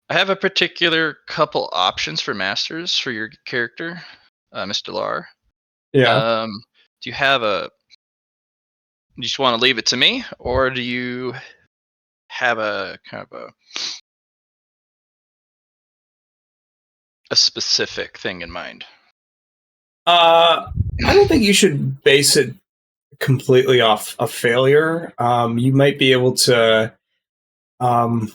I have a particular couple options for masters for your character, Mr. Lar. Yeah. Do you have a? You just want to leave it to me, or do you have a kind of a specific thing in mind? I don't think you should base it completely off a failure. You might be able to um,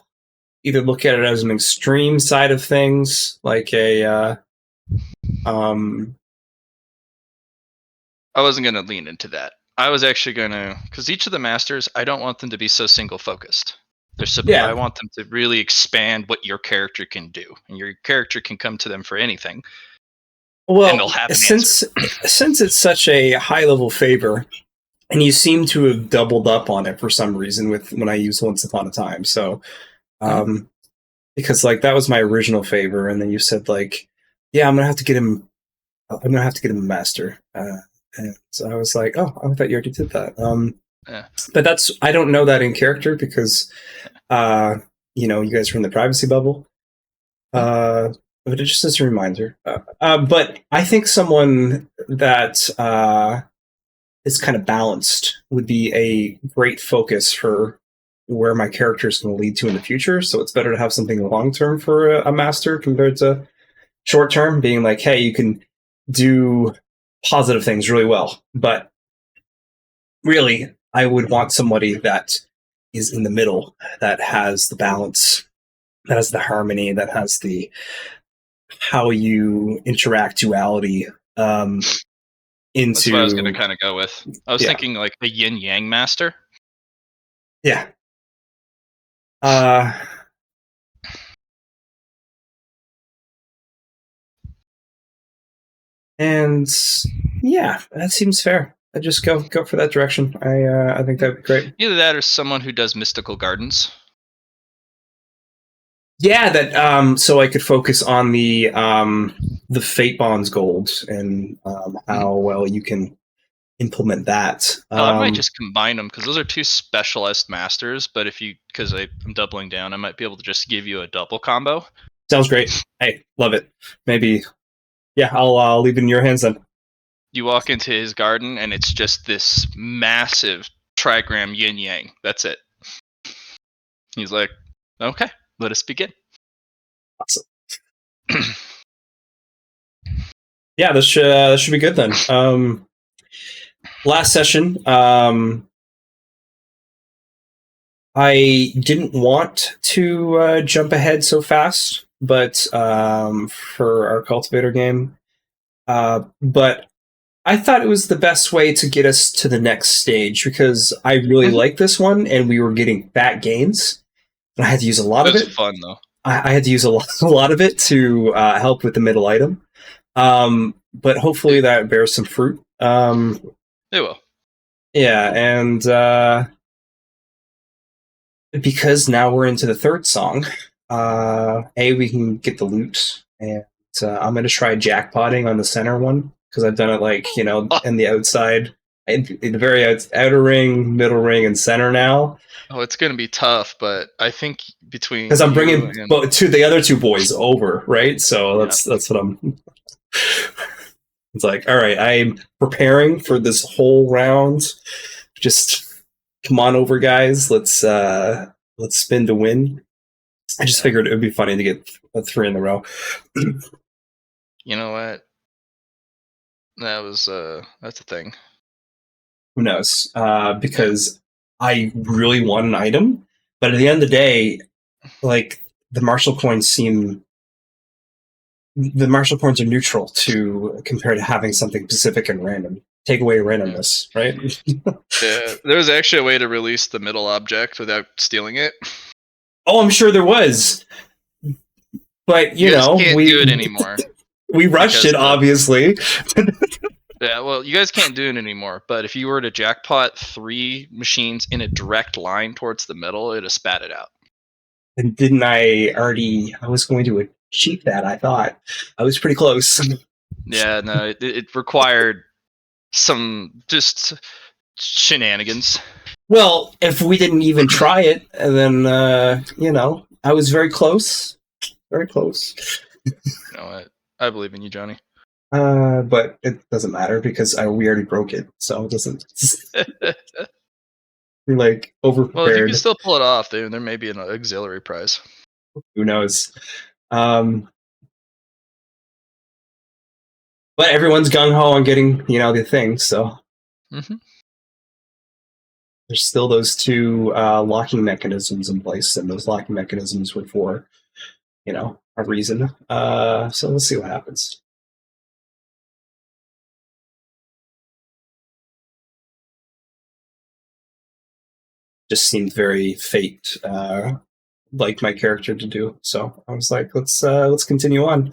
either look at it as an extreme side of things, like a um, I wasn't going to lean into that. I was actually going to, because each of the masters, I don't want them to be so single focused. I yeah. want them to really expand what your character can do, and your character can come to them for anything, and Well, they'll have an answer. since it's such a high level favor, and you seem to have doubled up on it for some reason with when I used Once Upon a Time. So, because like that was my original favor, and then you said like, yeah, I'm gonna have to get him. I'm gonna have to get him a master. And so I was like, oh, I thought you already did that. Yeah. But I don't know that in character because, you guys are in the privacy bubble. But it just as a reminder. But I think someone that is kind of balanced would be a great focus for where my character is going to lead to in the future. So it's better to have something long term for a master compared to short term, being like, hey, you can do positive things really well. But really, I would want somebody that is in the middle, that has the balance, that has the harmony, that has the how you interact duality into. That's what I was going to kind of go with. I was Yeah. thinking like a yin yang master. Yeah. And yeah, that seems fair. I just go for that direction. I think that'd be great. Either that or someone who does mystical gardens. Yeah, that so I could focus on the Fate Bonds gold and how well you can implement that. I might just combine them because those are two specialist masters. But because I'm doubling down, I might be able to just give you a double combo. Sounds great. Hey, love it. Maybe, yeah, I'll leave it in your hands then. You walk into his garden and it's just this massive trigram yin yang. That's it. He's like, okay, let us begin. Awesome. Yeah, this should be good then. Last session, I didn't want to jump ahead so fast, but for our cultivator game, but I thought it was the best way to get us to the next stage because I really like this one, and we were getting fat gains. And I had to use a lot of it. It was fun though. I had to use a lot of it to help with the middle item, but hopefully that bears some fruit. It will. Yeah, and because now we're into the third song, we can get the loot, and I'm going to try jackpotting on the center one because I've done it in the outside, in the very outer ring, middle ring, and center now. Oh, it's going to be tough, but I think between because I'm bringing the other two boys over, right? So that's what I'm. It's like, all right, I'm preparing for this whole round. Just come on over, guys. Let's spin to win. I just figured it would be funny to get 3 in a row. You know what? That's a thing. Who knows? Because I really want an item, but at the end of the day, like the martial coins are neutral to compare to having something specific and random. Take away randomness, right? Yeah, there was actually a way to release the middle object without stealing it. Oh, I'm sure there was, but you can't do it anymore. We rushed it, obviously. Yeah, well, you guys can't do it anymore. But if you were to jackpot 3 machines in a direct line towards the middle, it'd have spat it out. And didn't I was going to achieve that? I thought I was pretty close. Yeah, no, it required some just shenanigans. Well, if we didn't even try it, then I was very close. very close. You know what? I believe in you, Johnny. But it doesn't matter because we already broke it, so it doesn't. We're like over Well, if you can prepared. still pull it off, there may be an auxiliary prize. Who knows? But everyone's gung ho on getting the thing, so Mm-hmm. there's still those two locking mechanisms in place, and those locking mechanisms were for a reason. So let's see what happens. Just seemed very fate, like my character to do. So I was like, let's continue on.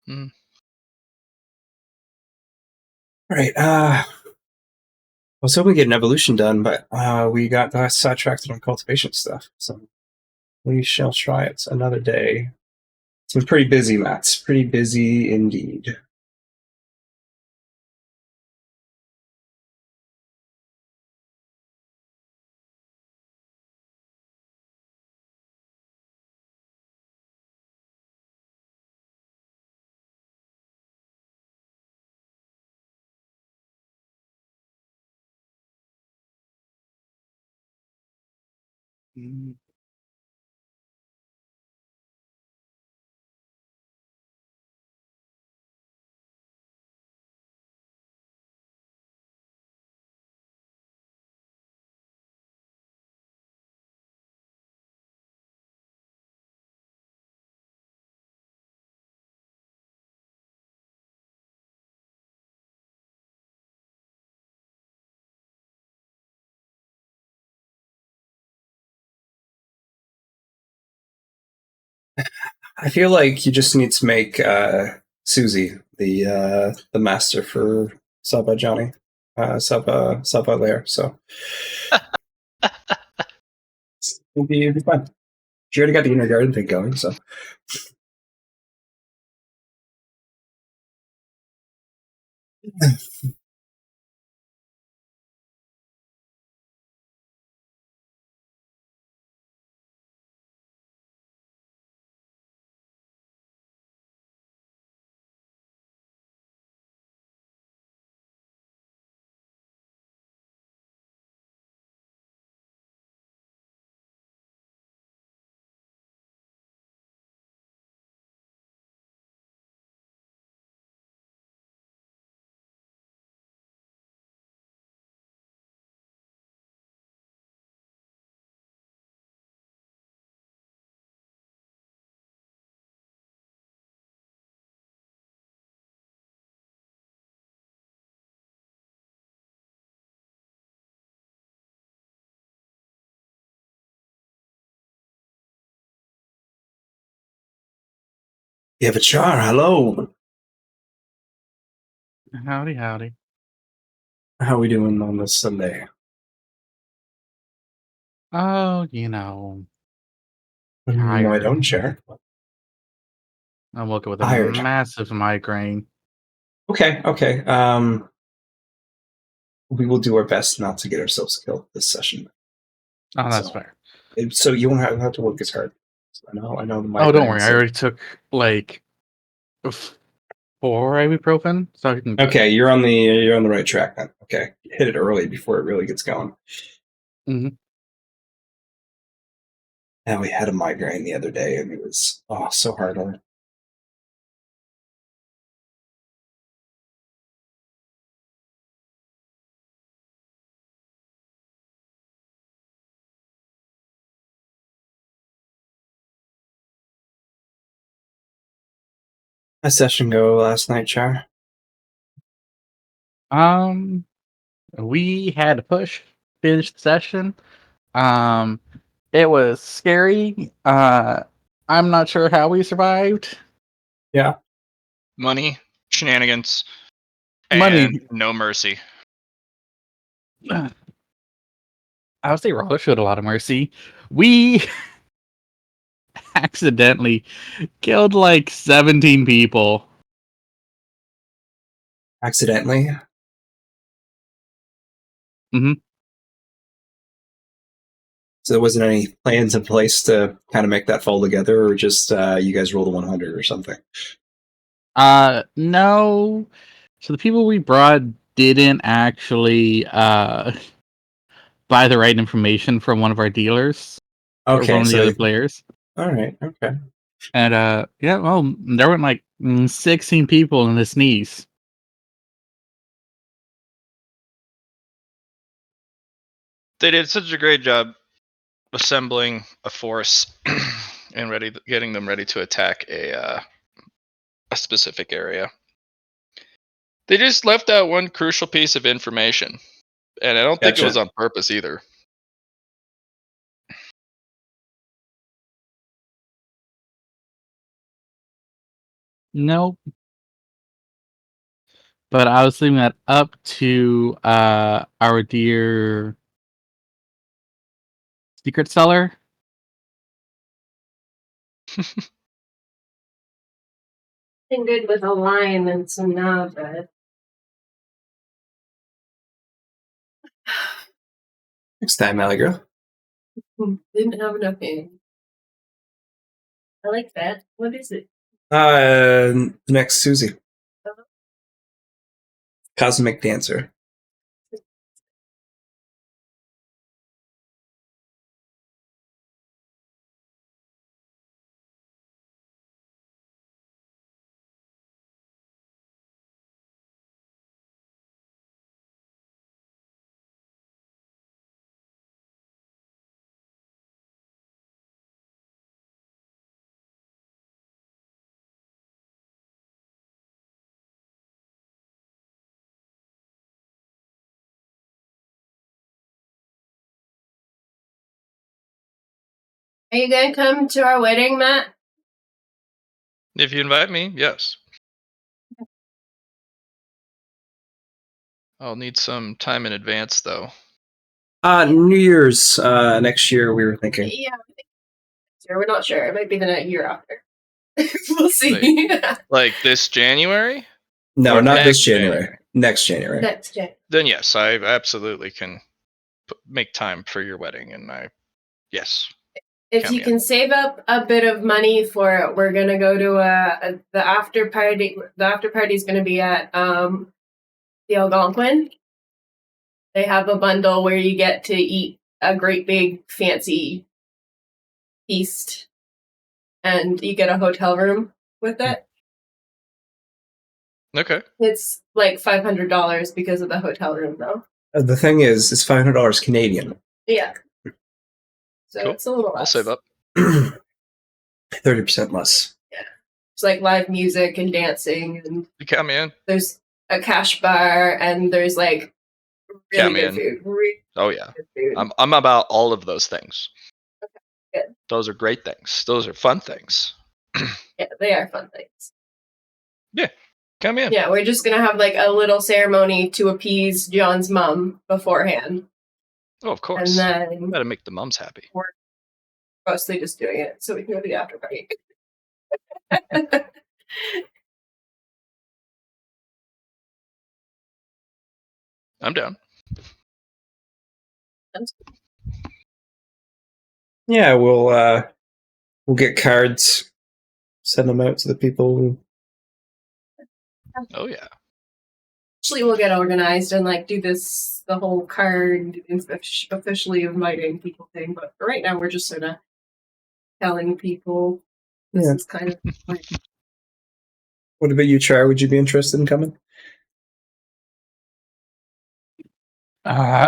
Mm. All right. I was hoping to get an evolution done, but we got sidetracked on cultivation stuff. So we shall try it another day. It's been pretty busy, Matt. Pretty busy indeed. Mm. I feel like you just need to make Susie the master for Saba Johnny, Saba Lair. So it'll be fun. She already got the inner garden thing going, so yeah, but Char, hello. Howdy, howdy. How are we doing on this Sunday? Oh, Why tired. don't share? I woke up with a Tired. massive migraine. Okay. We will do our best not to get ourselves killed this session. Oh, that's So, fair. so you won't have to work as hard. I know the migraines. Oh, don't worry. I already took like 4 ibuprofen, so I can. Okay, you're on the right track then. Okay, hit it early before it really gets going. Mhm. And we had a migraine the other day, and it was so hard on it. My session go last night, Char? Um, we had to finish the session. Um, it was scary. I'm not sure how we survived. Yeah. Money, shenanigans, Money. and no mercy. I would say Roller showed a lot of mercy. We accidentally killed like 17 people. Accidentally? Mhm. So there wasn't any plans in place to kind of make that fall together, or just you guys roll the 100 or something? No. So the people we brought didn't actually buy the right information from one of our dealers or Okay, one of the so other players. all right, okay. And yeah, well, there were like 16 people in the sneeze. They did such a great job assembling a force and getting them ready to attack a specific area. They just left out one crucial piece of information, and I don't think it was Gotcha. on purpose either. Nope. But I was leaving that up to our dear secret seller. Something good with a lime and some naan bread. Next time, Alley Girl. Didn't have enough in. I like that. What is it? Next, Susie. Cosmic Dancer. Are you gonna come to our wedding, Matt? If you invite me, yes. I'll need some time in advance, though. New Year's next year, we were thinking. Yeah, we're not sure. It might be the year after. We'll see. Like this January? No, Or not this next January. Next January. Next January. Then yes, I absolutely can make time for your wedding, and yes. If Count you me can save up a bit of money for it, we're gonna go to the after party. The after party is gonna be at the Algonquin. They have a bundle where you get to eat a great big fancy feast, and you get a hotel room with it. Okay. It's like $500 because of the hotel room, though. The thing is, it's $500 Canadian. Yeah. So Cool. it's a little I'll less. save up. 30% less. Yeah. It's like live music and dancing, and You count me in. there's a cash bar, and there's like really Count me good in. food. Really Oh yeah. good food. I'm about all of those things. Good. Those are great things. Those are fun things. Yeah, they are fun things. Yeah. Come in. Yeah, we're just gonna have like a little ceremony to appease John's mom beforehand. Oh, of course. And then Gotta make the mums happy. we're mostly just doing it so we can go to the after party. I'm down. Yeah, we'll get cards, send them out to the people. Oh yeah. Actually, we'll get organized and like do the whole card officially inviting people thing. But for right now, we're just sort of telling people this is kind of like. What about you, Char? Would you be interested in coming?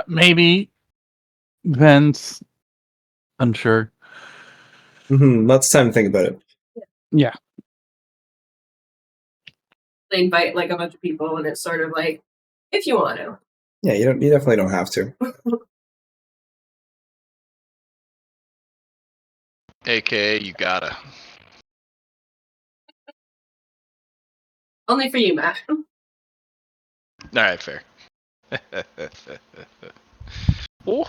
Maybe. Depends. Unsure. Lots of time to think about it. Yeah. They invite like a bunch of people, and it's sort of like if you want to. Yeah, you definitely don't have to. AKA, you gotta. Only for you, Matt. All right, fair. Oh.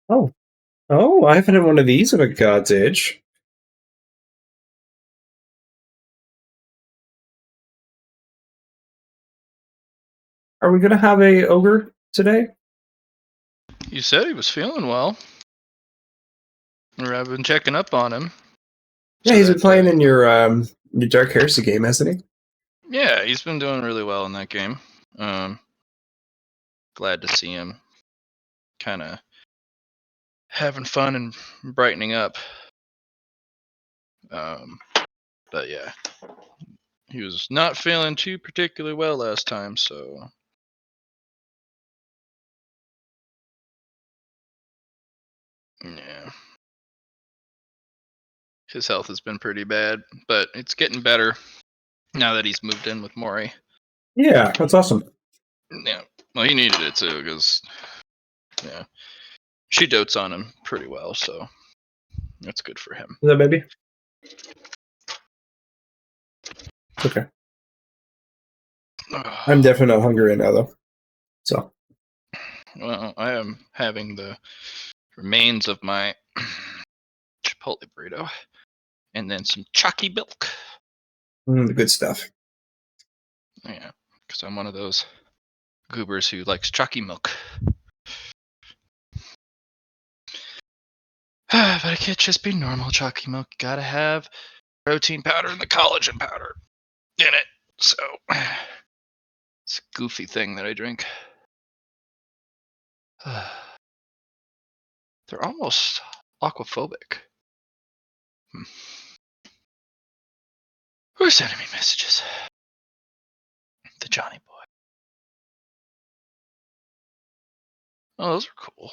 Oh, I haven't had one of these in a god's age. Are we gonna have a ogre today? You said he was feeling well. Or I've been checking up on him. Yeah, So he's been that, playing in your Dark Heresy game, hasn't he? Yeah, he's been doing really well in that game. Glad to see him kind of having fun and brightening up. But yeah, he was not feeling too particularly well last time, so yeah. His health has been pretty bad, but it's getting better now that he's moved in with Maury. Yeah, that's awesome. Yeah, well, he needed it too, because yeah, she dotes on him pretty well, so that's good for him. Is that baby? It's okay. I'm definitely not hungry right now, though. So. Well, I am having the remains of my Chipotle burrito, and then some chalky milk. The good stuff. Yeah, because I'm one of those goobers who likes chalky milk. But it can't just be normal chalky milk. You gotta have protein powder and the collagen powder in it. So it's a goofy thing that I drink. They're almost aquaphobic. Who's sending me messages? The Johnny boy. Oh, those are cool.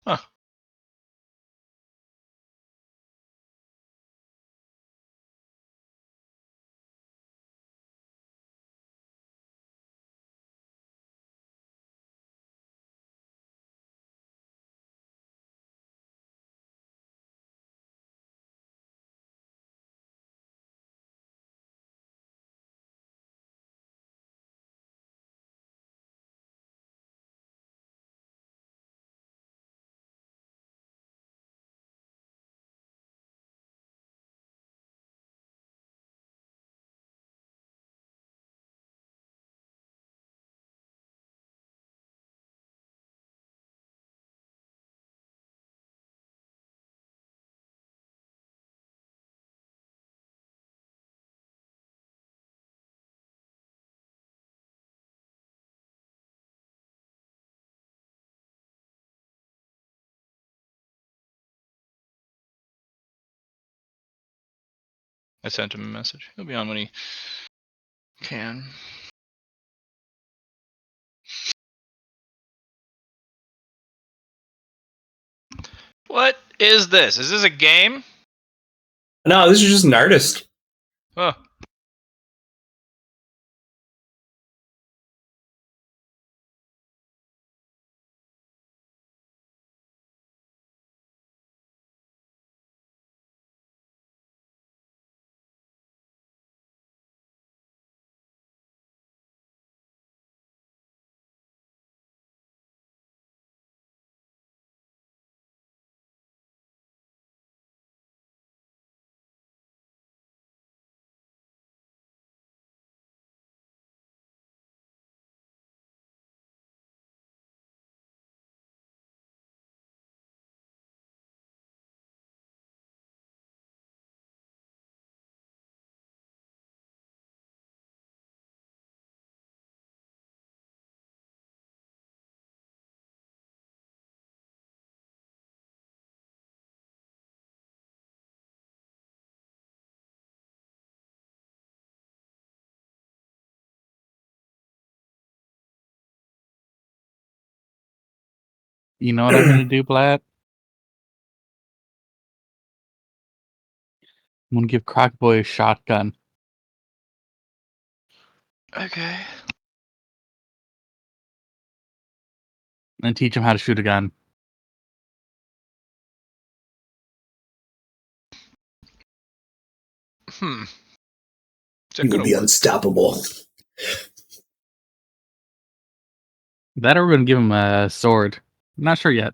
Huh. I sent him a message. He'll be on when he can. What is this? Is this a game? No, this is just an artist. Oh. You know what I'm gonna do, Blatt? I'm gonna give Crockboy a shotgun Okay. and teach him how to shoot a gun. You will be unstoppable. That or we're gonna give him a sword. Not sure yet.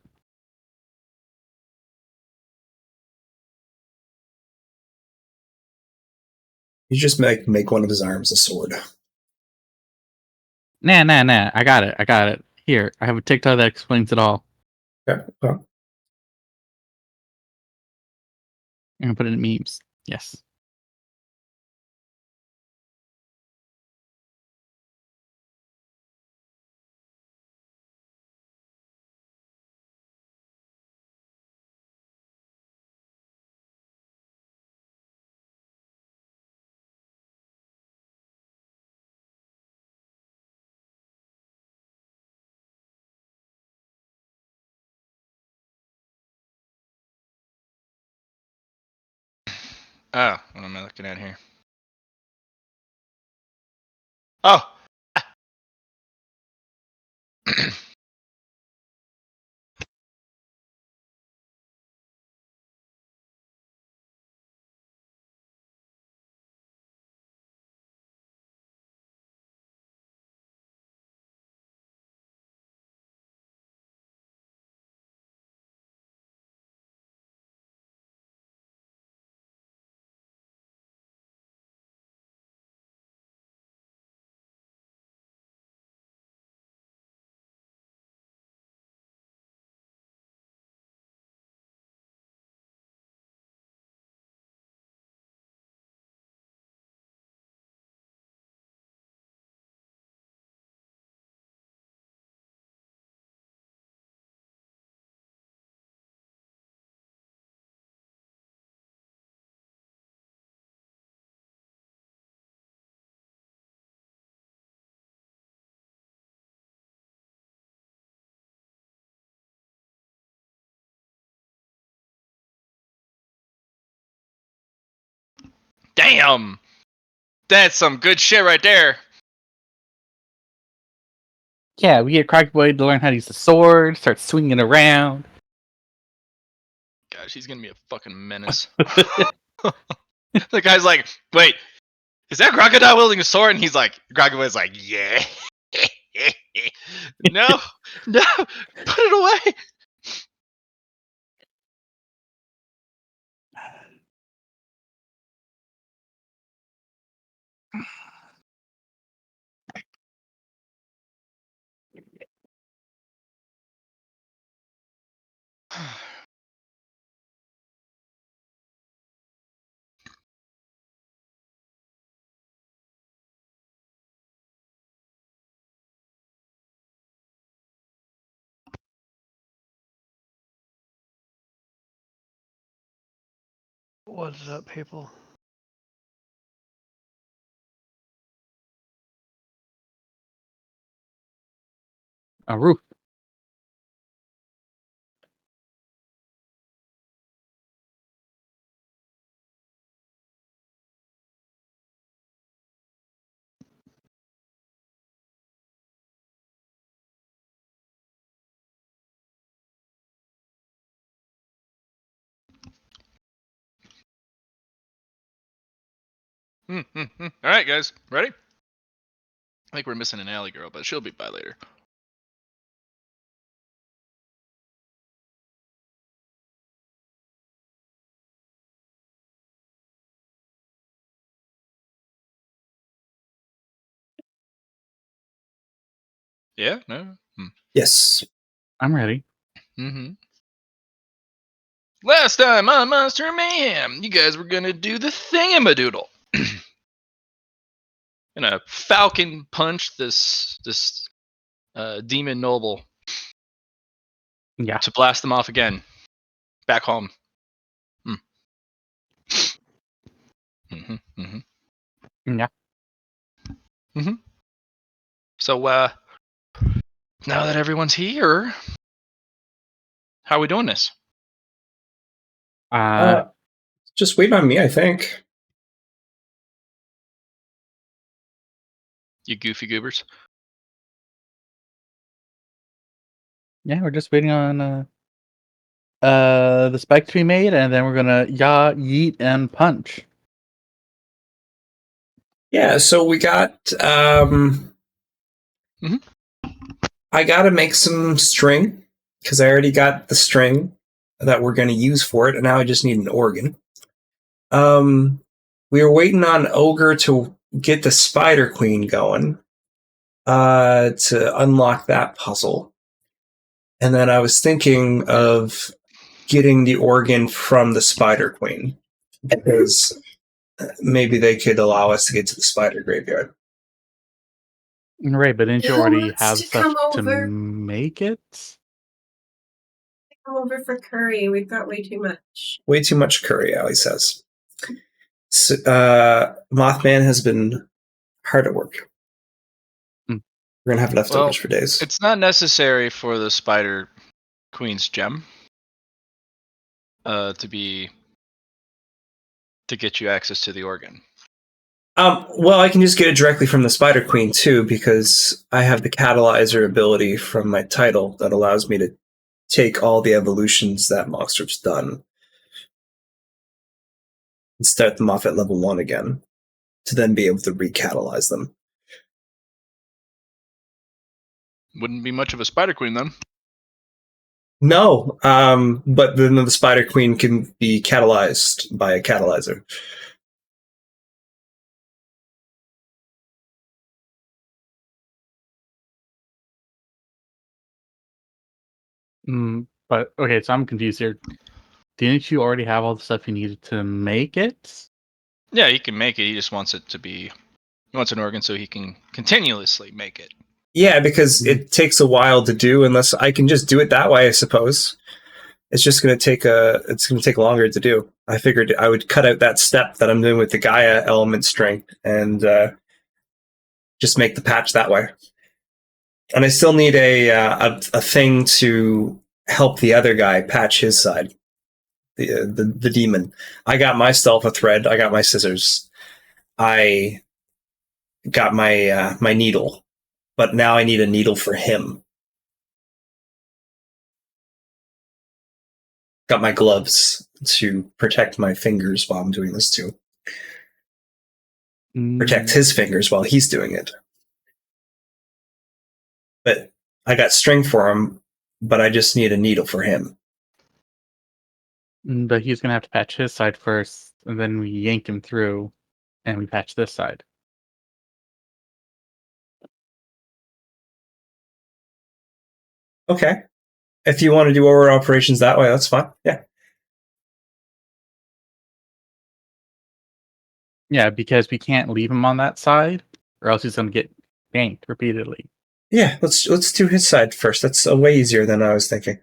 You just make one of his arms a sword. Nah. I got it. Here, I have a TikTok that explains it all. Yeah. Well, I'm gonna put it in memes. Yes. Oh, what am I looking at here? Oh. Damn! That's some good shit right there. Yeah, we get Crackboy to learn how to use the sword, start swinging around. Gosh, he's gonna be a fucking menace. The guy's like, wait, is that Crocodile wielding a sword? And he's like, Crocodile's like, yeah. No, put it away. What's up, people? A roof. All right, guys, ready? I think we're missing an alley girl, but she'll be by later. Yeah, no. yes. I'm ready. Mm-hmm. Last time on Monster Mayhem, you guys were gonna do the thingamadoodle. Gonna falcon punch this demon noble Yeah. to blast them off again, back home. Mm-hmm, mm-hmm. Yeah. Mm-hmm. So, now that everyone's here, how are we doing this? Just wait on me, I think. You goofy goobers. Yeah, we're just waiting on the spike to be made, and then we're gonna yaw, yeet, and punch. Yeah, so we got. I got to make some string because I already got the string that we're going to use for it, and now I just need an organ. We were waiting on Ogre to get the Spider Queen going to unlock that puzzle. And then I was thinking of getting the organ from the Spider Queen because maybe they could allow us to get to the spider graveyard. Right, but didn't you Who already wants have to stuff come to over? make it? Come over for curry. We've got way too much. Way too much curry, Ali says. So, Mothman has been hard at work. Mm. We're going to have leftovers for days. It's not necessary for the Spider Queen's gem to get you access to the organ. Well, I can just get it directly from the Spider Queen, too, because I have the catalyzer ability from my title that allows me to take all the evolutions that Moxtrip's done and start them off at level 1 again, to then be able to recatalyze them. Wouldn't be much of a Spider Queen then. No, but then the Spider Queen can be catalyzed by a catalyzer. But okay, so I'm confused here. Didn't you already have all the stuff you needed to make it? Yeah, he can make it. He just wants it to be. He wants an organ so he can continuously make it. Yeah, because it takes a while to do. Unless I can just do it that way, I suppose. It's just going to take longer to do. I figured I would cut out that step that I'm doing with the Gaia element string and just make the patch that way. And I still need a thing to help the other guy patch his side, the demon. I got myself a thread. I got my scissors. I got my my needle, but now I need a needle for him. Got my gloves to protect my fingers while I'm doing this too. Protect his fingers while he's doing it. But I got string for him, but I just need a needle for him. But he's gonna have to patch his side first, and then we yank him through, and we patch this side. Okay. If you want to do order operations that way, that's fine. Yeah. Yeah, because we can't leave him on that side, or else he's gonna get yanked repeatedly. Yeah, let's do his side first. That's way easier than I was thinking.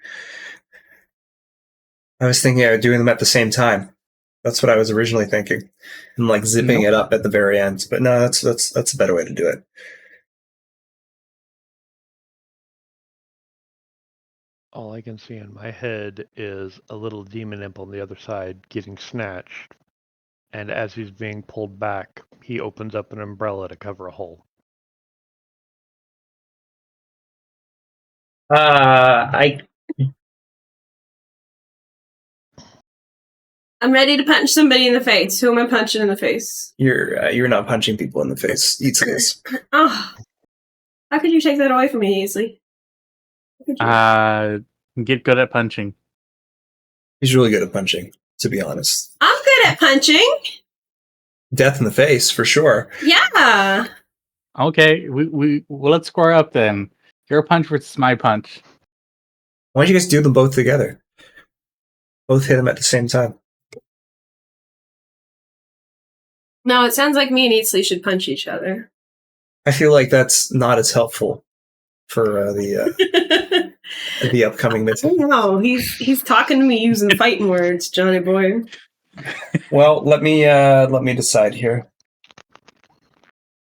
I was thinking of doing them at the same time. That's what I was originally thinking, and like zipping it up at the very end. But no, that's a better way to do it. All I can see in my head is a little demon imp on the other side getting snatched, and as he's being pulled back, he opens up an umbrella to cover a hole. I'm ready to punch somebody in the face. Who am I punching in the face? You're not punching people in the face easily. Oh, how could you take that away from me easily? Get good at punching. He's really good at punching, to be honest. I'm good at punching. Death in the face, for sure. Yeah. Okay, well, let's square up then. Your punch versus my punch. Why don't you guys do them both together? Both hit him at the same time. No, it sounds like me and Eatsley should punch each other. I feel like that's not as helpful for the upcoming mission. No, he's talking to me using fighting words, Johnny boy. Well, let me decide here.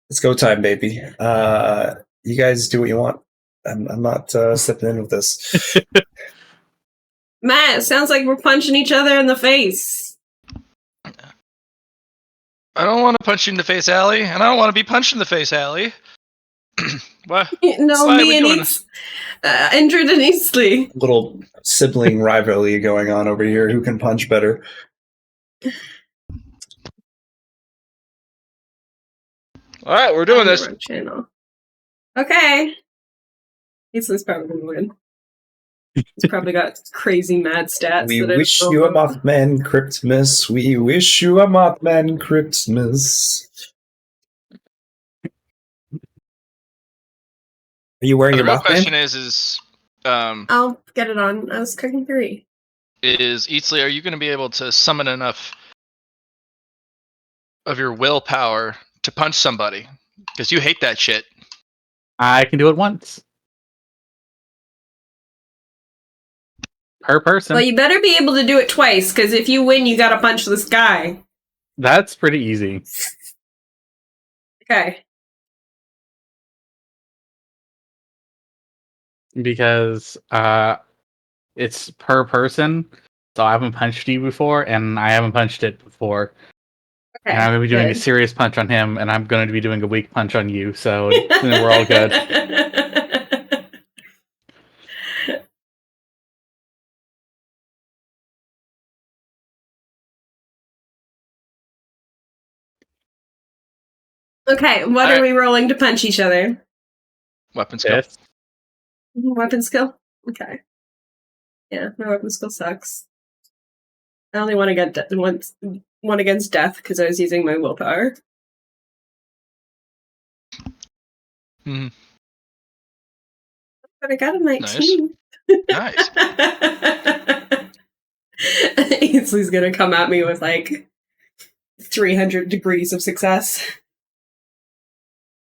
It's go time, baby. You guys do what you want. I'm not stepping in with this. Matt, it sounds like we're punching each other in the face. I don't want to punch you in the face, Allie, and I don't want to be punched in the face, Allie. What? No, Why are me we and doing Eats, Indrid and Eastleigh. Little sibling rivalry going on over here. Who can punch better? All right, we're doing this. Channel. Okay. Eastland's probably gonna win. He's probably got crazy mad stats. We that I wish don't you a know about. Mothman Christmas. We wish you a Mothman Christmas. Are you wearing The your real Mothman? question is I'll get it on. I was cooking 3. Eatsley, are you going to be able to summon enough of your willpower to punch somebody? Because you hate that shit. I can do it once per person. Well, you better be able to do it twice, because if you win, you gotta punch this guy. That's pretty easy. Okay. Because it's per person. So I haven't punched you before, and I haven't punched it before. Okay. And I'm going to be doing good. a serious punch on him, and I'm going to be doing a weak punch on you. So we're all good. Okay, what are we rolling to punch each other? Weapon skill. Yes. Weapon skill? Okay. Yeah, my weapon skill sucks. I only want to get one against death because I was using my willpower. Mm-hmm. But I got a 19. Nice. Ainsley's gonna come at me with like 300 degrees of success.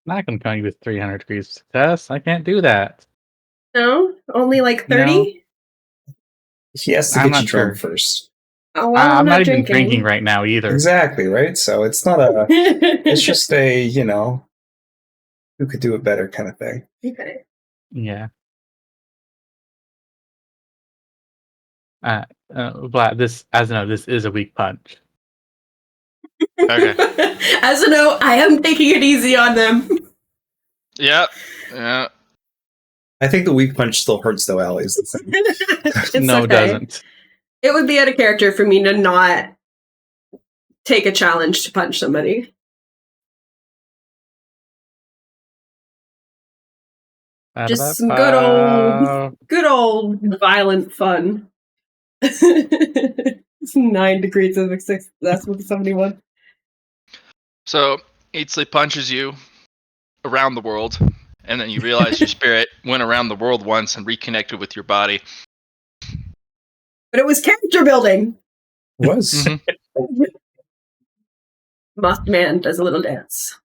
I'm not going to come you with 300 degrees of success. I can't do that. No? Only like 30? He has to I'm get not you drunk sure. first. Oh, well, I'm not even drinking. drinking right now either. Exactly, right? So it's not a... it's just a, you know, who could do it better kind of thing. Okay. Yeah. Vlad, this is a weak punch. Okay. As a note, I am taking it easy on them. Yep. Yeah. I think the weak punch still hurts though, Allie. Is the thing. It's No, it okay. doesn't. It would be out of character for me to not take a challenge to punch somebody. Just some good old violent fun. 9 degrees of success. That's what 71. So Eatsley punches you around the world, and then you realize your spirit went around the world once and reconnected with your body. But it was character building. It was. Mm-hmm. Mothman does a little dance.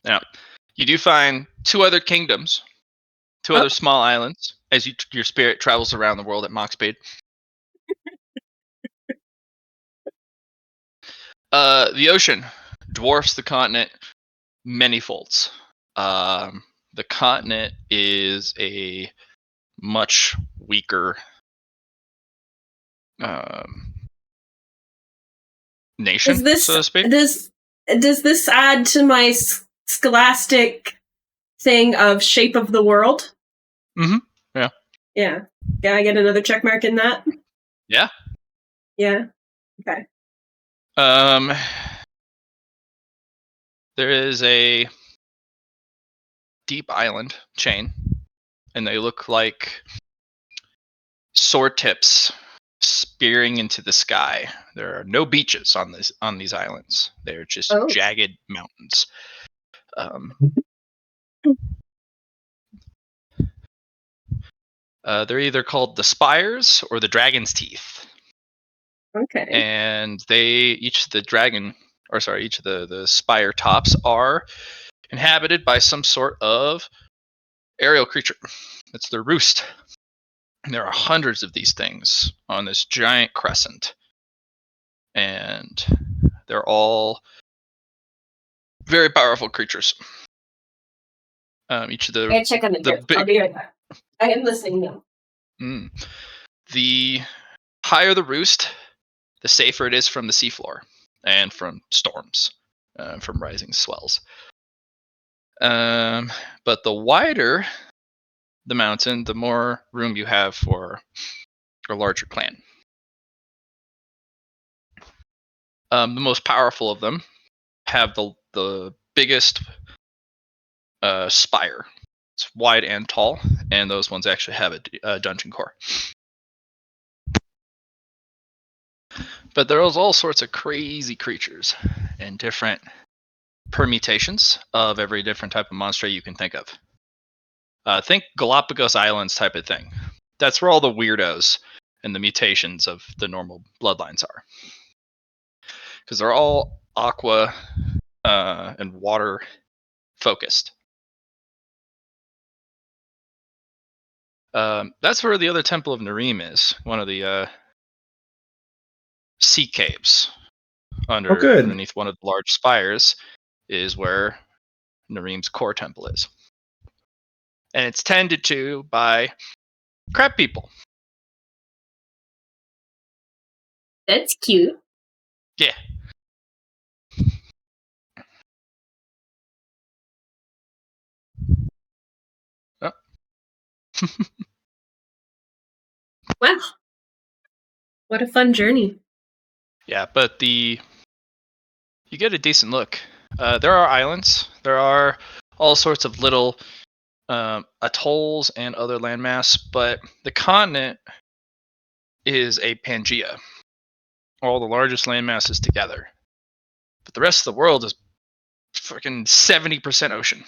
Yeah. You do find 2 other kingdoms, 2 other small islands, as your spirit travels around the world at Mach speed. The ocean dwarfs the continent many folds. The continent is a much weaker nation, so to speak. Does this add to my scholastic thing of shape of the world? Mm-hmm. Yeah. Yeah. Can I get another check mark in that? Yeah. Yeah. Okay. There is a deep island chain, and they look like sword tips spearing into the sky. There are no beaches on these islands. They're just jagged mountains. They're either called the Spires or the Dragon's Teeth. Okay. And each of the spire tops are inhabited by some sort of aerial creature. It's their roost. And there are hundreds of these things on this giant crescent. And they're all very powerful creatures. Each of the... I check on the trip. I'll be right back. I am listening now. The higher the roost, the safer it is from the seafloor and from storms, from rising swells. But the wider the mountain, the more room you have for a larger clan. The most powerful of them have the biggest spire. It's wide and tall, and those ones actually have a dungeon core. But there's all sorts of crazy creatures and different permutations of every different type of monster you can think of. Think Galapagos Islands type of thing. That's where all the weirdos and the mutations of the normal bloodlines are. Because they're all aqua and water focused. That's where the other Temple of Nareem is. One of the sea caves underneath one of the large spires is where Nareem's core temple is. And it's tended to by crab people. That's cute. Yeah. Oh. Wow. What a fun journey. Yeah, but you get a decent look. There are islands. There are all sorts of little atolls and other landmass, but the continent is a Pangea. All the largest landmasses together. But the rest of the world is freaking 70% ocean.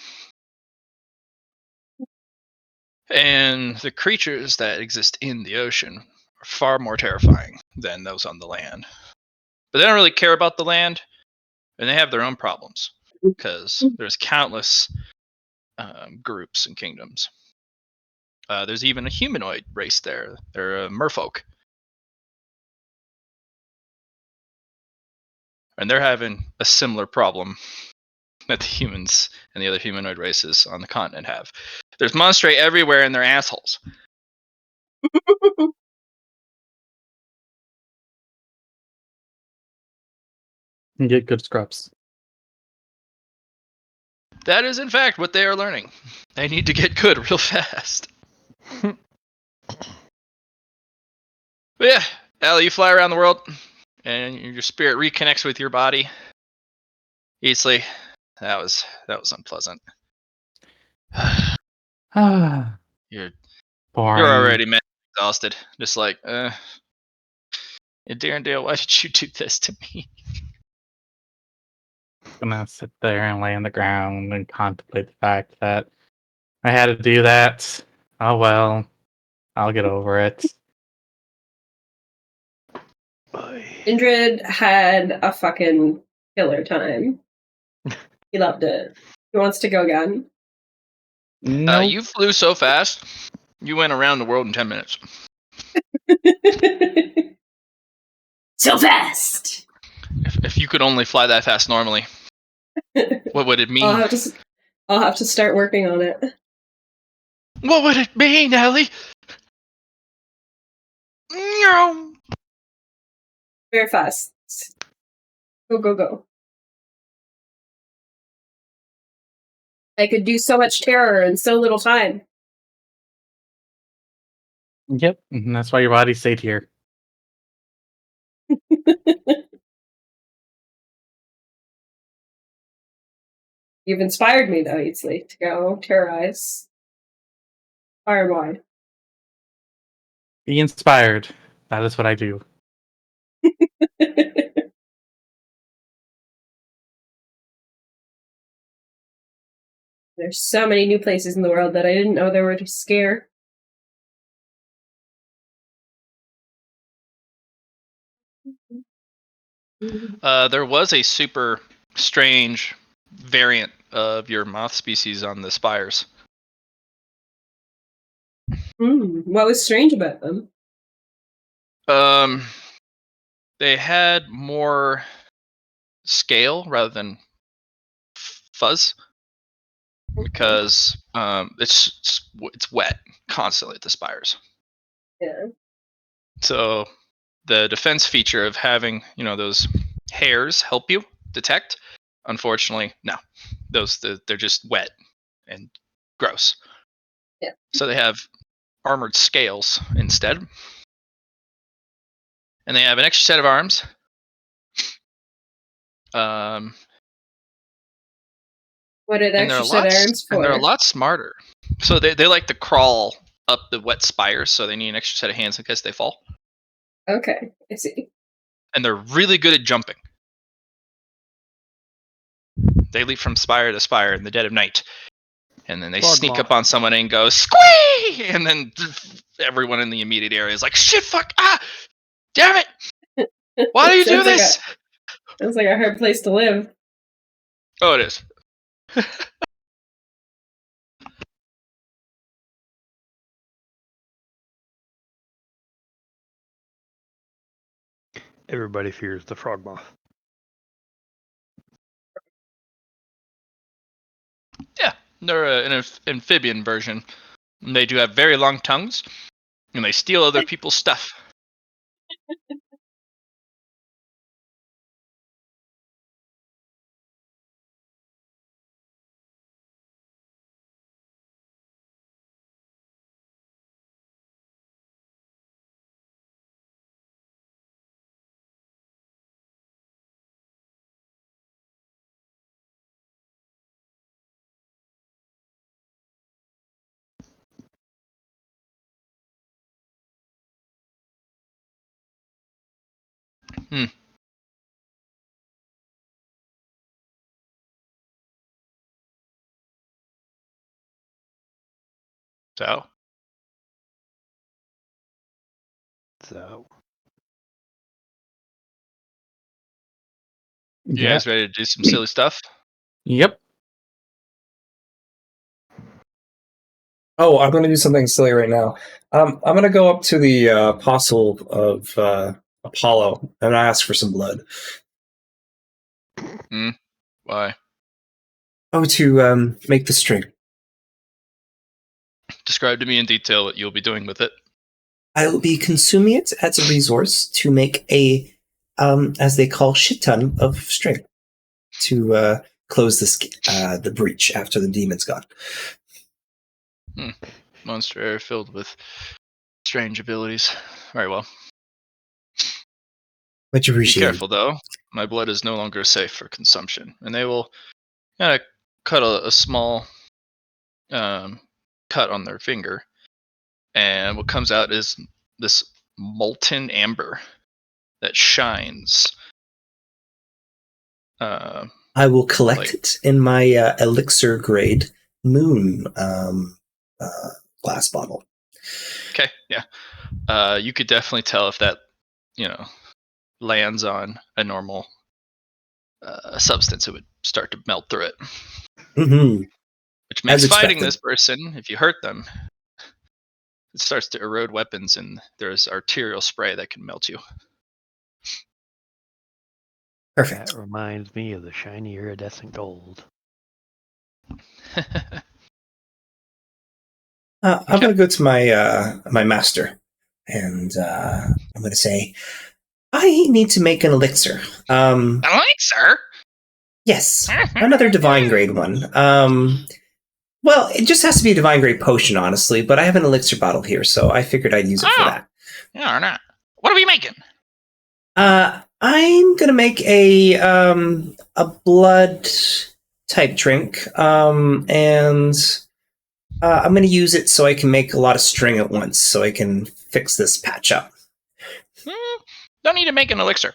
And the creatures that exist in the ocean are far more terrifying than those on the land. But they don't really care about the land, and they have their own problems because there's countless groups and kingdoms. There's even a humanoid race there. They're merfolk. And they're having a similar problem that the humans and the other humanoid races on the continent have. There's monstray everywhere and they're assholes. And get good scrubs. That is, in fact, what they are learning. They need to get good real fast. But yeah, Allie, you fly around the world, and your spirit reconnects with your body. Easily, that was unpleasant. You're Boring. already mentally exhausted. Just like, Darendale, why did you do this to me? Gonna sit there and lay on the ground and contemplate the fact that I had to do that. Oh well, I'll get over it. Indrid had a fucking killer time. He loved it. He wants to go again. No, You flew so fast, you went around the world in 10 minutes. So fast! If you could only fly that fast normally, what would it mean? I'll have to start working on it. What would it mean, Ellie? No. Very fast. Go, go, go. I could do so much terror in so little time. Yep, and that's why your body stayed here. You've inspired me, though, Eatsley, to go terrorize far and wide. Be inspired. That is what I do. There's so many new places in the world that I didn't know there were to scare. There was a super strange variant of your moth species on the spires. What was strange about them? They had more scale rather than fuzz because it's wet constantly at the spires. Yeah. So the defense feature of having those hairs help you detect, unfortunately, no. They're just wet and gross. Yeah. So they have armored scales instead. And they have an extra set of arms. What are the and they're extra set of arms for? and they're a lot smarter. So they like to crawl up the wet spires, so they need an extra set of hands in case they fall. Okay, I see. And they're really good at jumping. They leap from spire to spire in the dead of night, and then they Frog sneak moth. up on someone and go squee, and then everyone in the immediate area is like, "Shit, fuck, damn it! Why do you do Sounds like this?" Sounds like a hard place to live. Oh, it is. Everybody fears the frog moth. Yeah, they're an amphibian version. And they do have very long tongues, and they steal other people's stuff. Hmm. So, So you Yeah. guys ready to do some silly stuff? Yep. Oh, I'm going to do something silly right now. I'm going to go up to the apostle of Apollo and ask for some blood. Why? Oh, to make the string. Describe to me in detail what you'll be doing with it. I will be consuming it as a resource to make a, as they call, shit ton of string to close the breach after the demon's gone. Monster area filled with strange abilities. Very well. Much Be appreciated. careful, though. My blood is no longer safe for consumption. And they will kind of cut a small cut on their finger. And what comes out is this molten amber that shines. I will collect it in my elixir grade moon glass bottle. Okay, yeah. You could definitely tell if that, lands on a normal substance, it would start to melt through it. Mm-hmm. Which makes As fighting expected. this person, if you hurt them, it starts to erode weapons, and there's arterial spray that can melt you. Perfect. that reminds me of the shiny iridescent gold. I'm going to go to my master, and I'm going to say, I need to make an elixir. Elixir? Yes, another divine grade one. Well, it just has to be a divine grade potion, honestly. But I have an elixir bottle here, so I figured I'd use it for that. Yeah, or not. What are we making? I'm gonna make a blood type drink, and I'm gonna use it so I can make a lot of string at once, so I can fix this patch up. Don't need to make an elixir.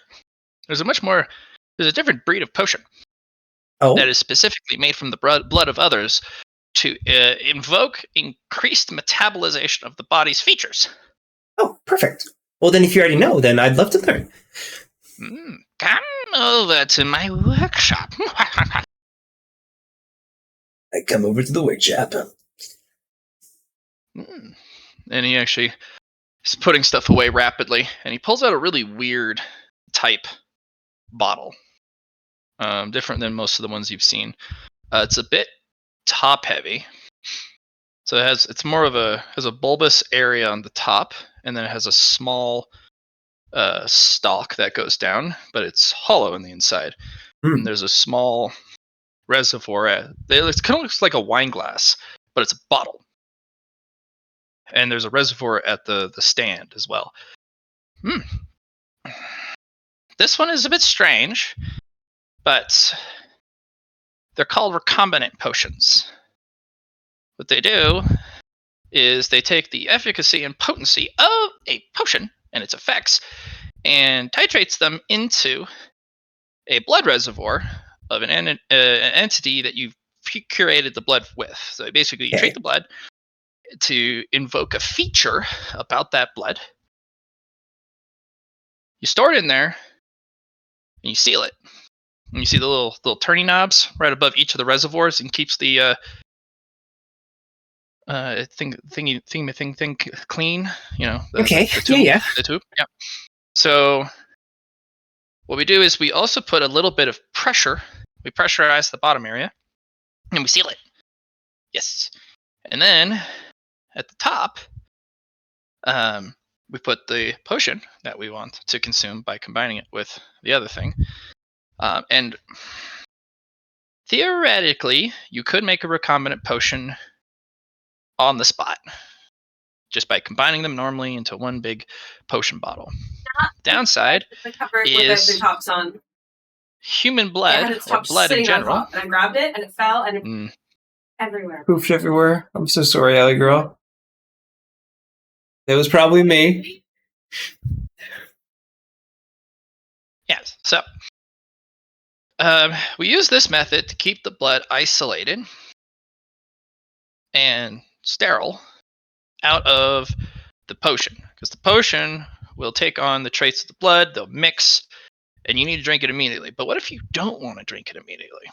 There's a different breed of potion Oh, that is specifically made from the blood of others to invoke increased metabolization of the body's features. oh, perfect. Well, then, if you already know, then I'd love to learn. Come over to my workshop. I come over to the workshop. And he actually is putting stuff away rapidly, and he pulls out a really weird type bottle, different than most of the ones you've seen. It's a bit top heavy, so it's more of has a bulbous area on the top, and then it has a small stalk that goes down, but it's hollow in the inside. And there's a small reservoir. It kind of looks like a wine glass, but it's a bottle. And there's a reservoir at the stand as well. This one is a bit strange, but They're called recombinant potions. What they do is they take the efficacy and potency of a potion and its effects and titrates them into a blood reservoir of an entity that you've curated the blood with. So basically, you treat the blood to invoke a feature about that blood. You store it in there, and you seal it. And you see the little turning knobs right above each of the reservoirs, and keeps the thing clean. You know, the tube. The tube. Yeah. So what we do is we also put a little bit of pressure. We pressurize the bottom area, and we seal it. Yes. And then at the top, we put the potion that we want to consume by combining it with the other thing. And theoretically, you could make a recombinant potion on the spot just by combining them normally into one big potion bottle. Downside is the tops on. Human blood, or blood in general. And I grabbed it, and it fell, and everywhere. Poofed everywhere. I'm so sorry, Alley girl. It was probably me. Yes. So we use this method to keep the blood isolated and sterile out of the potion, because the potion will take on the traits of the blood, they'll mix, and you need to drink it immediately. But what if you don't want to drink it immediately?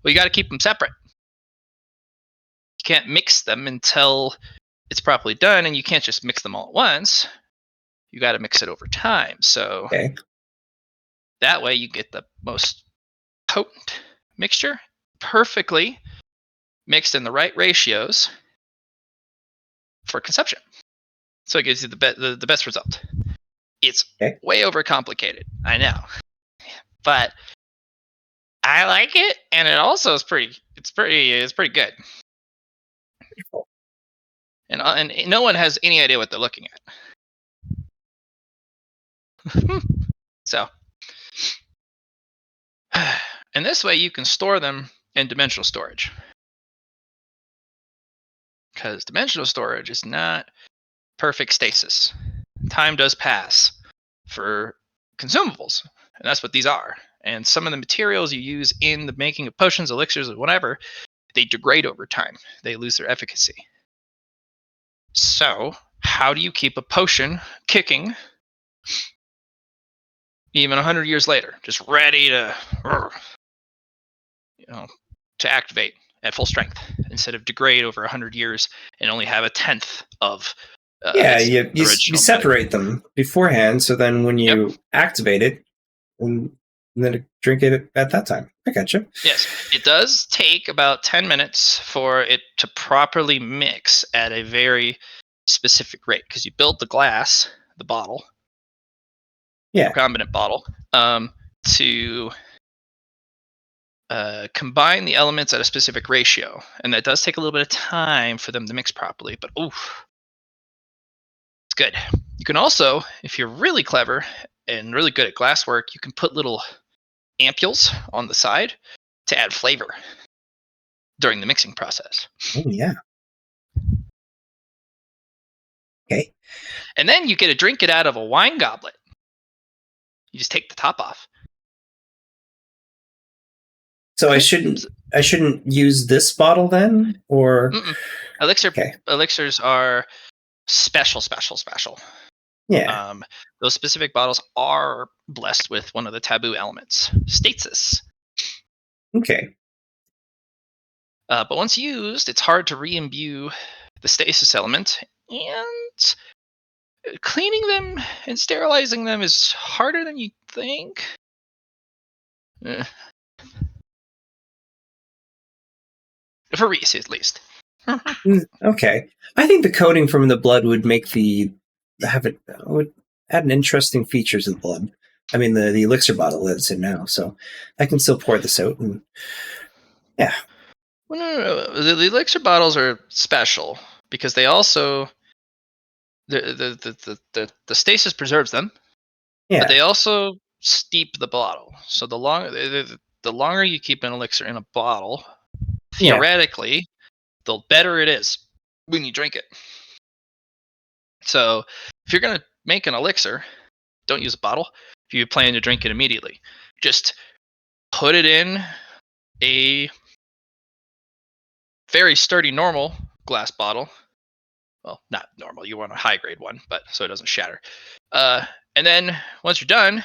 Well, you got to keep them separate. You can't mix them until it's properly done, and you can't just mix them all at once. You got to mix it over time. So that way you get the most potent mixture, perfectly mixed in the right ratios for consumption. So it gives you the best result. It's way overcomplicated, I know, but I like it, and it also is pretty good. And no one has any idea what they're looking at. So, and this way you can store them in dimensional storage, because dimensional storage is not perfect stasis. Time does pass for consumables, and that's what these are. And some of the materials you use in the making of potions, elixirs, or whatever, they degrade over time. They lose their efficacy. So, how do you keep a potion kicking even 100 years later, just ready to, to activate at full strength, instead of degrade over 100 years and only have a tenth of you separate them beforehand, so then when you activate it, and then drink it at that time. I gotcha. Yes, it does take about 10 minutes for it to properly mix at a very specific rate, because you build the glass, the bottle, recombinant bottle, to combine the elements at a specific ratio, and that does take a little bit of time for them to mix properly, but oof, it's good. You can also, if you're really clever and really good at glasswork, you can put little ampules on the side to add flavor during the mixing process. Oh, yeah. Okay. And then you get to drink it out of a wine goblet. You just take the top off. So I shouldn't use this bottle then, or elixirs are special. Yeah. Those specific bottles are blessed with one of the taboo elements, stasis. Okay. But once used, it's hard to re-imbue the stasis element, and cleaning them and sterilizing them is harder than you think. For Reese, at least. Okay. I think the coating from the blood would make would add an interesting feature to the blood. I mean, the elixir bottle that it's in now, so I can still pour this out. And yeah. Well, no. The elixir bottles are special because they also the stasis preserves them. Yeah. But they also steep the bottle. So the longer the longer you keep an elixir in a bottle, Yeah. theoretically, the better it is when you drink it. So if you're gonna make an elixir, don't use a bottle. If you plan to drink it immediately, just put it in a very sturdy normal glass bottle. Well, not normal. You want a high grade one, but so it doesn't shatter. And then once you're done,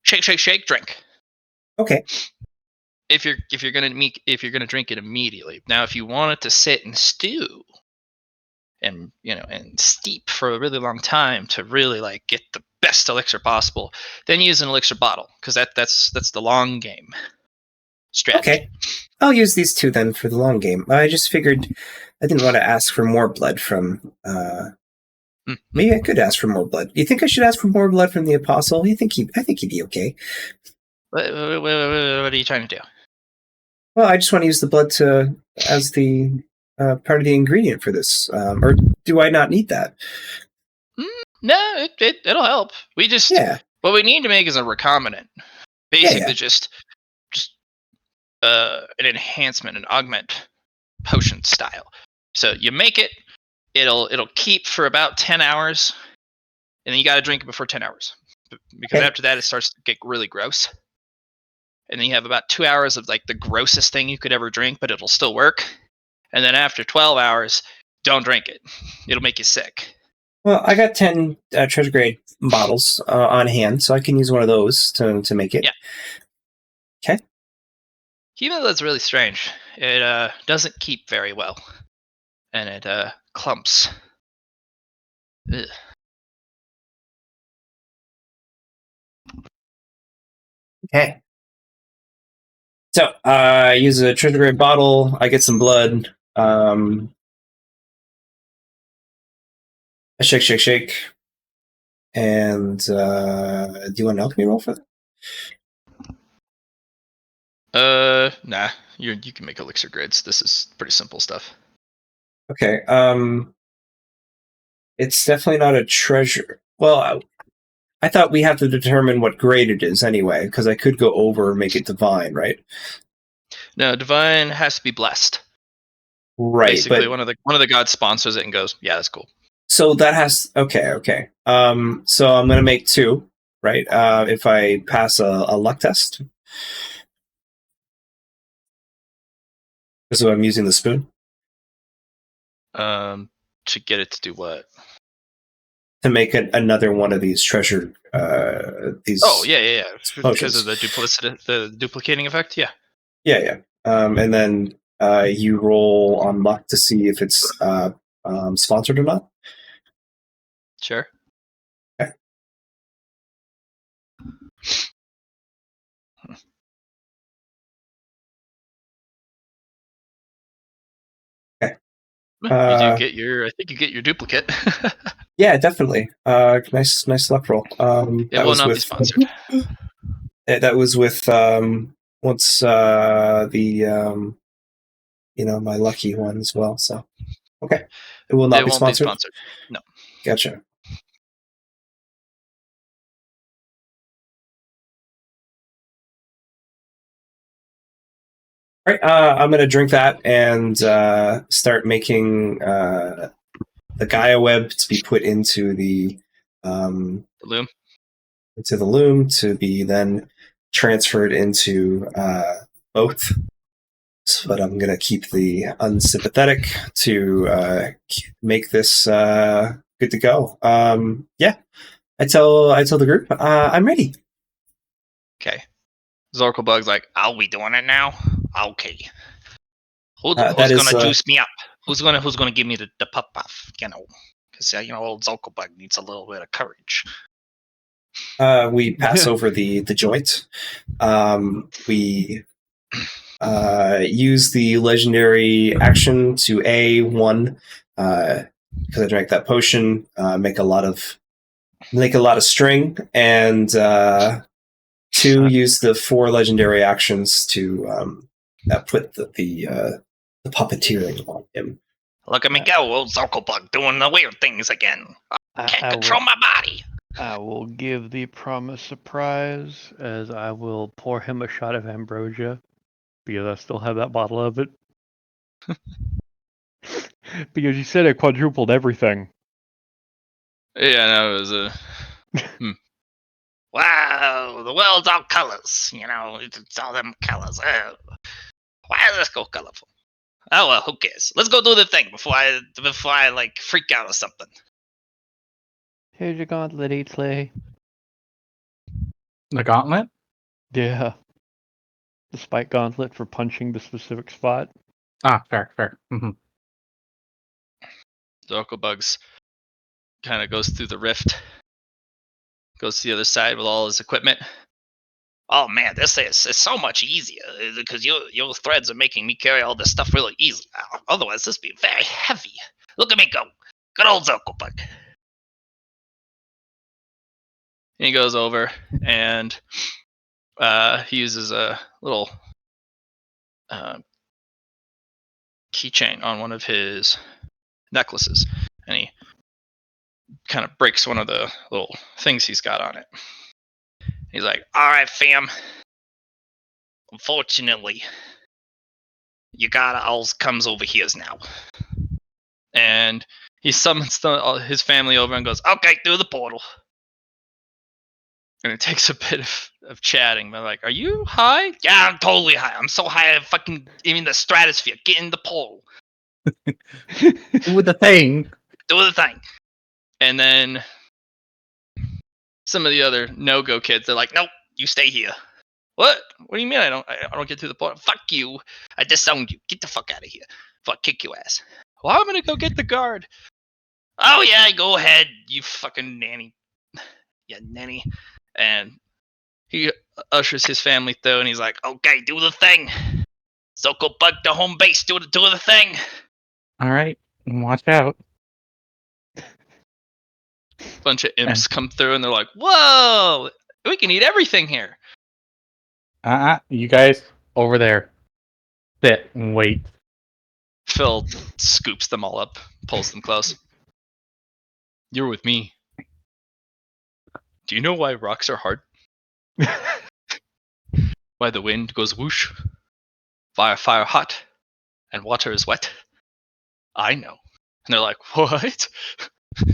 shake, shake, shake, drink. Okay. If you're gonna drink it immediately. Now, if you want it to sit and stew, and and steep for a really long time to really like get the best elixir possible, then use an elixir bottle, because that's the long game strategy. Okay. I'll use these two then for the long game. I just figured I didn't want to ask for more blood from. Maybe I could ask for more blood. You think I should ask for more blood from the apostle? I think he'd be okay. What are you trying to do? Well, I just want to use the blood as the part of the ingredient for this. Or do I not need that? No, it'll help. We just what we need to make is a recombinant. Basically, just an enhancement, an augment potion style. So you make it, it'll keep for about 10 hours, and then you got to drink it before 10 hours. Because after that, it starts to get really gross. And then you have about 2 hours of like the grossest thing you could ever drink, but it'll still work. And then after 12 hours, don't drink it. It'll make you sick. Well, I got 10 treasure grade bottles on hand, so I can use one of those to make it. Yeah. Okay. Even though that's really strange, it doesn't keep very well, and it clumps. Ugh. Okay. So I use a treasure grade bottle. I get some blood. I shake, shake, shake. And do you want an alchemy roll for that? Nah. You can make elixir grades. This is pretty simple stuff. Okay. It's definitely not a treasure. Well, I thought we have to determine what grade it is anyway, because I could go over and make it divine, right? No, divine has to be blessed. Right. Basically, one of the gods sponsors it and goes, yeah, that's cool. So that has okay. So I'm gonna make 2, right? If I pass a luck test. So I'm using the spoon. To get it to do what? To make another one of these treasure. These. Oh yeah. Because of the duplicating effect. Yeah. Yeah. And then you roll on luck to see if it's sponsored or not. Sure. Okay. You do get your. I think you get your duplicate. Yeah, definitely. Nice luck roll. It will not be sponsored. That was with once the my lucky one as well. So okay, it will not be sponsored. No. Gotcha. All right, I'm gonna drink that and start making the Gaia web to be put into the loom. Into the loom to be then transferred into both. But I'm gonna keep the unsympathetic to make this good to go. Yeah, I tell the group I'm ready. Okay. Zorkelbug's like, I'll be doing it now. Okay. Who's gonna juice me up? Who's gonna give me the puff puff? Because old Zorkelbug needs a little bit of courage. We pass over the joint. We use the legendary action to A1 because I drank that potion. Make a lot of string, and 2 use the 4 legendary actions to put the puppeteering on him. Look at me go, old Zorkelbug, doing the weird things again. I can't control my body. I will give the promise a prize as I will pour him a shot of ambrosia because I still have that bottle of it. Because you said it quadrupled everything. Yeah, no, it was a. Wow, the world's all colors. You know, it's all them colors. Oh, why is this so colorful? Oh well, who cares? Let's go do the thing before I like freak out or something. Here's your gauntlet, Eatsley. The gauntlet? Yeah. The spike gauntlet for punching the specific spot. Ah, fair. Mm-hmm. Bugs kind of goes through the rift, goes to the other side with all his equipment. Oh man, this is it's so much easier because your threads are making me carry all this stuff really easily. Otherwise, this would be very heavy. Look at me go. Good old Bug. And he goes over and he uses a little keychain on one of his necklaces, and he kind of breaks one of the little things he's got on it. He's like, "All right, fam. Unfortunately, you gotta all comes over here's now." And he summons his family over and goes, "Okay, through the portal." And it takes a bit of chatting. They're like, "Are you high?" "Yeah, I'm totally high. I'm so high I'm fucking in the stratosphere. Get in the portal. With the thing. Do the thing." And then some of the other no-go kids, they're like, "Nope, you stay here." "What? What do you mean I don't get through the portal?" "Fuck you. I disowned you. Get the fuck out of here. Fuck, kick your ass." "Well, I'm gonna go get the guard." "Oh yeah, go ahead, you fucking nanny." "Yeah, nanny." And he ushers his family through, and he's like, "Okay, do the thing. Zoko Bug to home base. Do the thing." All right, watch out. Bunch of imps come through, and they're like, "Whoa, we can eat everything here." You guys over there, sit and wait. Phil scoops them all up, pulls them close. "You're with me. Do you know why rocks are hard? Why the wind goes whoosh, fire hot, and water is wet? I know." And they're like, "What?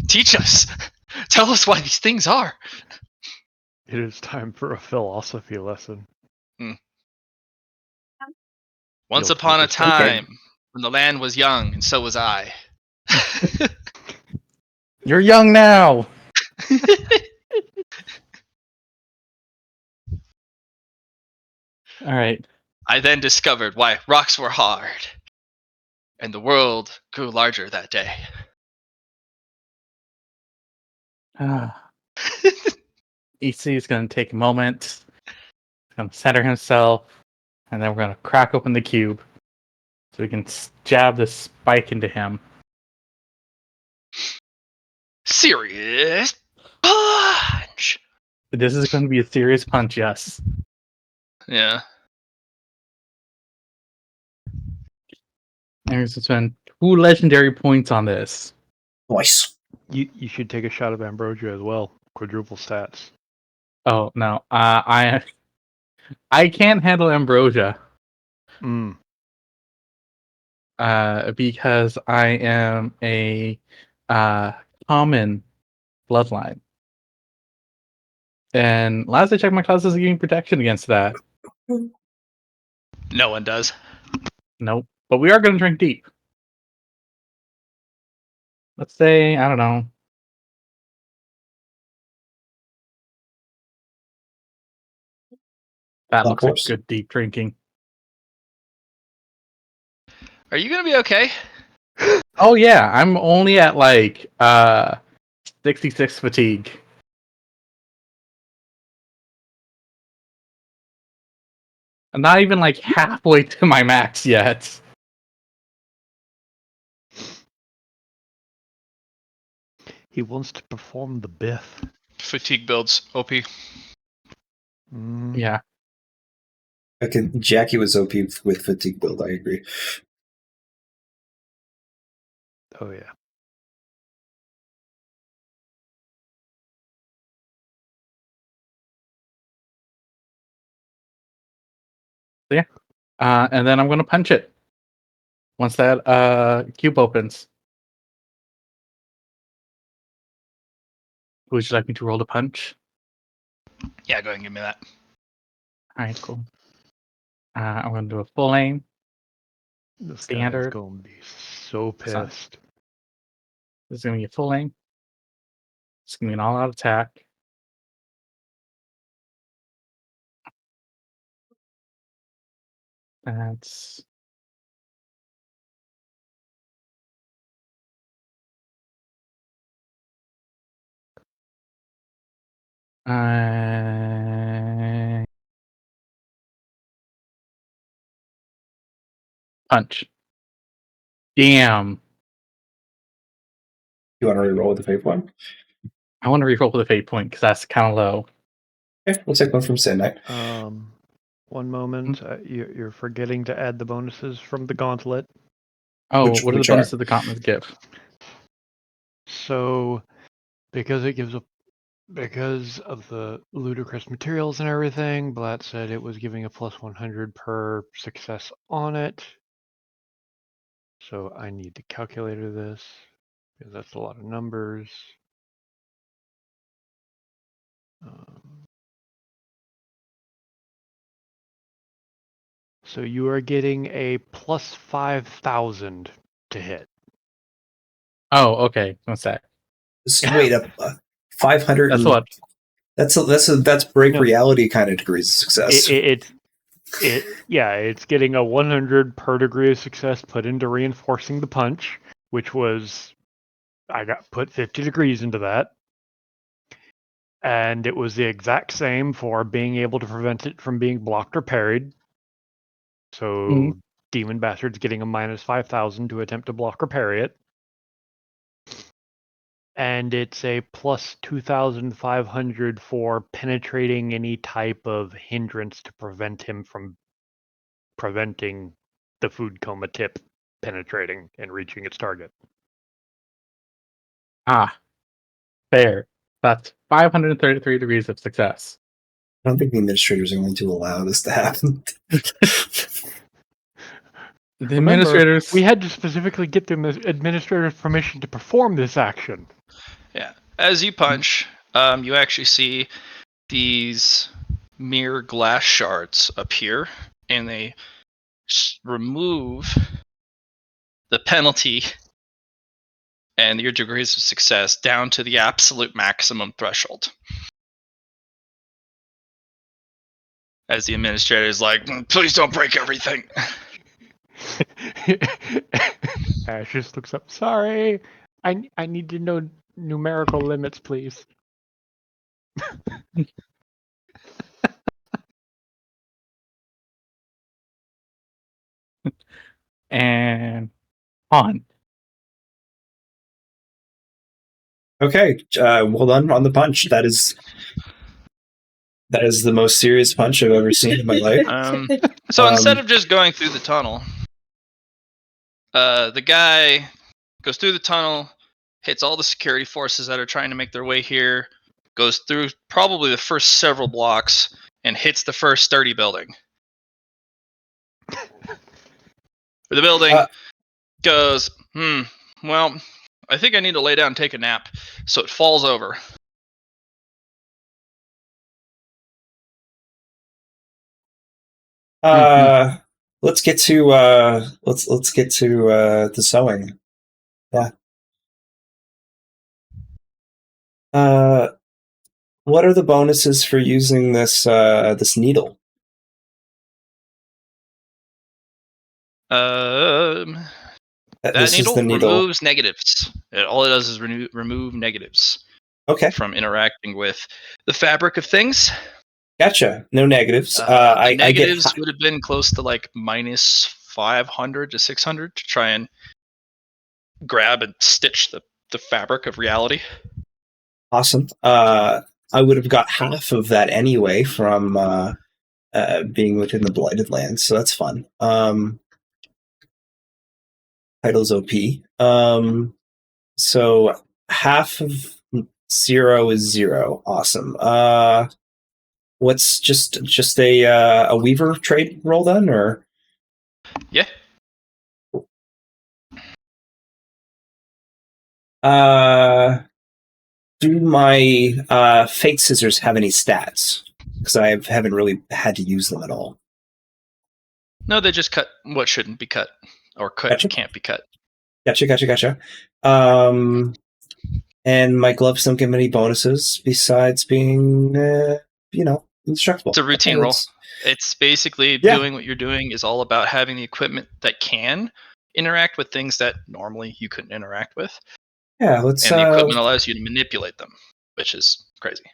Teach us. Tell us why these things are." It is time for a philosophy lesson. Once You'll upon a take us back. time, when the land was young, and so was I. You're young now. All right. I then discovered why rocks were hard, and the world grew larger that day. EC is going to take a moment. He's going to center himself, and then we're going to crack open the cube so we can jab the spike into him. Serious punch. This is going to be a serious punch, yes. Yeah. There's been 2 legendary points on this. Nice. You should take a shot of ambrosia as well. Quadruple stats. Oh no, I can't handle ambrosia. Because I am a common bloodline, and last I checked, my class isn't giving protection against that. No one does. Nope. But we are going to drink deep. Let's say, I don't know. That looks like good deep drinking. Are you gonna be okay? Oh yeah, I'm only at like 66 fatigue. I'm not even like halfway to my max yet. He wants to perform the Biff. Fatigue builds OP. Yeah. Jackie was OP with fatigue build. I agree. Oh yeah. And then I'm going to punch it once that cube opens. Would you like me to roll the punch? Yeah, go ahead and give me that. All right, cool. I'm going to do a full aim. This guy's Standard. gonna be so Sorry. pissed. This is going to be a full aim. It's going to be an all-out attack. That's punch. Damn. You want to reroll with the fate point? I want to reroll with a fate point because that's kind of low. Okay, we'll take one from Sin Knight. One moment. You're forgetting to add the bonuses from the gauntlet. Oh, Which- what are which the are? bonuses the gauntlet give? So, because of the ludicrous materials and everything, Blatt said it was giving a plus 100 per success on it. So I need to calculator this because that's a lot of numbers. So you are getting a plus 5,000 to hit. Oh, okay. What's that? Wait, 500. That's what. That's break No. reality kind of degrees of success. It's getting a 100 per degree of success put into reinforcing the punch, which was I got put 50 degrees into that. And it was the exact same for being able to prevent it from being blocked or parried. So Demon Bastard's getting a minus 5,000 to attempt to block or parry it. And it's a plus 2,500 for penetrating any type of hindrance to prevent him from preventing the food coma tip penetrating and reaching its target. Fair. That's 533 degrees of success. I don't think the administrators are going to allow this to happen. The administrators. We had to specifically get the administrator's permission to perform this action. Yeah. As you punch, you actually see these mere glass shards appear, and they remove the penalty and your degrees of success down to the absolute maximum threshold. As the administrator is like, please don't break everything. Ash just looks up. Sorry, I need to know numerical limits, please. And on. Okay, well done on the punch. That is the most serious punch I've ever seen in my life. So instead of just going through the tunnel, the guy goes through the tunnel, hits all the security forces that are trying to make their way here, goes through probably the first several blocks, and hits the first sturdy building. The building goes, well, I think I need to lay down and take a nap. So it falls over. Let's get to the sewing. Yeah. What are the bonuses for using this needle? That This needle is the needle. removes negatives. All it does is remove negatives. Okay. From interacting with the fabric of things. Gotcha. No negatives. Negatives would have been close to like minus 500 to 600 to try and grab and stitch the fabric of reality. Awesome. I would have got half of that anyway from being within the Blighted Lands, so that's fun. Title's OP. So half of 0 is 0. Awesome. What's just a Weaver trade roll then, or Yeah. do my fate scissors have any stats? Because I haven't really had to use them at all. No, they just cut what shouldn't be cut or Gotcha. can't be cut. Gotcha. And my gloves don't give me any bonuses besides being, indestructible. It's a routine Okay, roll. It's basically Yeah. doing what you're doing is all about having the equipment that can interact with things that normally you couldn't interact with. Yeah, let's. And the equipment allows you to manipulate them, which is crazy.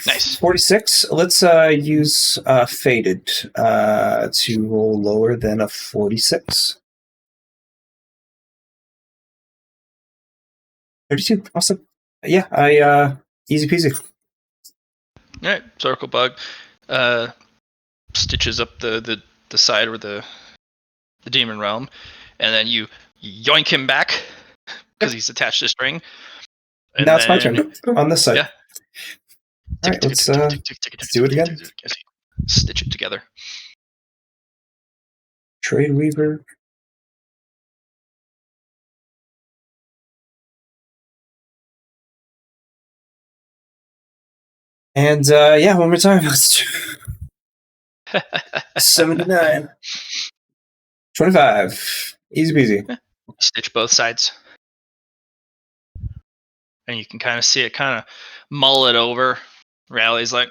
Nice. 46. Let's use faded to roll lower than a 46. 32. Awesome. Yeah, I easy peasy. All right, circle bug stitches up the side where the demon realm, and then you yoink him back because he's attached to string. And now it's my turn on this side. Yeah. All right, let's do it again. Stitch it together. Trade Weaver. And one more time. 79. 25. Easy peasy. Stitch both sides. And you can kind of see it kind of mull it over. Rally's like,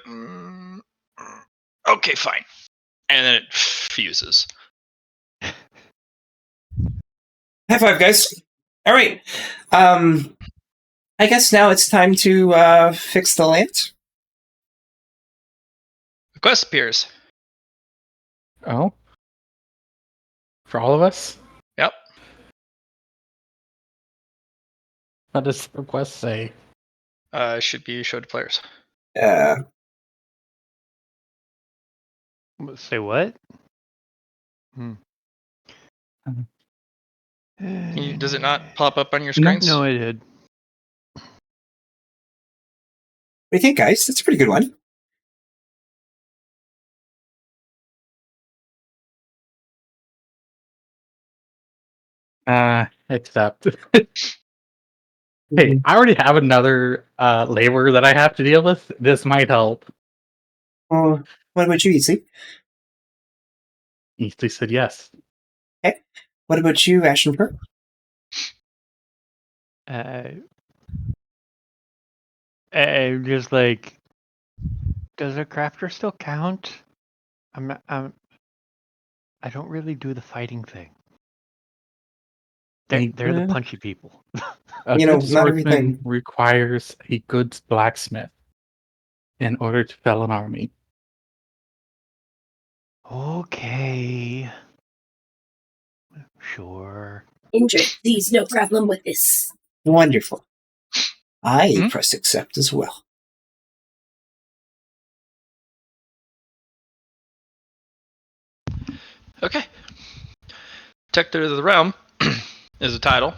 okay, fine. And then it fuses. High five, guys. All right. I guess now it's time to fix the land. The quest appears. Oh? For all of us? Yep. What does the request say? Should be showed to players. Say what? Does it not pop up on your screens? No, it did. What do you think, guys? That's a pretty good one. Except. Hey, I already have another labor that I have to deal with. This might help. What about you, Easley? Easley said yes. Okay. What about you, Ashenper? Just like, does a crafter still count? I don't really do the fighting thing. They're the punchy people. A You know, good not swordsman everything. requires a good blacksmith in order to fell an army. Okay. Sure. Injured, please, no problem with this. Wonderful. I press accept as well. Okay. Protector of the Realm is a title.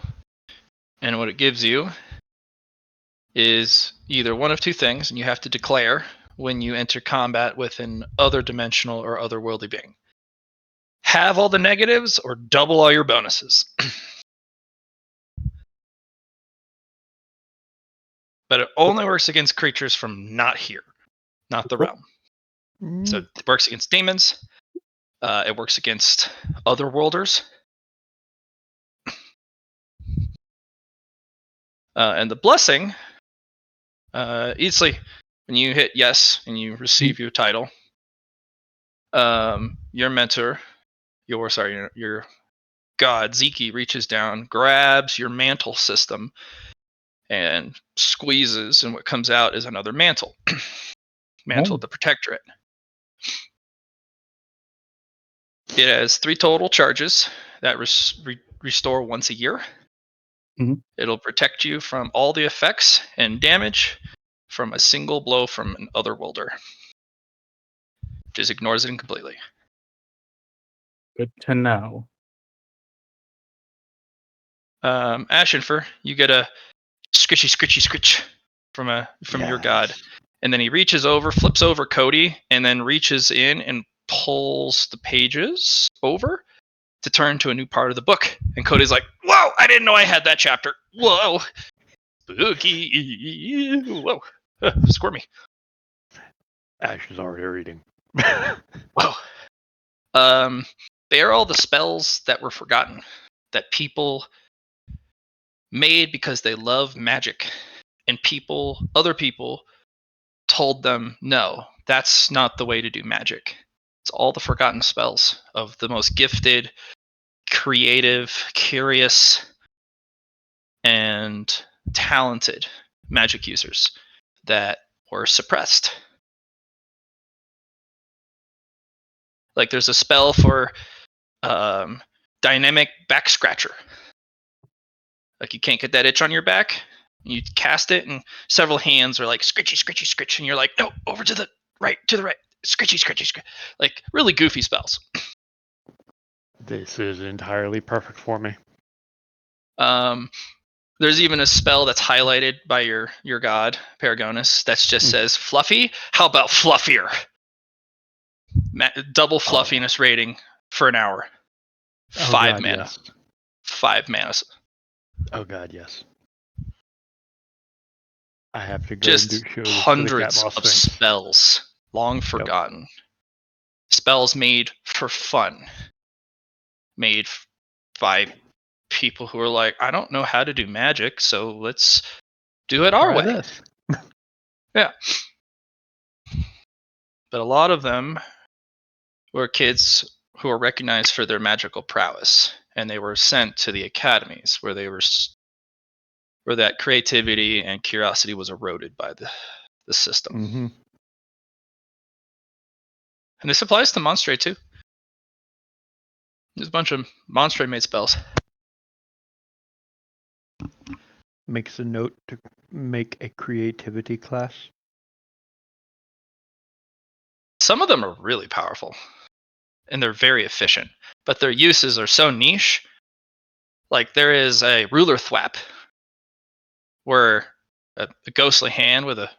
And what it gives you is either one of two things, and you have to declare when you enter combat with an other dimensional or otherworldly being. Have all the negatives or double all your bonuses. But it only works against creatures from not here, not the realm. So it works against demons. It works against otherworlders. And the blessing, easily, when you hit yes and you receive your title, your mentor, your god Ziki reaches down, grabs your mantle system, and squeezes, and what comes out is another mantle. Mantle of the Protectorate. It has 3 total charges that restore once a year. Mhm. It'll protect you from all the effects and damage from a single blow from an otherworlder. Just ignores it completely. Good to know. Ashenfer, you get a scritchy scritchy scritch from your god, And then he reaches over, flips over Cody, and then reaches in and pulls the pages over to turn to a new part of the book. And Cody's like, "Whoa, I didn't know I had that chapter. Whoa. Spooky. Whoa. Squirmy." Ash is already reading. Whoa. They are all the spells that were forgotten, that people made because they love magic. And other people told them, no, that's not the way to do magic. It's all the forgotten spells of the most gifted, creative, curious, and talented magic users that were suppressed. Like there's a spell for dynamic back scratcher. Like you can't get that itch on your back. You cast it, and several hands are like scritchy, scritchy, scritch, and you're like, no, over to the right, scritchy, scritchy, scritch. Like really goofy spells. This is entirely perfect for me. There's even a spell that's highlighted by your god, Paragonus, that just says fluffy. How about fluffier? Double fluffiness rating for an hour. 5 mana. Yes. 5 mana. Oh god, yes. I have to go Just and show this hundreds to the of Cat Boss Sphinx. spells, long forgotten. Spells made for fun. Made by people who are like, I don't know how to do magic, so let's do it our Try way. this. Yeah. But a lot of them were kids who were recognized for their magical prowess, and they were sent to the academies where where that creativity and curiosity was eroded by the system. Mm-hmm. And this applies to Monstray too. There's a bunch of Monstray made spells. Makes a note to make a creativity class. Some of them are really powerful, and they're very efficient, but their uses are so niche. Like there is a ruler thwap, where a ghostly hand with a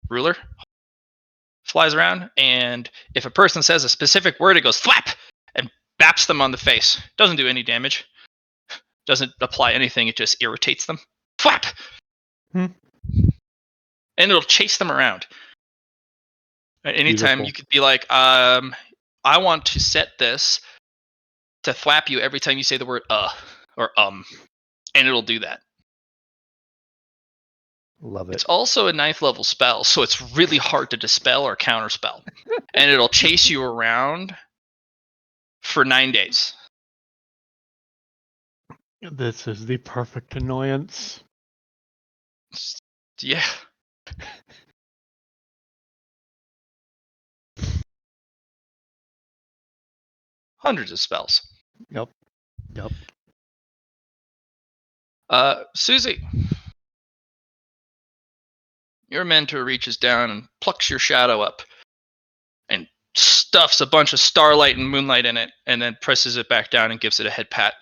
ruler flies around, and if a person says a specific word, it goes thwap and baps them on the face. Doesn't do any damage. Doesn't apply anything. It just irritates them. Thwap! Hmm. And it'll chase them around. At any time, Beautiful. you could be like, I want to set this to thwap you every time you say the word or and it'll do that. Love it. It's also a 9th level spell, so it's really hard to dispel or counterspell. And it'll chase you around for 9 days. This is the perfect annoyance. Yeah. Hundreds of spells. Yep. Susie, your mentor reaches down and plucks your shadow up and stuffs a bunch of starlight and moonlight in it, and then presses it back down and gives it a head pat.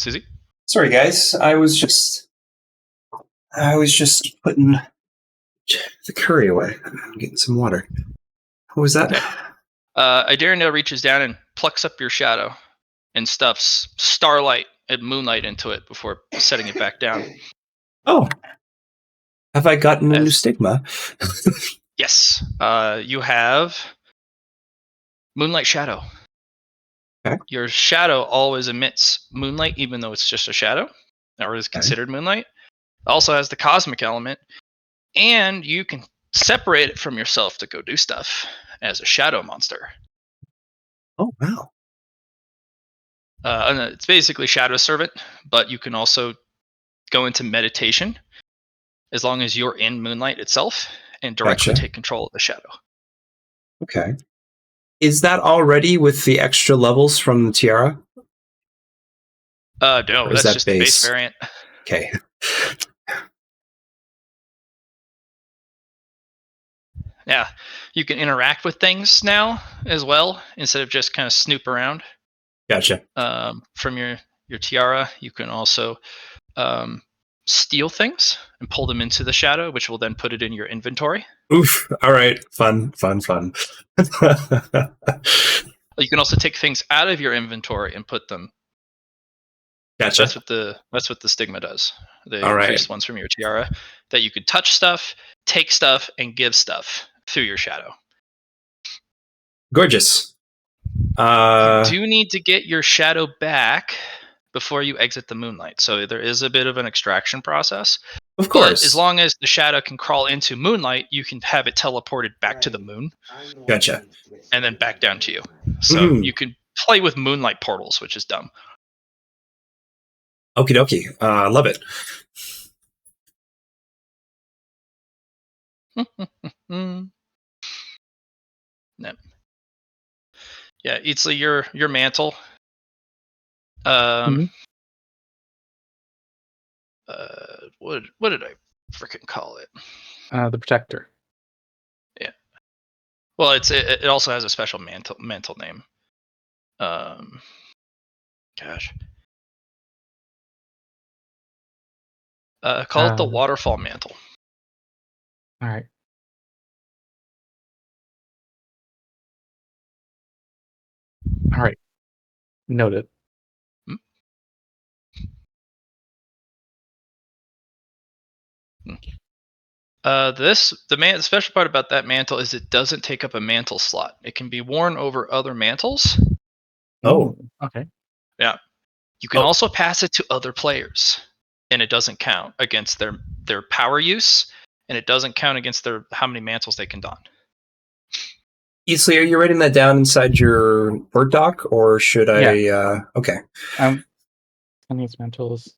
Susie? Sorry, guys. I was just putting the curry away. I'm getting some water. What was that? Idarendale reaches down and plucks up your shadow and stuffs starlight and moonlight into it before setting it back down. Oh, have I gotten a new stigma? Yes. You have Moonlight Shadow. Okay. Your shadow always emits moonlight, even though it's just a shadow, or is considered moonlight. It also has the cosmic element, and you can separate it from yourself to go do stuff as a shadow monster. Oh, wow. And it's basically Shadow Servant, but you can also go into meditation as long as you're in moonlight itself and directly Gotcha. take control of the shadow. Okay. Is that already with the extra levels from the tiara? No, Or is that's that just the base base? variant. Okay. Yeah, you can interact with things now as well instead of just kind of snoop around. Gotcha. From your tiara, you can also steal things and pull them into the shadow, which will then put it in your inventory. Oof. All right. Fun. You can also take things out of your inventory and put them. Gotcha. That's what the stigma does. The All right. increased ones from your tiara, that you could touch stuff, take stuff, and give stuff through your shadow. Gorgeous. You do need to get your shadow back before you exit the moonlight. So there is a bit of an extraction process. Of course. But as long as the shadow can crawl into moonlight, you can have it teleported back to the moon. Gotcha. And then back down to you. So you can play with moonlight portals, which is dumb. Okie dokie. Love it. No. Yeah, it's your mantle. What did I freaking call it? The protector. Yeah. Well, it also has a special mantle name. Gosh. Call it the waterfall mantle. All right. All right. Noted. The special part about that mantle is it doesn't take up a mantle slot. It can be worn over other mantles. Oh, okay. Yeah. You can also pass it to other players, and it doesn't count against their power use, and it doesn't count against how many mantles they can don. Easley, are you writing that down inside your Word doc, or should I? Okay. These mantles.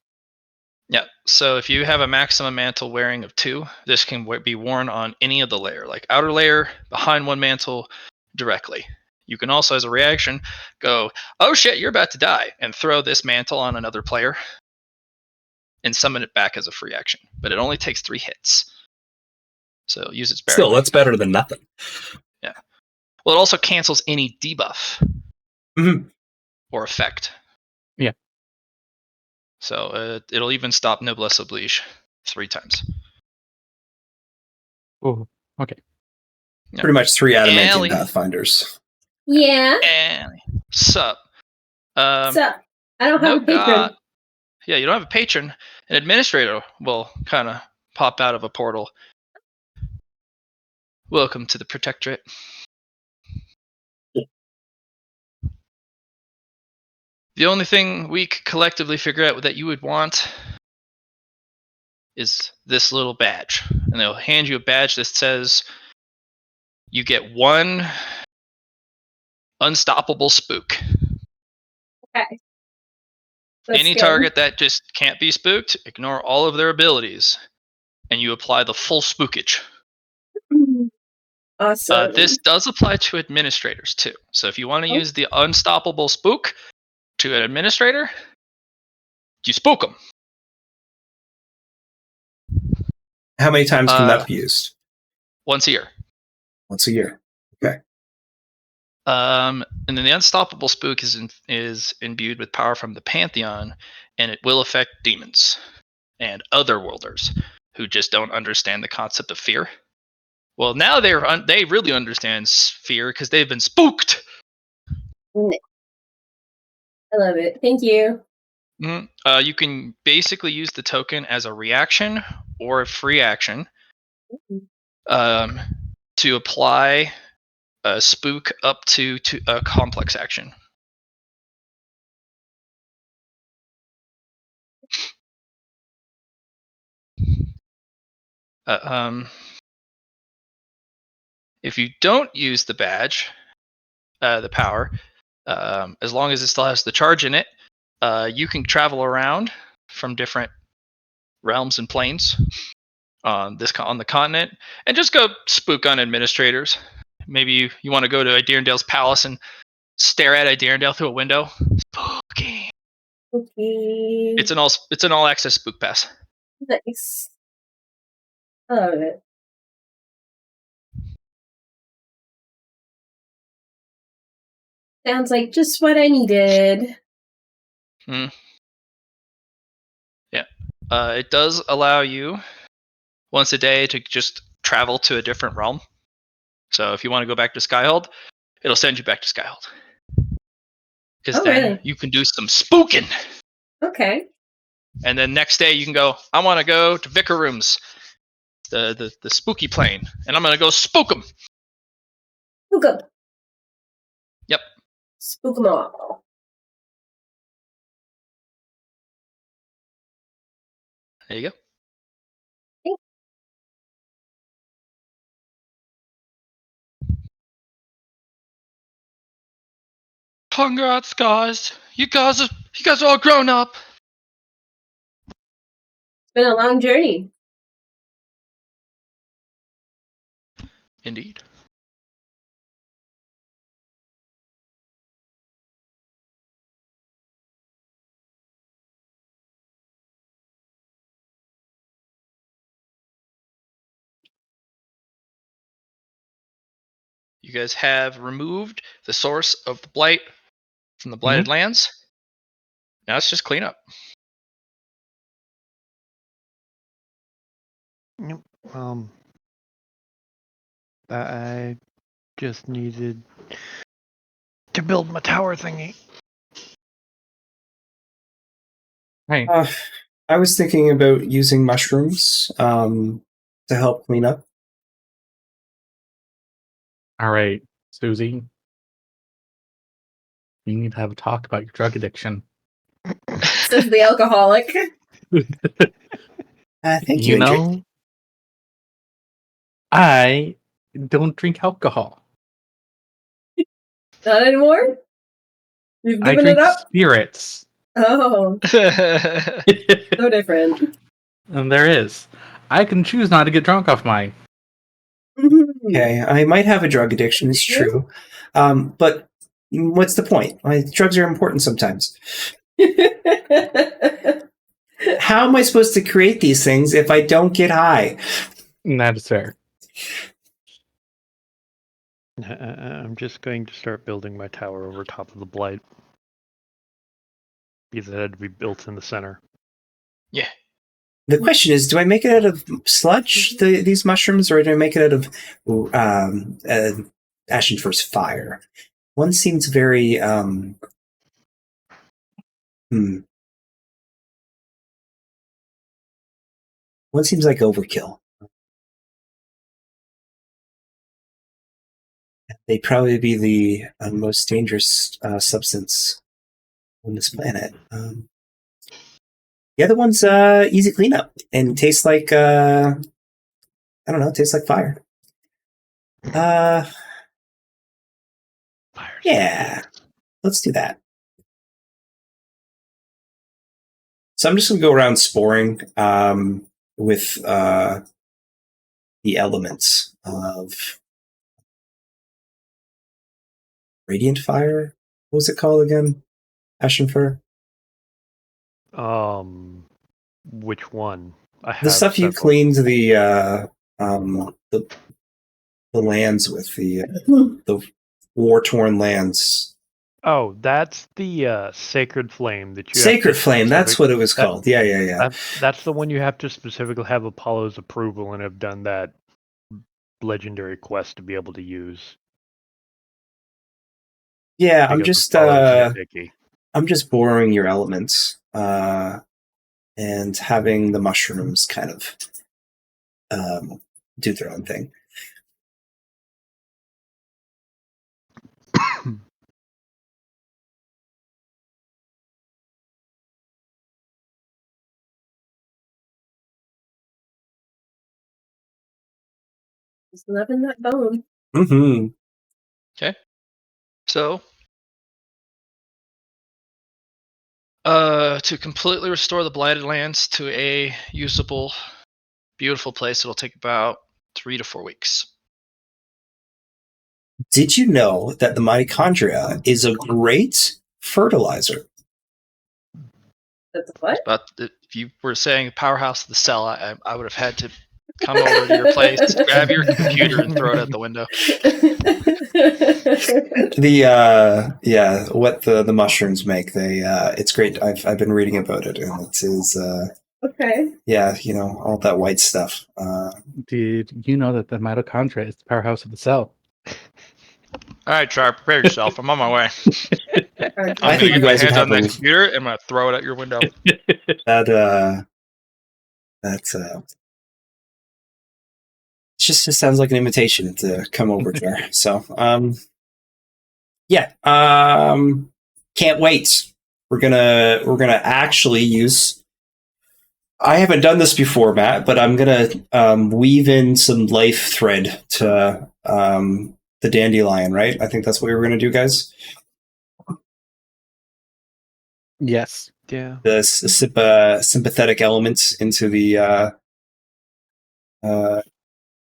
Yeah. So if you have a maximum mantle wearing of 2, this can be worn on any of the layer, like outer layer, behind one mantle, directly. You can also, as a reaction, go, "Oh shit, you're about to die," and throw this mantle on another player and summon it back as a free action. But it only takes 3 hits. So use it sparingly. Still, that's better than nothing. Yeah. Well, it also cancels any debuff or effect. Yeah. So it'll even stop Noblesse Oblige 3 times. Oh, okay. Yeah. Pretty much 3 adamantium Pathfinders. Yeah. Sup? Sup? I don't have a patron. Yeah, you don't have a patron. An administrator will kind of pop out of a portal. Welcome to the Protectorate. The only thing we could collectively figure out that you would want is this little badge. And they'll hand you a badge that says you get 1 unstoppable spook. Okay. Any target that just can't be spooked, ignore all of their abilities, and you apply the full spookage. Awesome. This does apply to administrators too. So if you want to use the unstoppable spook to an administrator, you spook them. How many times can that be used? Once a year. Once a year. Okay. And then the unstoppable spook is imbued with power from the Pantheon, and it will affect demons and otherworlders who just don't understand the concept of fear. Well, now they really understand fear because they've been spooked. I love it. Thank you. You can basically use the token as a reaction or a free action to apply a spook up to a complex action. If you don't use the badge, the power, as long as it still has the charge in it, you can travel around from different realms and planes on the continent and just go spook on administrators. Maybe you want to go to Idirondale's palace and stare at Idirondale through a window. Spooky. Okay. It's an all access spook pass. Nice. I love it. Sounds like just what I needed. It does allow you once a day to just travel to a different realm. So if you want to go back to Skyhold, it'll send you back to Skyhold. Because then really? you can do some spooking. Okay. And then next day you can go, I want to go to Vicar Rooms, the spooky plane, and I'm going to go spook them. Spook 'em. Yep. Spook 'em all. There you go. Congrats, guys. You guys are all grown up. It's been a long journey. Indeed. You guys have removed the source of the blight from the blighted lands. Now it's just clean up. Yep. I just needed to build my tower thingy. Hey, I was thinking about using mushrooms to help clean up. all right, Susie. You need to have a talk about your drug addiction. Says the alcoholic. Thank You you, Andrew. know, I don't drink alcohol. Not anymore? You've I given drink it up? spirits. Oh, so different. And there is. I can choose not to get drunk off mine. Okay, I might have a drug addiction, it's true. But what's the point? Drugs are important sometimes. How am I supposed to create these things if I don't get high? That is fair. I'm just going to start building my tower over top of the blight. Because it had to be built in the center. Yeah. The question is, do I make it out of sludge, these mushrooms, or do I make it out of Ashen First Fire? One seems very... One seems like overkill. They'd probably be the most dangerous substance on this planet. The other one's easy cleanup and tastes like I don't know, tastes like fire. Yeah, let's do that. So I'm just gonna go around sporing with the elements of radiant fire. What was it called again? Ashen fur. Which one? I have The stuff you several. cleaned the lands with, the war-torn lands. Oh, that's the sacred flame that you Sacred have to flame, that's what it was called. Yeah. That's the one you have to specifically have Apollo's approval and have done that legendary quest to be able to use. Yeah, Because Apollo's nitpicky. I'm just borrowing your elements and having the mushrooms kind of do their own thing. Just loving that bone. Mm-hmm. Okay. So, to completely restore the blighted lands to a usable, beautiful place, it'll take about 3 to 4 weeks. Did you know that the mitochondria is a great fertilizer? That's what? But if you were saying powerhouse of the cell, I would have had to come over to your place, grab your computer, and throw it out the window. What the mushrooms make, it's great. I've been reading about it, and it is Okay. all that white stuff. Did you know that the mitochondria is the powerhouse of the cell? All right, Char, prepare yourself. I'm on my way. I I'm think gonna you get my guys would hands have on that a- computer and I'm gonna throw it at your window. That's it just sounds like an invitation to come over there. So can't wait. We're gonna actually use. I haven't done this before, Matt, but I'm gonna weave in some life thread to the dandelion. Right? I think that's what we were gonna do, guys. Yes. Yeah. The sympathetic elements into the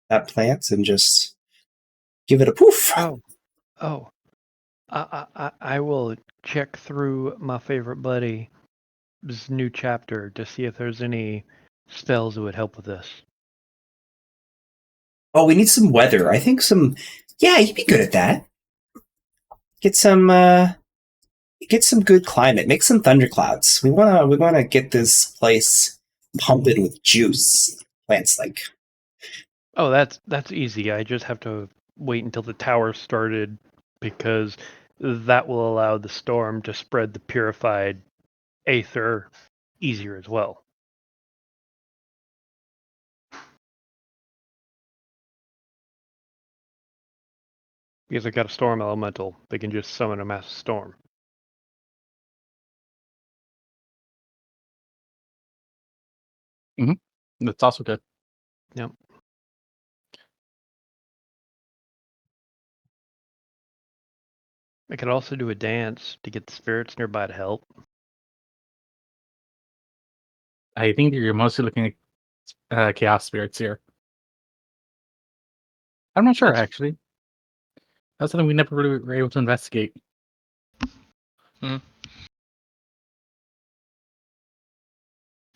that plant and just give it a poof. Oh. I will check through my favorite buddy's new chapter to see if there's any spells that would help with this. Oh, we need some weather. I think some. Yeah, you'd be good at that. Get some good climate. Make some thunderclouds. We wanna get this place pumping with juice. Plants like. Oh, that's easy. I just have to wait until the tower started because that will allow the storm to spread the purified aether easier as well. Because I got a storm elemental, they can just summon a massive storm. That's also good. Yep. I could also do a dance to get the spirits nearby to help. I think you're mostly looking at chaos spirits here. I'm not sure, actually. That's something we never really were able to investigate.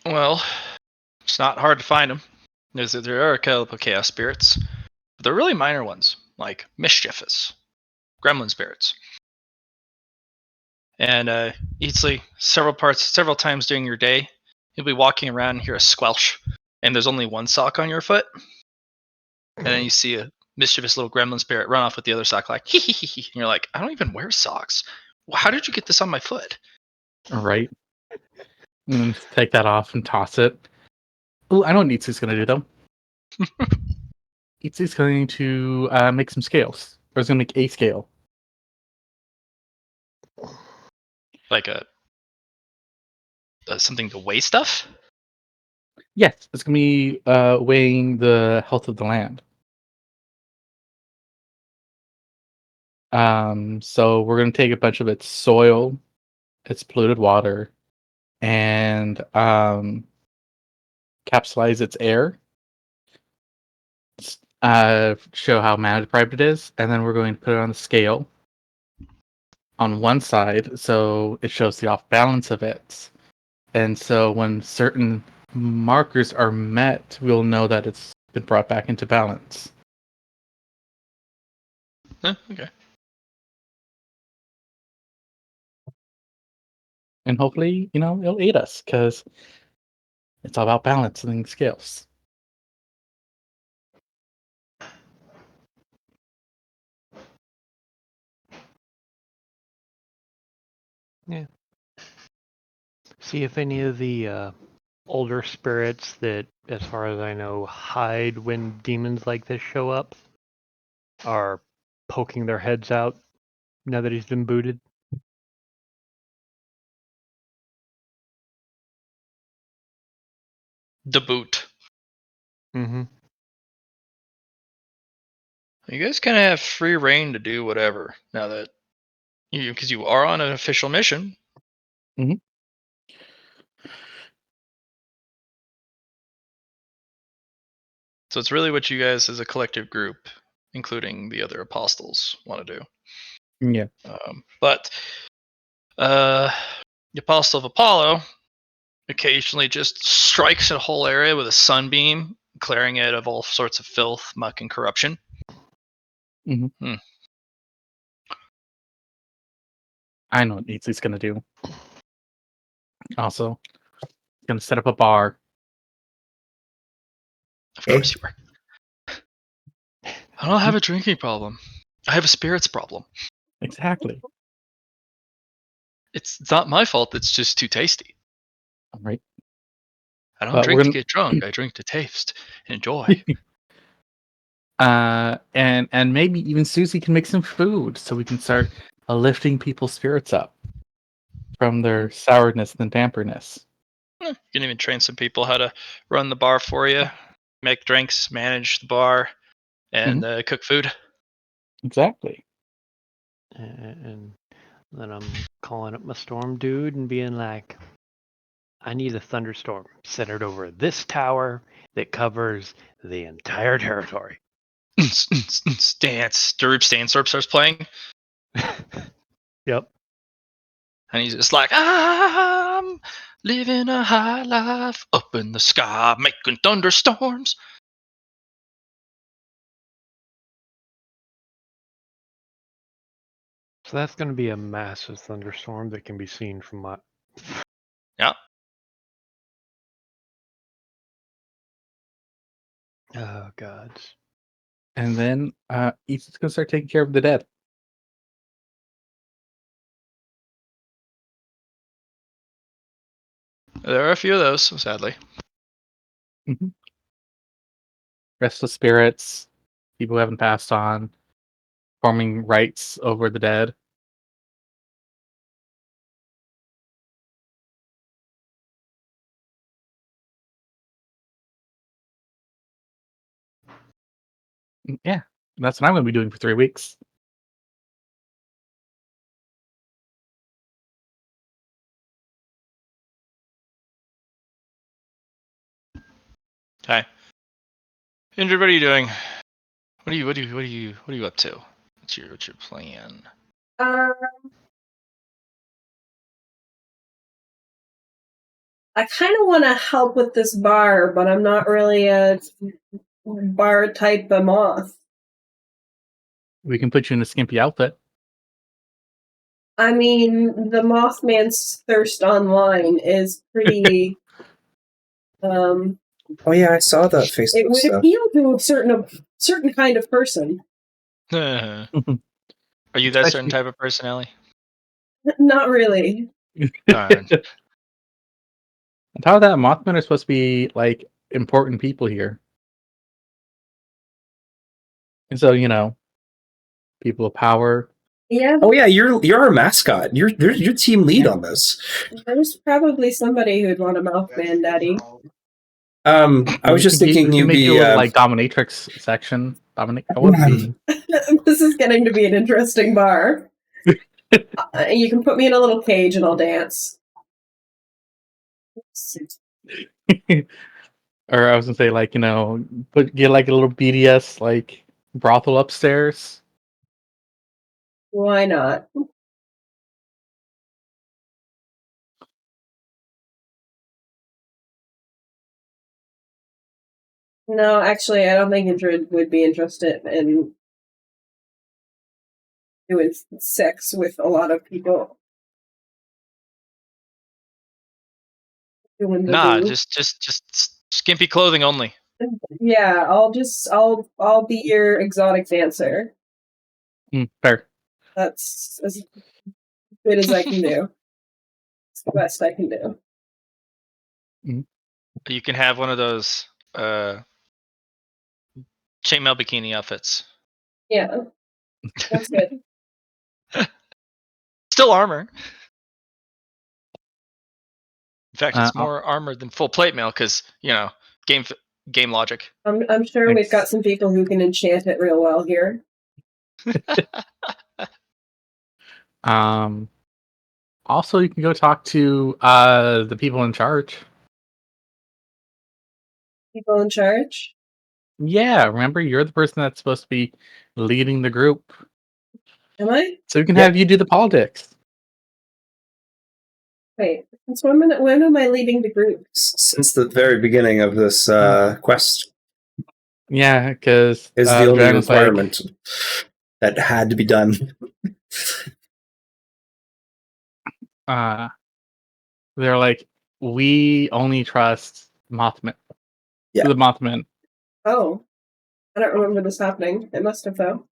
Well, it's not hard to find them. There are a couple of chaos spirits, but they're really minor ones, like mischievous, gremlin spirits. And easily several times during your day, you'll be walking around and hear a squelch, and there's only one sock on your foot, and then you see a mischievous little gremlin spirit run off with the other sock, like hee hee hee hee. And you're like, I don't even wear socks. How did you get this on my foot? Right. And then take that off and toss it. Oh, I know what Nitsu's going to do, though. Nitsu's going to make some scales. Or he's going to make a scale. Like something to weigh stuff? Yes, it's going to be weighing the health of the land. So we're going to take a bunch of its soil, its polluted water, and capsulize its air. Show how mana deprived it is, and then we're going to put it on the scale on one side, so it shows the off balance of it. And so when certain markers are met, we'll know that it's been brought back into balance. Okay. And hopefully, it'll aid us, because it's all about balancing scales. Yeah. See if any of the older spirits that, as far as I know, hide when demons like this show up are poking their heads out now that he's been booted. The boot. Mm-hmm. You guys kind of have free reign to do whatever now that because you are on an official mission. Mm-hmm. So it's really what you guys as a collective group, including the other apostles, want to do. Yeah. But the Apostle of Apollo occasionally just strikes a whole area with a sunbeam clearing it of all sorts of filth, muck, and corruption. I know what Neatsy's gonna do. Also, he's gonna set up a bar. Of course you are. I don't have a drinking problem. I have a spirits problem. Exactly. It's not my fault. It's just too tasty. All right. I don't But drink we're to gonna- get drunk. I drink to taste and enjoy. And maybe even Susie can make some food so we can start lifting people's spirits up from their sourness and damperness. You can even train some people how to run the bar for you, make drinks, manage the bar, and cook food. Exactly. And then I'm calling up my storm dude and being like, I need a thunderstorm centered over this tower that covers the entire territory. Dance. Darub Stainstorp starts playing, Yep. and he's just like, I'm living a high life up in the sky, making thunderstorms. So that's going to be a massive thunderstorm that can be seen from my. Yeah. Oh, gods. And then Ethan's gonna start taking care of the dead. There are a few of those, sadly. Restless spirits, people who haven't passed on, forming rites over the dead. Yeah, that's what I'm going to be doing for 3 weeks. Hi, Indra. What are you doing? What are you up to? What's your plan? I kind of want to help with this bar, but I'm not really a bar type of moth. We can put you in a skimpy outfit. I mean, the Mothman's thirst online is pretty. Oh yeah, I saw that Facebook It would stuff. appeal to a certain kind of person. Are you that certain type of personality? Not really. Darn. On top of that, Mothman are supposed to be like important people here. And so, people of power. Yeah. Oh yeah, you're our mascot. You're team lead on this. There's probably somebody who'd want a Mothman daddy. I was just thinking you you'd make be a little like dominatrix section. That would be. This is getting to be an interesting bar. You can put me in a little cage and I'll dance. Or I was gonna say, like, get like a little BDS like brothel upstairs. Why not? No, actually, I don't think Indra would be interested in doing sex with a lot of people. Doing the Nah, do. just skimpy clothing only. Yeah, I'll be your exotic dancer. Fair. That's as good as I can do. It's the best I can do. You can have one of those chainmail bikini outfits. Yeah, that's good. Still armor. In fact, it's Uh, more armor than full plate mail because game logic. I'm sure we've got some people who can enchant it real well here. Also, you can go talk to the people in charge. People in charge? Yeah, remember, you're the person that's supposed to be leading the group. Am I? So we can have you do the politics. Wait, when am I leading the group? Since the very beginning of this quest. Yeah, because Is the the only dragon's like, requirement that had to be done. they're like, we only trust Mothman. Yeah. The Mothman. Oh, I don't remember this happening. It must have though.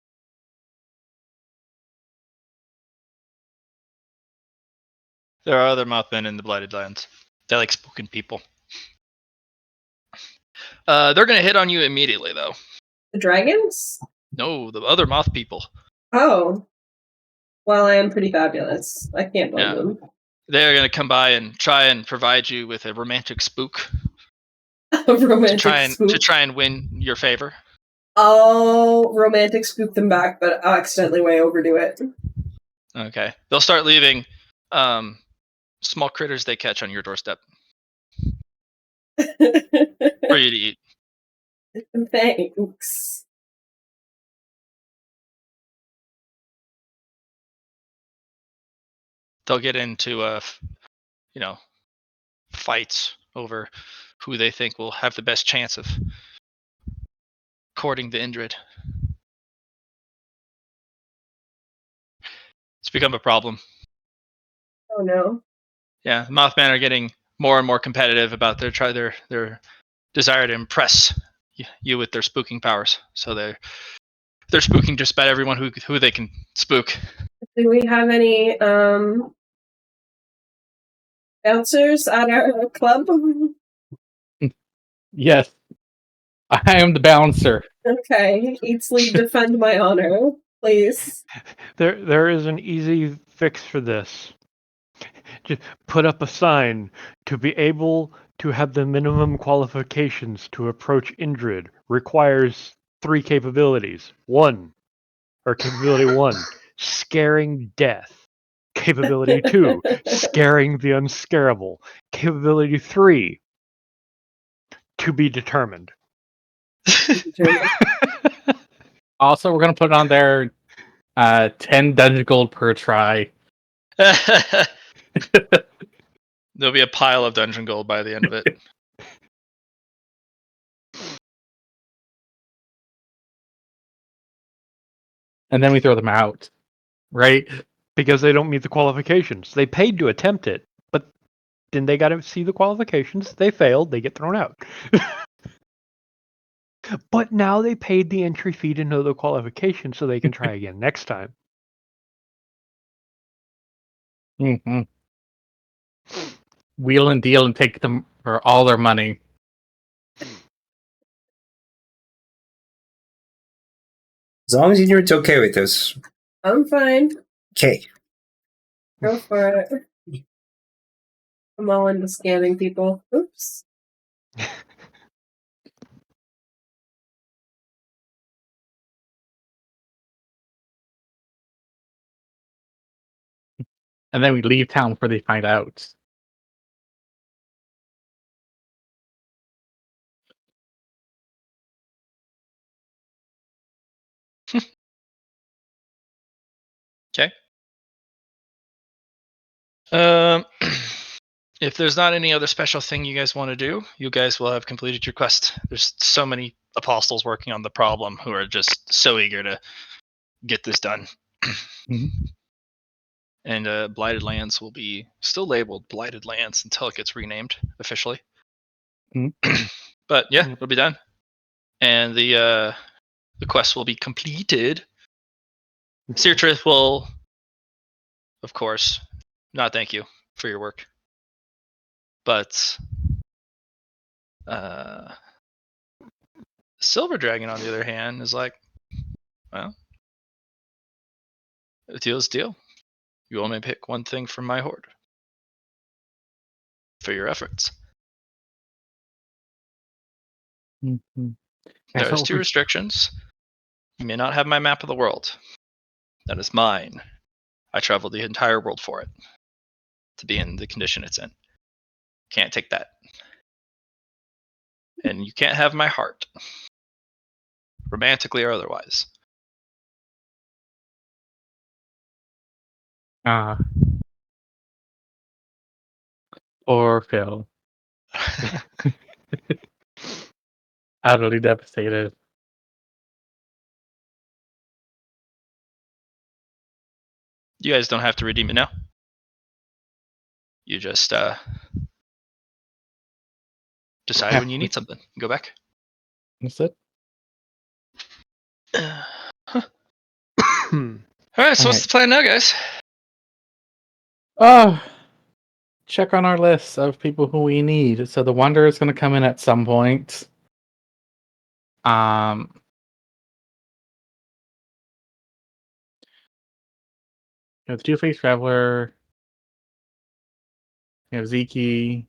There are other Mothmen in the Blighted Lands. They like spooking people. They're gonna hit on you immediately, though. The dragons? No, the other moth people. Oh. Well, I am pretty fabulous. I can't blame Yeah. them. They're gonna come by and try and provide you with a romantic spook A romantic to try and win your favor. I'll romantic spook them back, but I'll accidentally way overdo it. Okay. They'll start leaving small critters they catch on your doorstep for you to eat. Thanks. They'll get into fights over who they think will have the best chance of courting the Indrid. It's become a problem. Oh no. Yeah, the Mothman are getting more and more competitive about their desire to impress you with their spooking powers. So they're spooking just about everyone who they can spook. Do we have any bouncers at our club? Yes, I am the bouncer. Okay, Eats League, defend my honor, please. There is an easy fix for this. Just put up a sign to be able to have the minimum qualifications to approach Indrid requires 3 capabilities. Capability 1, scaring death. Capability 2, scaring the unscarable. Capability 3, to be determined. Also, we're gonna put on there 10 dungeon gold per try. There'll be a pile of dungeon gold by the end of it. And then we throw them out, right? Because they don't meet the qualifications. They paid to attempt it, but then they got to see the qualifications. They failed. They get thrown out. But now they paid the entry fee to know the qualifications so they can try again next time. Mm-hmm. Wheel and deal and take them for all their money. As long as you're okay with this. I'm fine. Okay. Go for it. I'm all into scamming people. Oops. And then we leave town before they find out. Okay. If there's not any other special thing you guys want to do, you guys will have completed your quest. There's so many apostles working on the problem who are just so eager to get this done. Mhm. And Blighted Lands will be still labeled Blighted Lands until it gets renamed officially. Mhm. But yeah, it'll be done. And the quest will be completed. Seartrith will, of course, not thank you for your work. But Silver Dragon, on the other hand, is like, well, a deal's a deal. You only pick one thing from my horde for your efforts. Mm-hmm. There's 2 restrictions. You may not have my map of the world. That is mine. I traveled the entire world for it to be in the condition it's in. Can't take that. And you can't have my heart, romantically or otherwise. Poor Phil. Utterly devastated. You guys don't have to redeem it now. You just decide when you need something. Go back. That's it. All right, so what's the plan now, guys? Oh, check on our list of people who we need. So the Wanderer is going to come in at some point. You have the Two-Faced Traveler. You have Zeke. We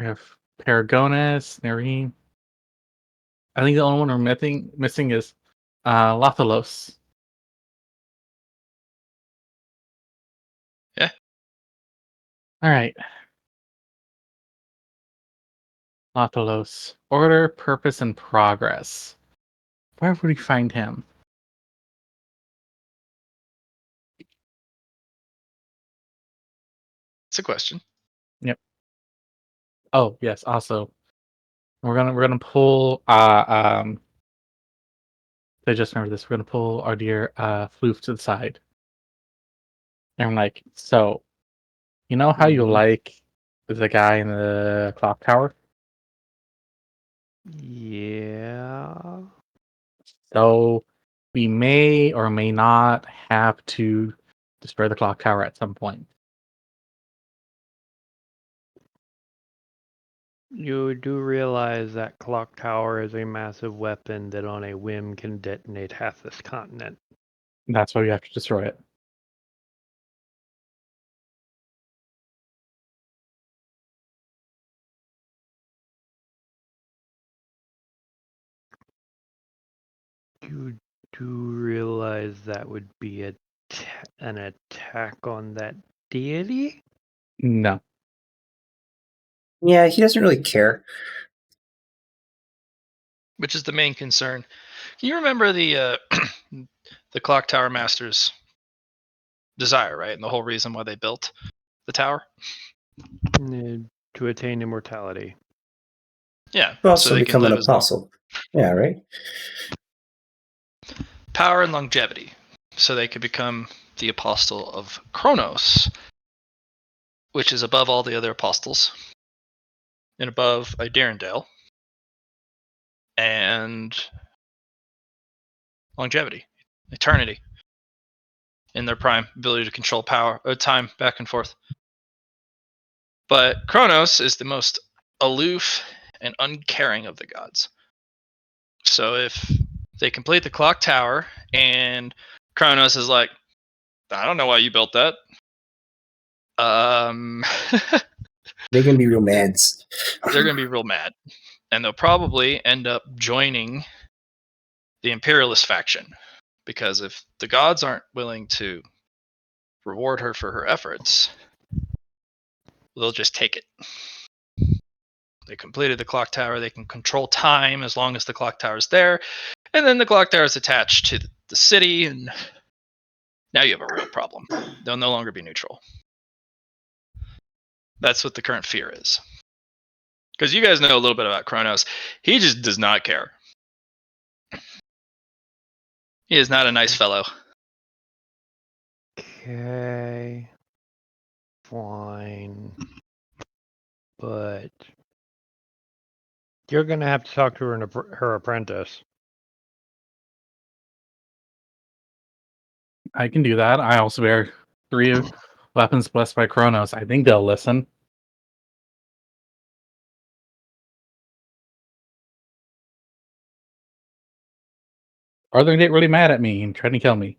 have Paragonus, Nerine. I think the only one we're missing is Lathalos. Yeah. All right. Lathalos. Order, purpose, and progress. Where would we find him? It's a question. Yep. Oh yes. Also, we're gonna pull. I just remember this. We're gonna pull our dear Floof to the side, and I'm like, so, you know how you Mhm. like the guy in the clock tower? Yeah. So we may or may not have to destroy the clock tower at some point. You do realize that clock tower is a massive weapon that on a whim can detonate half this continent. That's why we have to destroy it. You do realize that would be an attack on that deity? No. Yeah, he doesn't really care. Which is the main concern. Can you remember the the clock tower master's desire, right? And the whole reason why they built the tower? To attain immortality. Yeah. To So also they can become an live as long. apostle. Yeah, right? Power and longevity. So they could become the apostle of Kronos, which is above all the other apostles, and above Idarendale, and longevity, eternity, in their prime, ability to control power, time back and forth. But Kronos is the most aloof and uncaring of the gods. So if they complete the clock tower and Kronos is like, I don't know why you built that. They're going to be real mads. They're going to be real mad. And they'll probably end up joining the imperialist faction. Because if the gods aren't willing to reward her for her efforts, they'll just take it. They completed the clock tower. They can control time as long as the clock tower is there. And then the clock tower is attached to the city. And now you have a real problem. They'll no longer be neutral. That's what the current fear is. Because you guys know a little bit about Kronos. He just does not care. He is not a nice fellow. Okay. Fine. But you're going to have to talk to her apprentice. I can do that. I also bear 3 weapons blessed by Kronos. I think they'll listen. Or they're gonna get really mad at me and try to kill me.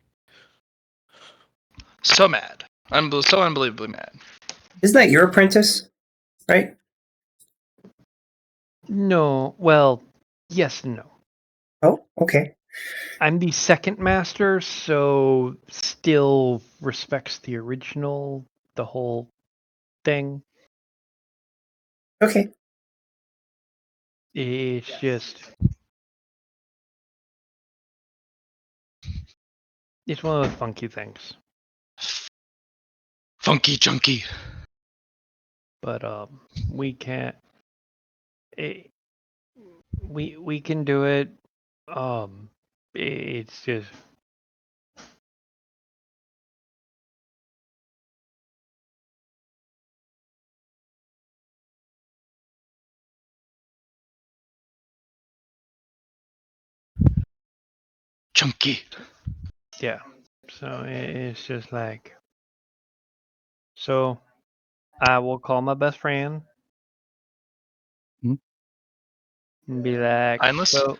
So mad. So unbelievably mad. Isn't that your apprentice? Right? No. Well, yes and no. Oh, okay. I'm the second master, so still respects the original, the whole thing. Okay. It's just, it's one of those funky things. Funky junky. But we can't. We can do it. It's just Chunky. yeah. So it's just like so. I will call my best friend Hmm? and be like, Mindless? so.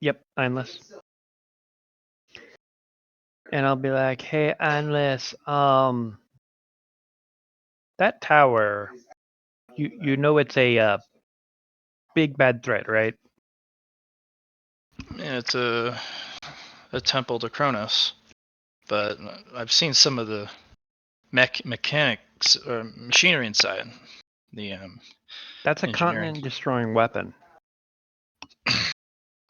Yep, Einless. And I'll be like, hey, Einless, that tower, you know it's a big bad threat, right? Yeah, it's a temple to Kronos, but I've seen some of the mechanics or machinery inside. The That's a engineering. continent-destroying weapon.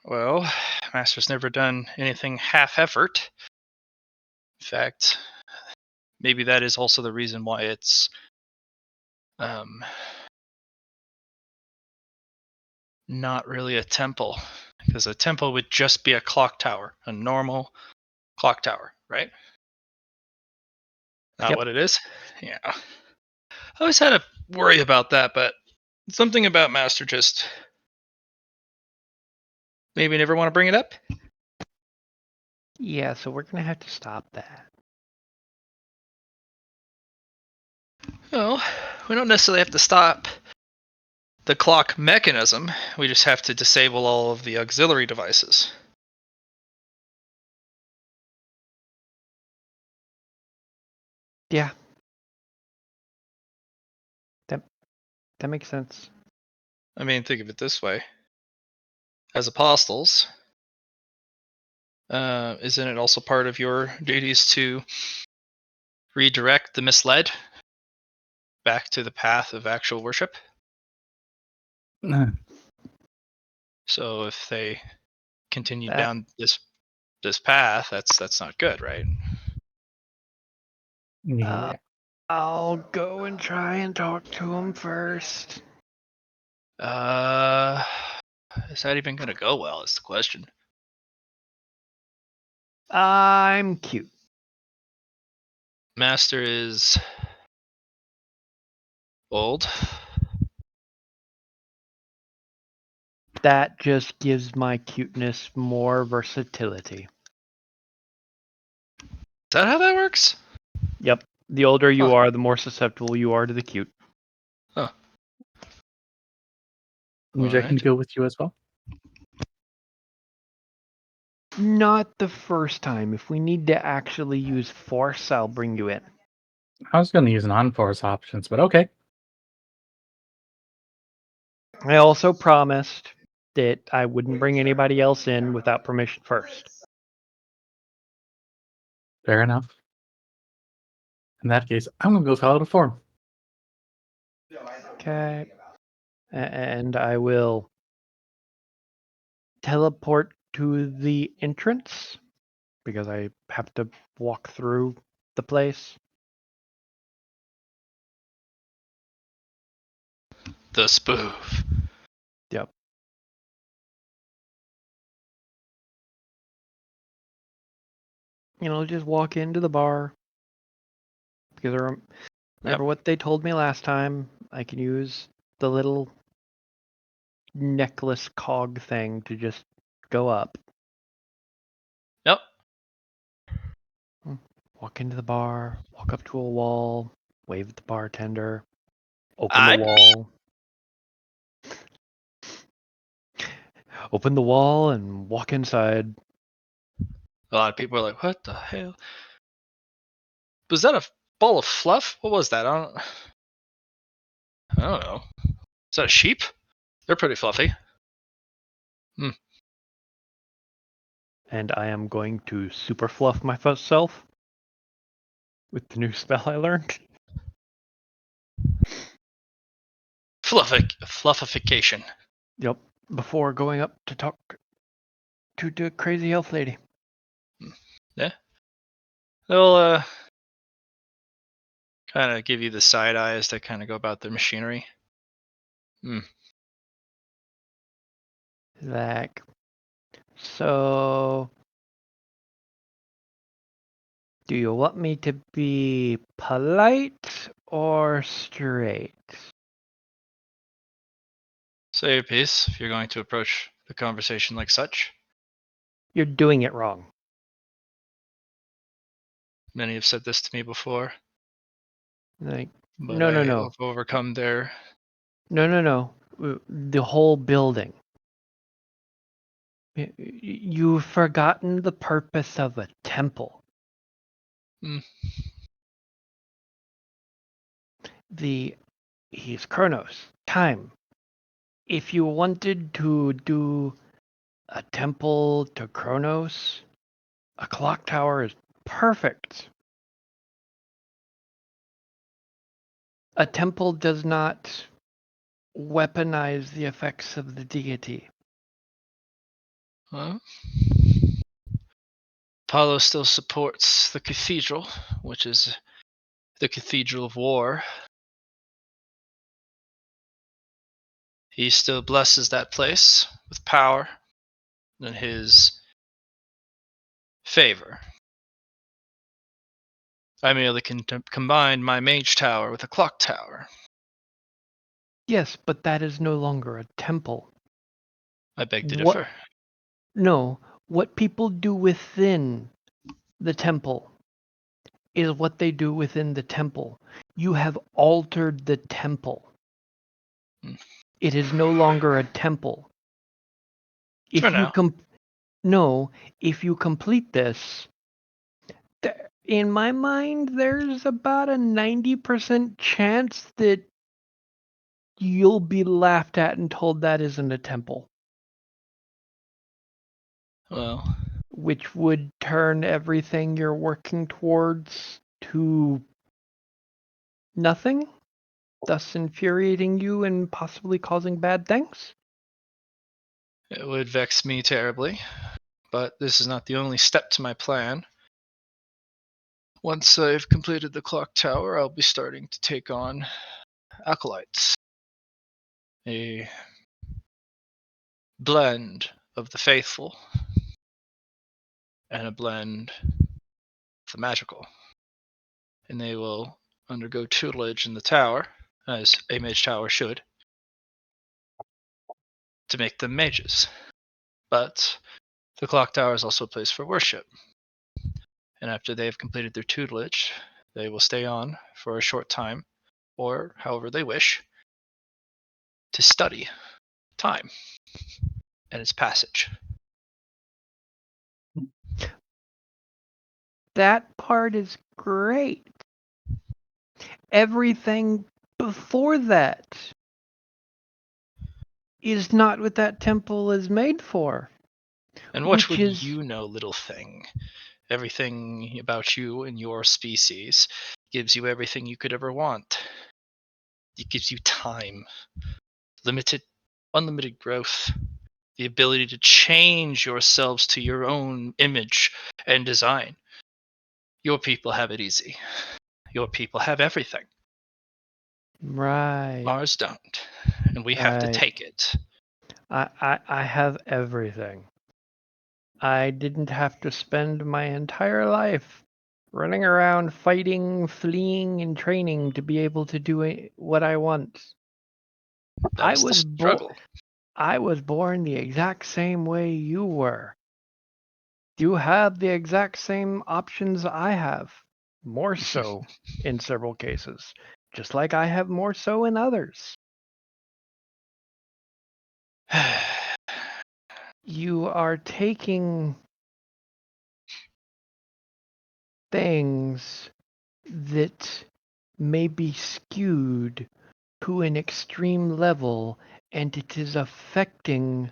Well, Master's never done anything half effort. In fact, maybe that is also the reason why it's not really a temple, because a temple would just be a clock tower, a normal clock tower, right? Not Yep. what it is. Yeah, I always had a worry about that, but something about Master just maybe never want to bring it up. Yeah, so we're gonna have to stop that. Well, we don't necessarily have to stop the clock mechanism. We just have to disable all of the auxiliary devices. Yeah. That makes sense. I mean, think of it this way: as apostles, isn't it also part of your duties to redirect the misled back to the path of actual worship? So if they continue That down this path, that's not good, right? Yeah. I'll go and try and talk to him first. Is that even gonna go well? Is the question. I'm cute. Master is old. That just gives my cuteness more versatility. Is that how that works? Yep. The older you Huh. are, the more susceptible you are to the cute. Huh. Which All I can right. go with you as well. Not the first time. If we need to actually use force, I'll bring you in. I was going to use non-force options, but okay. I also promised that I wouldn't bring anybody else in without permission first. Fair enough. In that case, I'm going to go fill out a form. Okay. And I will teleport to the entrance because I have to walk through the place. The spoof. Yep. Just walk into the bar because I remember what they told me last time. I can use the little necklace cog thing to just go up. Yep. Walk into the bar, walk up to a wall, wave at the bartender, open the I wall. Open the wall and walk inside. A lot of people are like, "What the hell? Was that a ball of fluff? What was that? I don't know. Is that a sheep? They're pretty fluffy." And I am going to super fluff myself with the new spell I learned. Fluffification. Yep. Before going up to talk to the crazy elf lady. Yeah. They'll kind of give you the side eye as they kind of go about their machinery. Like, so do you want me to be polite or straight? Say your piece if you're going to approach the conversation like such. You're doing it wrong. Many have said this to me before, Like, but no, no, I no. have overcome their. No, no, no. The whole building. You've forgotten the purpose of a temple. Hmm. He's Kronos, time. If you wanted to do a temple to Kronos, a clock tower is perfect. A temple does not weaponize the effects of the deity. Well, Apollo still supports the cathedral, which is the cathedral of war. He still blesses that place with power in his favor. I merely combine my mage tower with a clock tower. Yes, but that is no longer a temple. I beg to What? differ. No, what people do within the temple is what they do within the temple. You have altered the temple. Hmm. It is no longer a temple. For If you now. no, if you complete this, in my mind, there's about a 90% chance that you'll be laughed at and told that isn't a temple, Well, which would turn everything you're working towards to nothing, thus infuriating you and possibly causing bad things. it would vex me terribly, but this is not the only step to my plan. Once I've completed the clock tower, I'll be starting to take on acolytes. A blend of the faithful and a blend of the magical. And they will undergo tutelage in the tower, as a mage tower should, to make them mages. But the clock tower is also a place for worship. And after they have completed their tutelage, they will stay on for a short time, or however they wish, to study time and its passage. That part is great. Everything before that is not what that temple is made for, And what which would is you know, little thing? Everything about you and your species gives you everything you could ever want. It gives you time, limited, unlimited growth, the ability to change yourselves to your own image and design. Your people have it easy. Your people have everything. right. Ours don't. And we have to Right. take it. I have everything. I didn't have to spend my entire life running around fighting, fleeing, and training to be able to do what I want. That I was the was struggle. I was born the exact same way you were. You have the exact same options I have, more so in several cases, just like I have more so in others. You are taking things that may be skewed to an extreme level, and it is affecting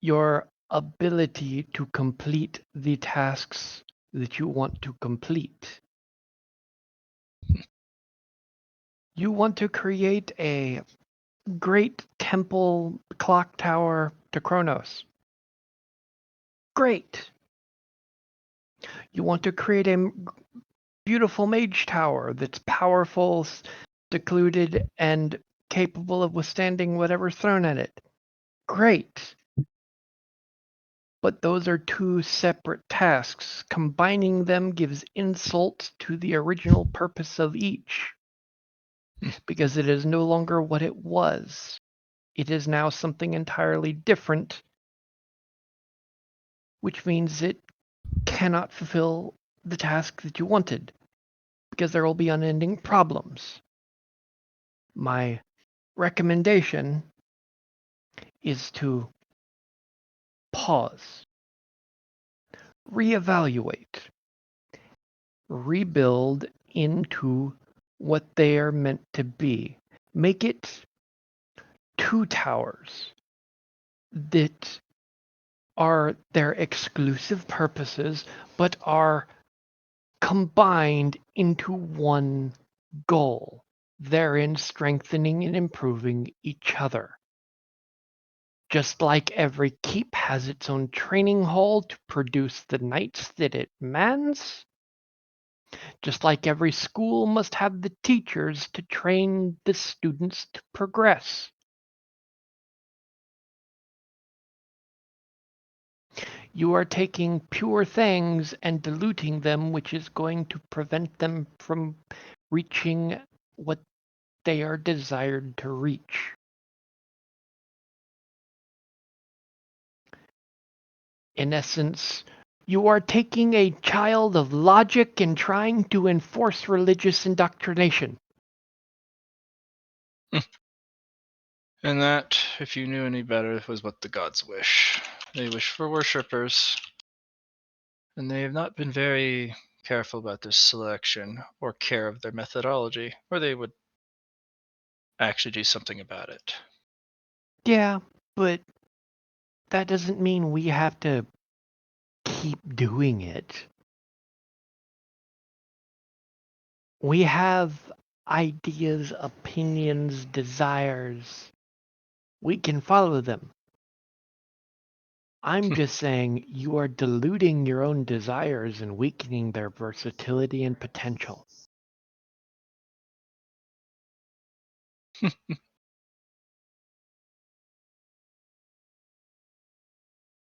your ability to complete the tasks that you want to complete. You want to create a great temple clock tower to Kronos. Great. You want to create a beautiful mage tower that's powerful, secluded, and capable of withstanding whatever's thrown at it. Great. But those are two separate tasks. Combining them gives insult to the original purpose of each. Because it is no longer what it was. It is now something entirely different, which means it cannot fulfill the task that you wanted, because there will be unending problems. My recommendation is to pause, reevaluate, rebuild into what they are meant to be. Make it two towers that are their exclusive purposes, but are combined into one goal, therein strengthening and improving each other. Just like every keep has its own training hall to produce the knights that it mans, just like every school must have the teachers to train the students to progress. You are taking pure things and diluting them, which is going to prevent them from reaching what they are desired to reach. In essence, you are taking a child of logic and trying to enforce religious indoctrination. And that, if you knew any better, was what the gods wish. They wish for worshippers, and they have not been very careful about their selection or care of their methodology, or they would actually do something about it. Yeah, but that doesn't mean we have to keep doing it. We have ideas, opinions, desires. We can follow them. I'm just saying you are diluting your own desires and weakening their versatility and potential.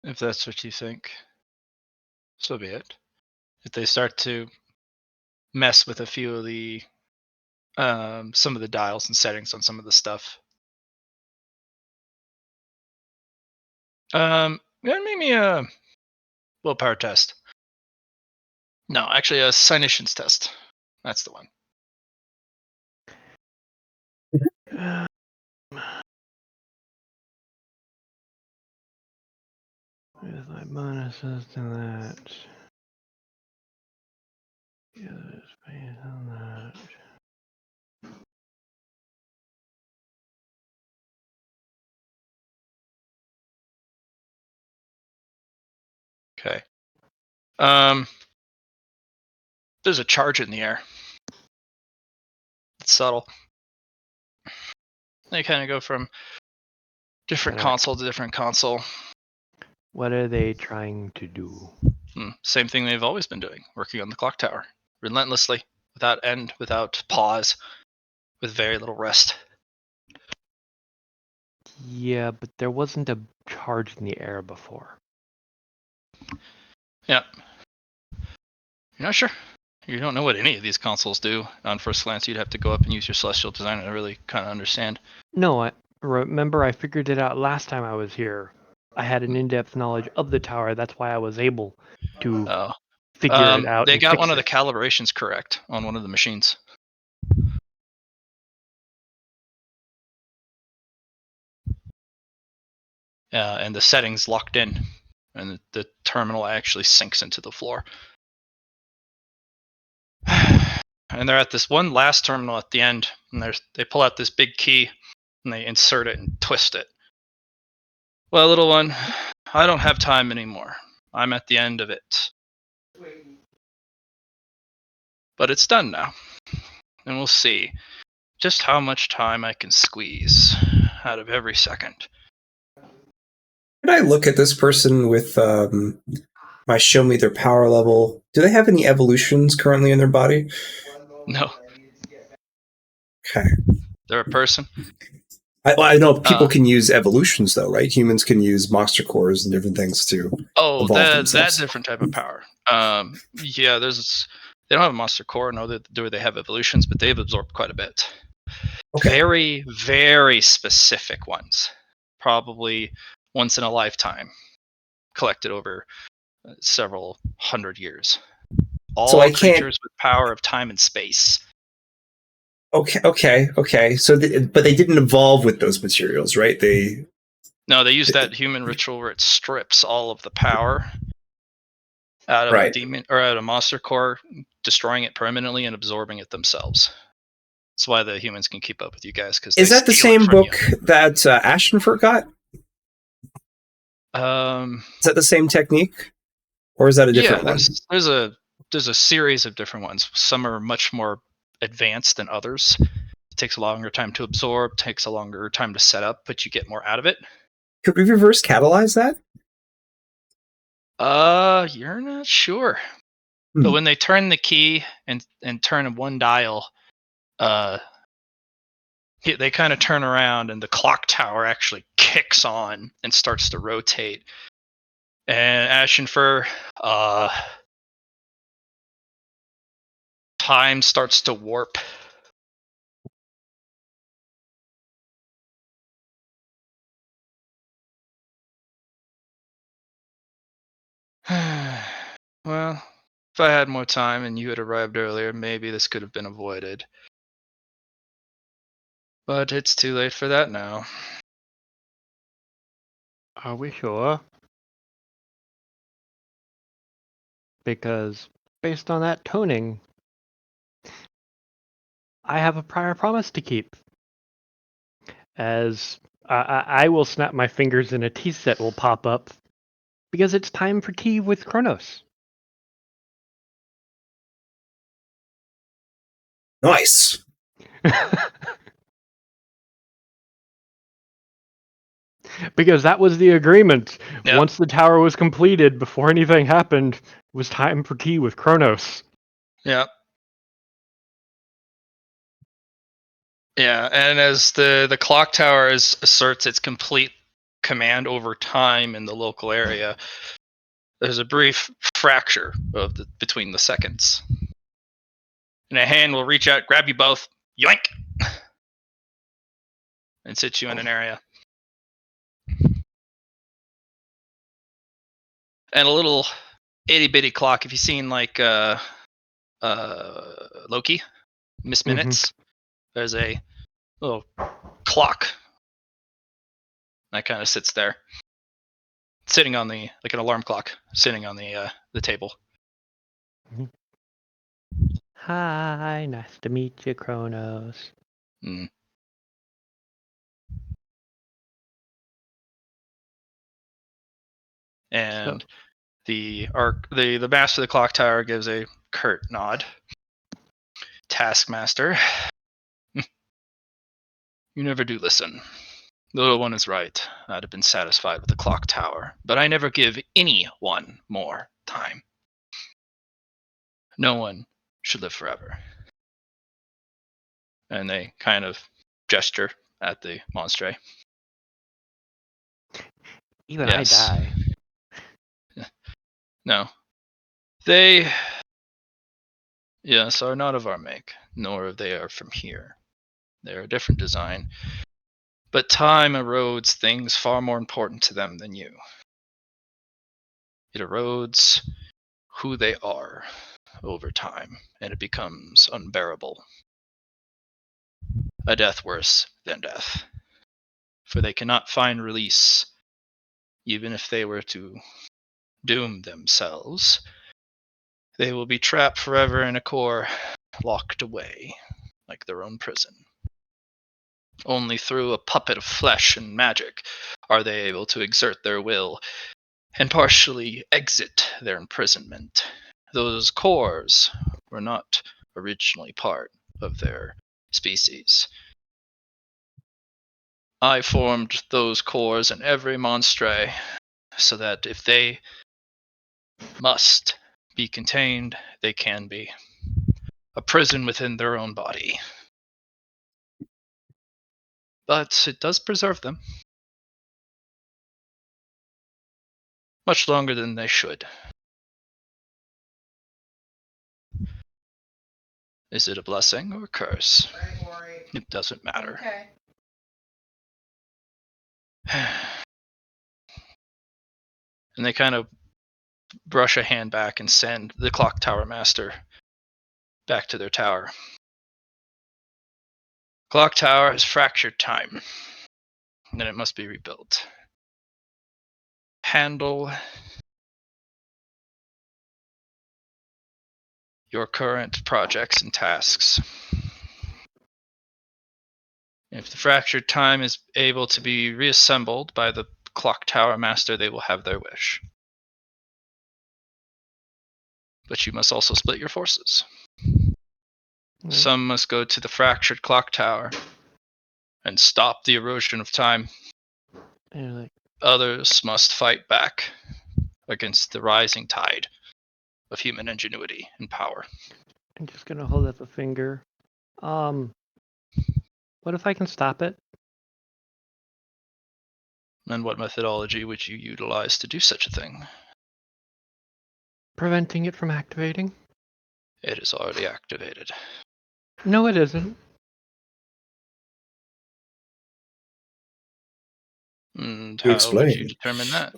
If that's what you think, so be it. If they start to mess with a few of the some of the dials and settings on some of the stuff, make me a willpower test. No, actually, a Cynicians test. That's the one. With my bonuses to that. Yeah, it's based on that. Okay. There's a charge in the air. It's subtle. They kind of go from different console to different console. What are they trying to do? Same thing they've always been doing, working on the clock tower, relentlessly, without end, without pause, with very little rest. Yeah, but there wasn't a charge in the air before. Yeah. You're not sure? You don't know what any of these consoles do. On first glance, you'd have to go up and use your Celestial Designer to really kind of understand. No, I remember I figured it out last time I was here. I had an in-depth knowledge of the tower. That's why I was able to figure it out. They and got fix one of the it. calibrations correct on one of the machines. And the settings locked in, and the terminal actually sinks into the floor. And they're at this one last terminal at the end, and they pull out this big key, and they insert it and twist it. Well, little one, I don't have time anymore. I'm at the end of it. But it's done now, and we'll see just how much time I can squeeze out of every second. Can I look at this person with my show me their power level? Do they have any evolutions currently in their body? No. Okay. They're a person. I know people can use evolutions, though, right? Humans can use monster cores and different things to evolve that themselves. different type of power. Yeah, they don't have a monster core, no, they have evolutions, but they've absorbed quite a bit. Okay. Very, very specific ones, probably once in a lifetime, collected over several hundred years. So I can't. Creatures with power of time and space. Okay. So, but they didn't evolve with those materials, right? No, they use that human ritual where it strips all of the power out of a Right. demon or out of a monster core, destroying it permanently and absorbing it themselves. That's why the humans can keep up with you guys, because Is that the same book that Ashenfurt got? Is that the same technique, or is that a different one? There's a series of different ones. Some are much more advanced than others. It takes a longer time to absorb, takes a longer time to set up, but you get more out of it. Could we reverse catalyze that? You're not sure. But when they turn the key and turn one dial, they kind of turn around and the clock tower actually kicks on and starts to rotate. And Ashenfur, time starts to warp. Well, if I had more time and you had arrived earlier, maybe this could have been avoided. But it's too late for that now. Are we sure? Because based on that toning, I have a prior promise to keep. As I will snap my fingers and a tea set will pop up, because it's time for tea with Kronos. Nice. Because that was the agreement. Yep. Once the tower was completed, before anything happened, it was time for tea with Kronos. Yep. Yeah, and as the clock tower asserts its complete command over time in the local area, there's a brief fracture between the seconds. And a hand will reach out, grab you both, yoink, and sit you in an area. And a little itty bitty clock. If you've seen like Loki, Miss Minutes, there's a little clock that kind of sits there, sitting on like an alarm clock, sitting on the table. Hi, nice to meet you, Kronos. Mm. And the master of the clock tower gives a curt nod. Taskmaster, you never do listen. The little one is right. I'd have been satisfied with the clock tower, but I never give anyone more time. No one should live forever. And they kind of gesture at the monster. Even yes. I die. No. They, yes, are not of our make, nor they are from here. They are a different design. But time erodes things far more important to them than you. It erodes who they are over time, and it becomes unbearable. A death worse than death. For they cannot find release, even if they were to doom themselves. They will be trapped forever in a core, locked away, like their own prison. Only through a puppet of flesh and magic are they able to exert their will and partially exit their imprisonment. Those cores were not originally part of their species. I formed those cores in every monstre so that if they must be contained, they can be. A prison within their own body. but it does preserve them. Much longer than they should. Is it a blessing or a curse? It doesn't matter. Okay. And they kind of brush a hand back and send the clock tower master back to their tower. Clock tower has fractured time, and it must be rebuilt. Handle your current projects and tasks. If the fractured time is able to be reassembled by the clock tower master, they will have their wish. But you must also split your forces. Right. Some must go to the fractured clock tower and stop the erosion of time. And like, Others must fight back against the rising tide of human ingenuity and power. I'm just gonna hold up a finger. What if I can stop it? And what methodology would you utilize to do such a thing? Preventing it from activating? It is already activated. No, it isn't. And To how would you explain. determine that?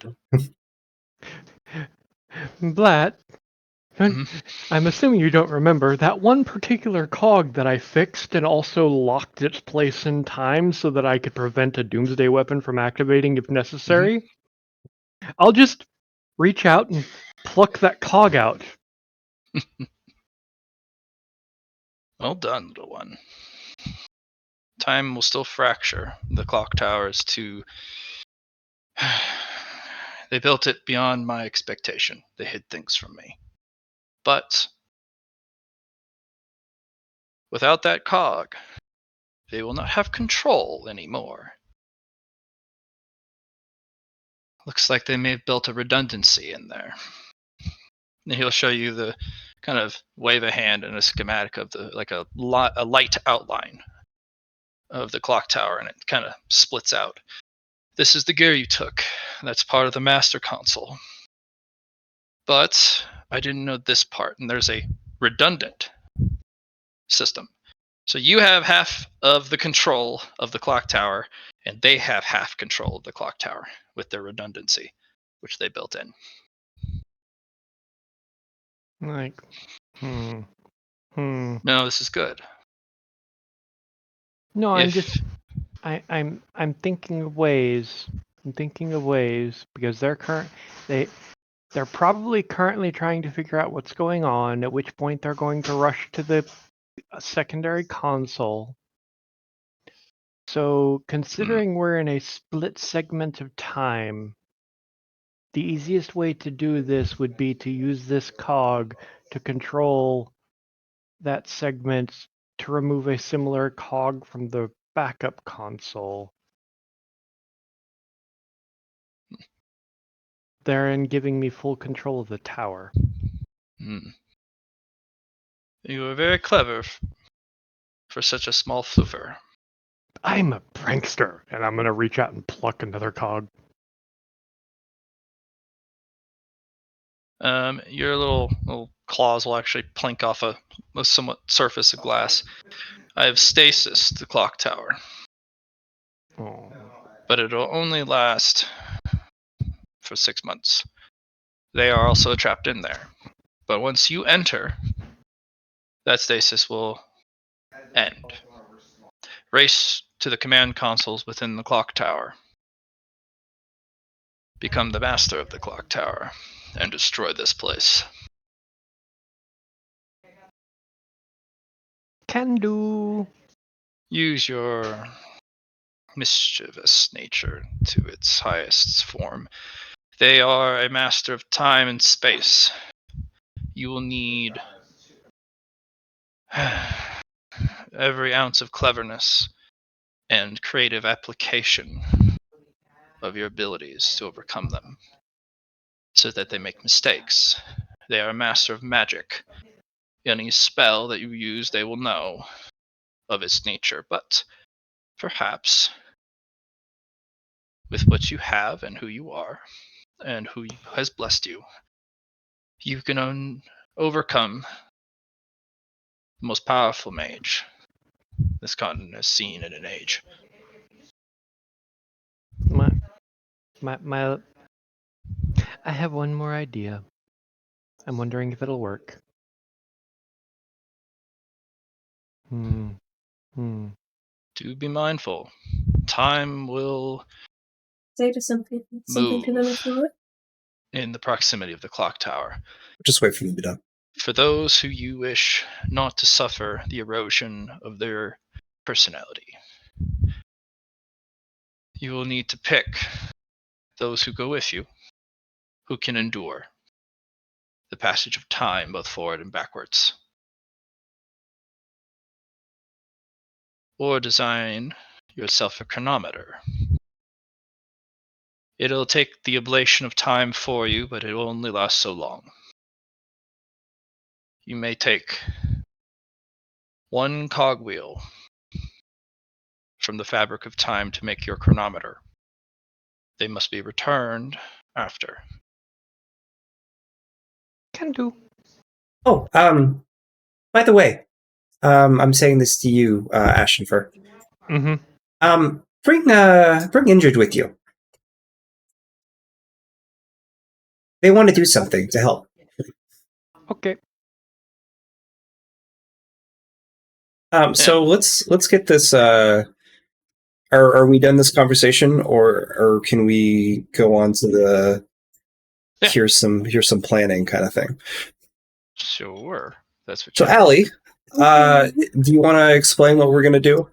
Blatt, Mhm. I'm assuming you don't remember that one particular cog that I fixed and also locked its place in time so that I could prevent a doomsday weapon from activating if necessary. I'll just reach out and pluck that cog out. Well done, little one. Time will still fracture the clock towers to. They built it beyond my expectation. They hid things from me. But without that cog, they will not have control anymore. Looks like they may have built a redundancy in there. And he'll show you the kind of wave a hand and a schematic of the like a light outline of the clock tower, and it kind of splits out. This is the gear you took. That's part of the master console. But I didn't know this part, and there's a redundant system. So you have half of the control of the clock tower, and they have half control of the clock tower with their redundancy, which they built in. Like, hmm. No, this is good. No, If I'm thinking of ways. I'm thinking of ways because they're probably currently trying to figure out what's going on, at which point they're going to rush to the secondary console. So, considering we're in a split segment of time, the easiest way to do this would be to use this cog to control that segment to remove a similar cog from the backup console, therein giving me full control of the tower. You were very clever for such a small floofer. I'm a prankster, and I'm gonna reach out and pluck another cog. Your little claws will actually plink off a somewhat surface of glass. I have stasis the clock tower, Oh. but it'll only last for 6 months. They are also trapped in there. But once you enter, that stasis will end. Race to the command consoles within the clock tower. Become the master of the clock tower and destroy this place. Can do. Use your mischievous nature to its highest form. They are a master of time and space. You will need every ounce of cleverness and creative application of your abilities to overcome them, so that they make mistakes. They are a master of magic. Any spell that you use, they will know of its nature, but perhaps, with what you have and who you are, and who has blessed you, you can overcome the most powerful mage this continent has seen in an age. My I have one more idea. I'm wondering if it'll work. Hmm. Do be mindful. Time will Say to something to them if you want. in the proximity of the clock tower. Just wait for me to be done. For those who you wish not to suffer the erosion of their personality, you will need to pick those who go with you, who can endure the passage of time both forward and backwards. Or design yourself a chronometer. It'll take the ablation of time for you, but it will only last so long. You may take one cogwheel from the fabric of time to make your chronometer. They must be returned after. Can do. Oh, by the way, I'm saying this to you, Ashenfur. Mm-hmm. Bring Injured with you. They want to do something to help. Okay. So let's get this. Are we done this conversation, or can we go on to the here's some planning kind of thing? Sure, that's what. So, Allie, do you want to explain what we're going to do?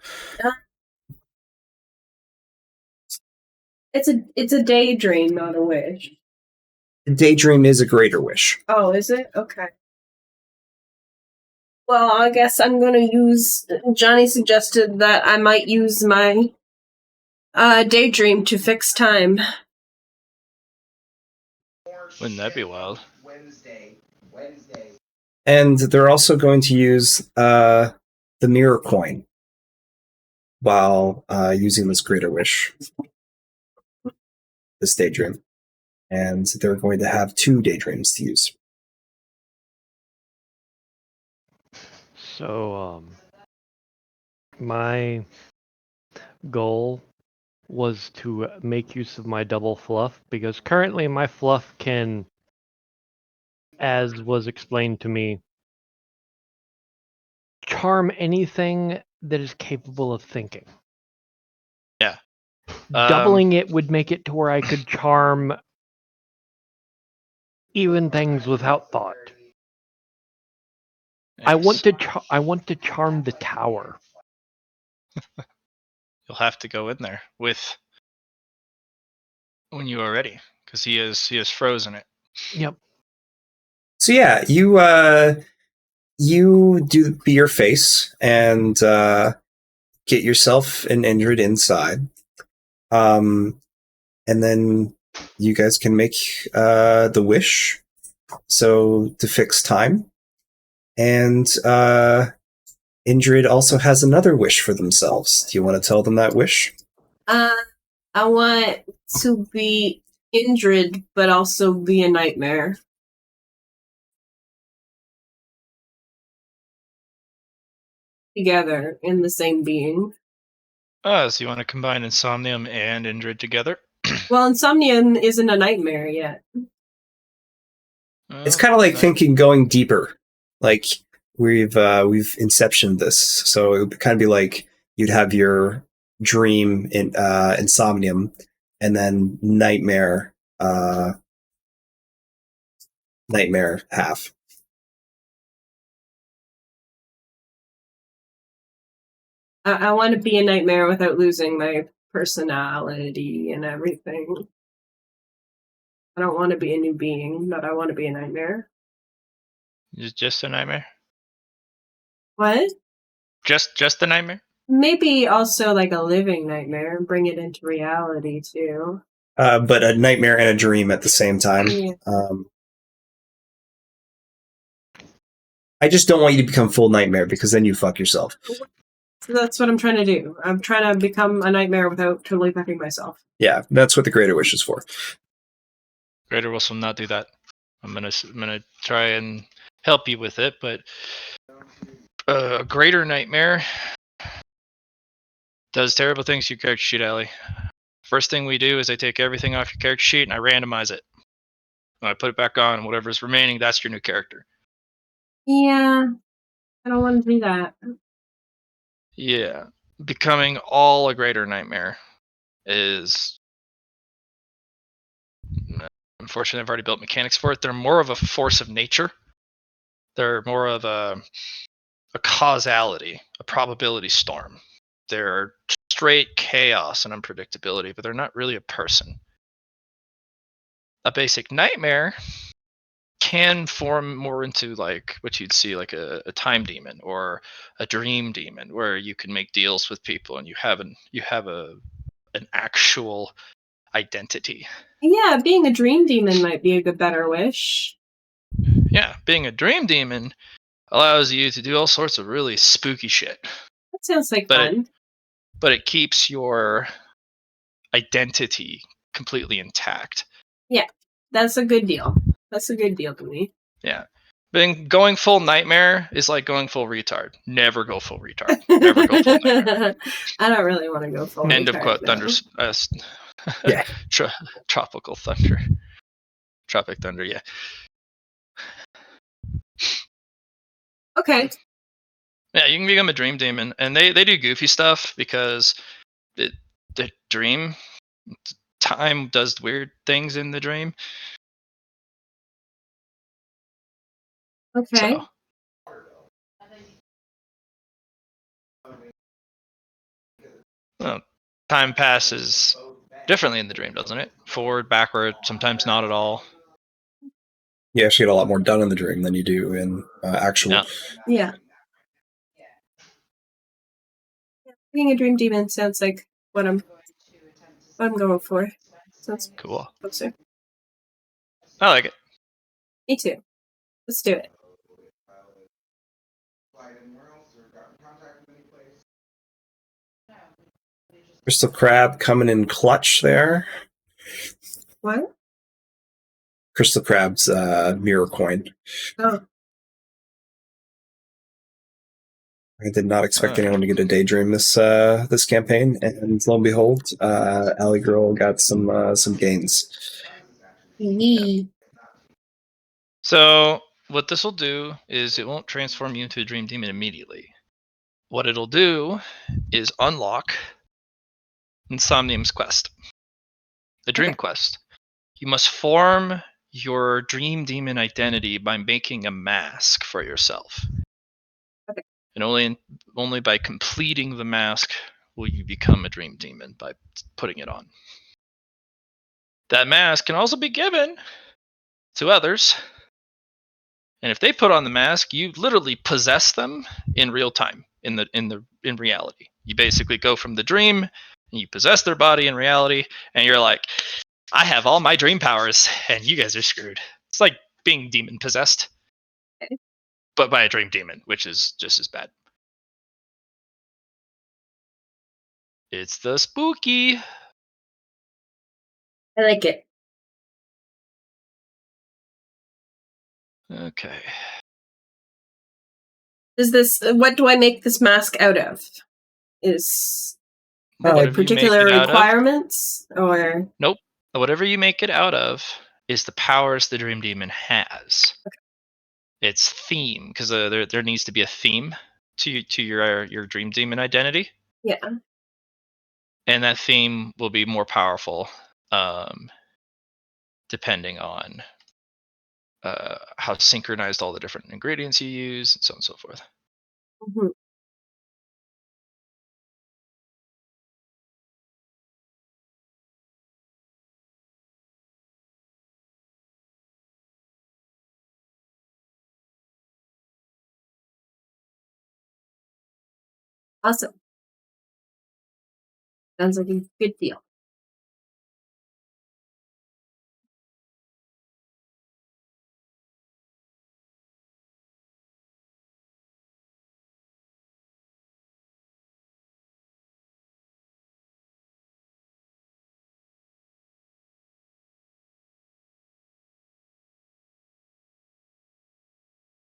It's a daydream, not a wish. Daydream is a greater wish. Oh, is it? Okay. Well, I guess I'm going to use... Johnny suggested that I might use my daydream to fix time. Wouldn't that be wild? And they're also going to use the mirror coin while using this greater wish, this daydream. And they're going to have 2 daydreams to use. So, my goal was to make use of my double fluff, because currently my fluff can, as was explained to me, charm anything that is capable of thinking. Yeah. Doubling it would make it to where I could charm even things without thought. Nice. I want to charm the tower. You'll have to go in there with when you are ready, because he has frozen it. Yep. So yeah, you do be your face and get yourself an Injured inside. And then you guys can make the wish. So to fix time. And Injured also has another wish for themselves. Do you want to tell them that wish? I want to be Injured, but also be a nightmare. Together in the same being. So you want to combine Insomnium and Indrid together? Well, Insomnium isn't a nightmare yet. It's kind of like thinking going deeper. Like we've inceptioned this, so it would kind of be like you'd have your dream in Insomnium, and then nightmare half. I want to be a nightmare without losing my personality and everything. I don't want to be a new being, but I want to be a nightmare. Just a nightmare? What? Just a nightmare? Maybe also like a living nightmare and bring it into reality too. But a nightmare and a dream at the same time. Yeah. I just don't want you to become full nightmare, because then you fuck yourself. So that's what I'm trying to do. I'm trying to become a nightmare without totally fucking myself. Yeah, that's what the Greater Wish is for. Greater Wish will not do that. I'm gonna try and help you with it, but a Greater Nightmare does terrible things to your character sheet, Allie. First thing we do is I take everything off your character sheet and I randomize it. When I put it back on, whatever's remaining, that's your new character. Yeah, I don't want to do that. Yeah. Becoming all a Greater Nightmare is... Unfortunately, I've already built mechanics for it. They're more of a force of nature. They're more of a causality, a probability storm. They're straight chaos and unpredictability, but they're not really a person. A basic nightmare can form more into like what you'd see like a time demon or a dream demon, where you can make deals with people and you have an actual identity. Yeah, being a dream demon might be a good better wish. Yeah, being a dream demon allows you to do all sorts of really spooky shit. That sounds like But fun. it keeps your identity completely intact. Yeah, that's a good deal. That's a good deal to me. Yeah. But going full nightmare is like going full retard. Never go full retard. Never go full nightmare. I don't really want to go full End of retard, quote. no. Yeah. Tropical thunder. Tropic thunder, yeah. Okay. Yeah, you can become a dream demon. And they do goofy stuff because the dream time does weird things in the dream. Okay. So well, time passes differently in the dream, doesn't it? Forward, backward, sometimes not at all. You actually get a lot more done in the dream than you do in actual. Yeah. Yeah. Being a dream demon sounds like what I'm going for. Sounds Cool. closer. I like it. Me too. Let's do it. Crystal Crab coming in clutch there. What? Crystal Crab's mirror coin. Oh. I did not expect anyone to get a daydream this campaign, and lo and behold, Alley Girl got some gains. Yee. So what this will do is it won't transform you into a dream demon immediately. What it'll do is unlock Insomnium's quest, the dream quest. You must form your dream demon identity by making a mask for yourself. Okay. And only by completing the mask will you become a dream demon by putting it on. That mask can also be given to others. And if they put on the mask, you literally possess them in real time, in reality. You basically go from the dream and you possess their body in reality, and you're like, I have all my dream powers, and you guys are screwed. It's like being demon possessed, Okay. but by a dream demon, which is just as bad. It's the spooky. I like it. Okay. Is this what do I make this mask out of? Are there Whatever you make particular it out of. requirements or Nope. Whatever you make it out of is the powers the dream demon has. Okay. Its theme, because there needs to be a theme to your dream demon identity. yeah. And that theme will be more powerful depending on how synchronized all the different ingredients you use, and so on and so forth. Mhm. Awesome. Sounds like a good deal.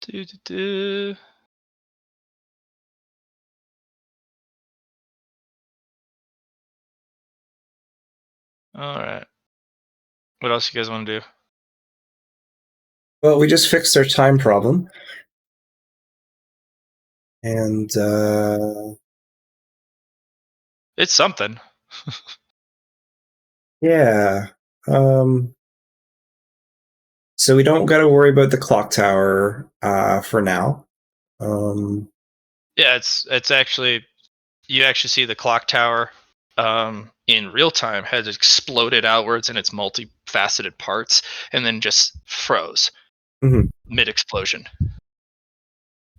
Do-do-do. All right. What else you guys want to do? Well, we just fixed our time problem. And It's something. yeah. So we don't got to worry about the clock tower for now. Yeah, it's actually, you actually see the clock tower in real time has exploded outwards in its multifaceted parts and then just froze Mhm. mid-explosion.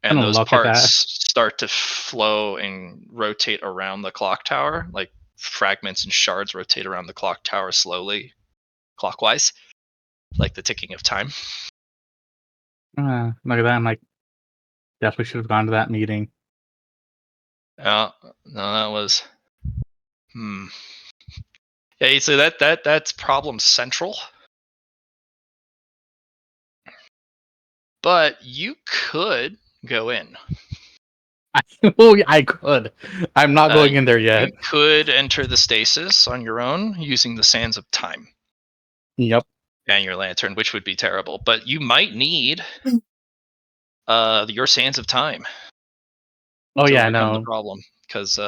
I And don't those look at that. parts start to flow and rotate around the clock tower, like fragments and shards rotate around the clock tower slowly, clockwise, like the ticking of time. Look at that. I'm like, definitely should have gone to that meeting. No, that was. Yeah, you'd say that's problem central. But you could go in. I could. I'm not going in there yet. You could enter the stasis on your own using the sands of time. Yep. And your lantern, which would be terrible. But you might need your sands of time Oh to yeah, overcome the no. problem. Because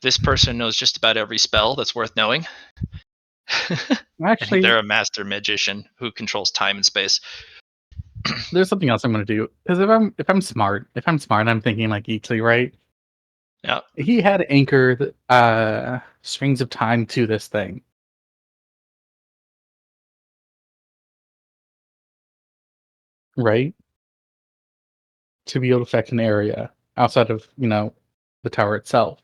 this person knows just about every spell that's worth knowing. Actually, They're a master magician who controls time and space. there's something else I'm going to do. Because if I'm smart, I'm thinking like Eatley, right? Yeah. He had anchored strings of time to this thing. Right? To be able to affect an area outside of, the tower itself.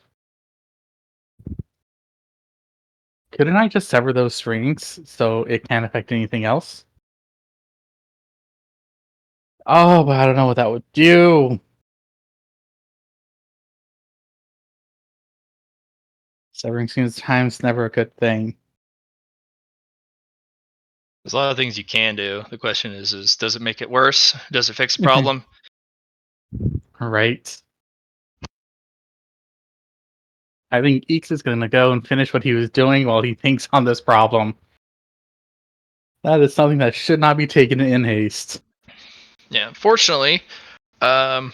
Couldn't I just sever those strings so it can't affect anything else? Oh, but I don't know what that would do. Severing strings of time is never a good thing. There's a lot of things you can do. The question is does it make it worse? Does it fix the problem? Right. I think Eeks is going to go and finish what he was doing while he thinks on this problem. That is something that should not be taken in haste. Yeah. Fortunately, Ashen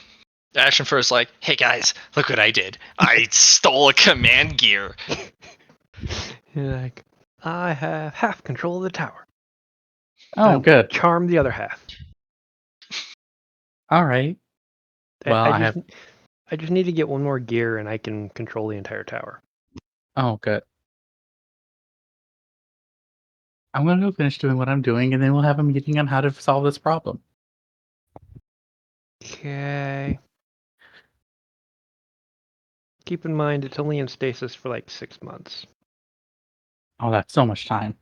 Fur's like, hey guys, look what I did. I stole a command gear. You're like, I have half control of the tower. Oh, I'll good. charm the other half. All right. Well, I just need to get one more gear and I can control the entire tower. Oh, good. I'm going to go finish doing what I'm doing, and then we'll have a meeting on how to solve this problem. Okay. Keep in mind, it's only in stasis for like 6 months. Oh, that's so much time.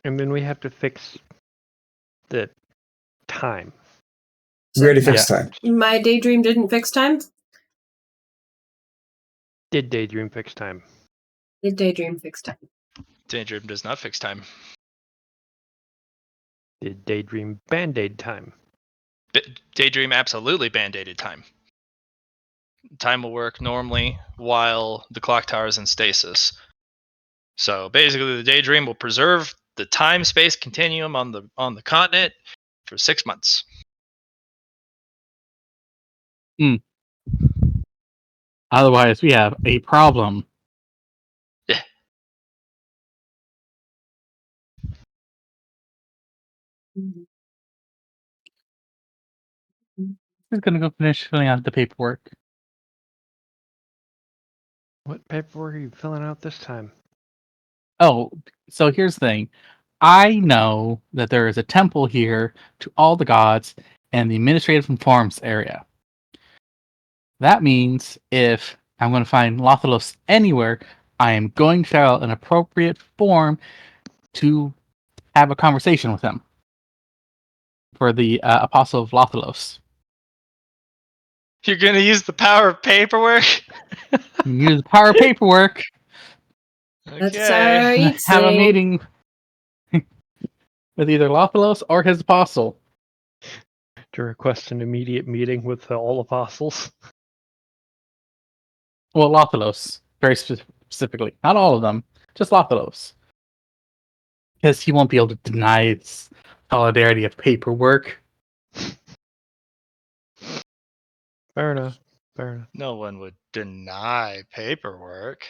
And then we have to fix the time. We already fixed time. My daydream didn't fix time. Did Daydream fix time? Did daydream fix time? Daydream does not fix time. Did Daydream band-aid time? Daydream absolutely band-aided time. Time will work normally while the clock tower is in stasis. So basically, the Daydream will preserve the time-space continuum on the continent for 6 months. Otherwise, we have a problem. Yeah. Who's going to go finish filling out the paperwork? What paperwork are you filling out this time? Oh, so here's the thing. I know that there is a temple here to all the gods and the administrative and forms area. That means if I'm going to find Lothalos anywhere, I am going to fill out an appropriate form to have a conversation with him for the Apostle of Lothalos. You're going to use the power of paperwork? Use the power of paperwork. That's Okay. right. Have a meeting with either Lothalos or his apostle. to request an immediate meeting with the all apostles. Well, Lothalos, very specifically. Not all of them, just Lothalos. Because he won't be able to deny its solidarity of paperwork. Fair enough. Fair enough. No one would deny paperwork.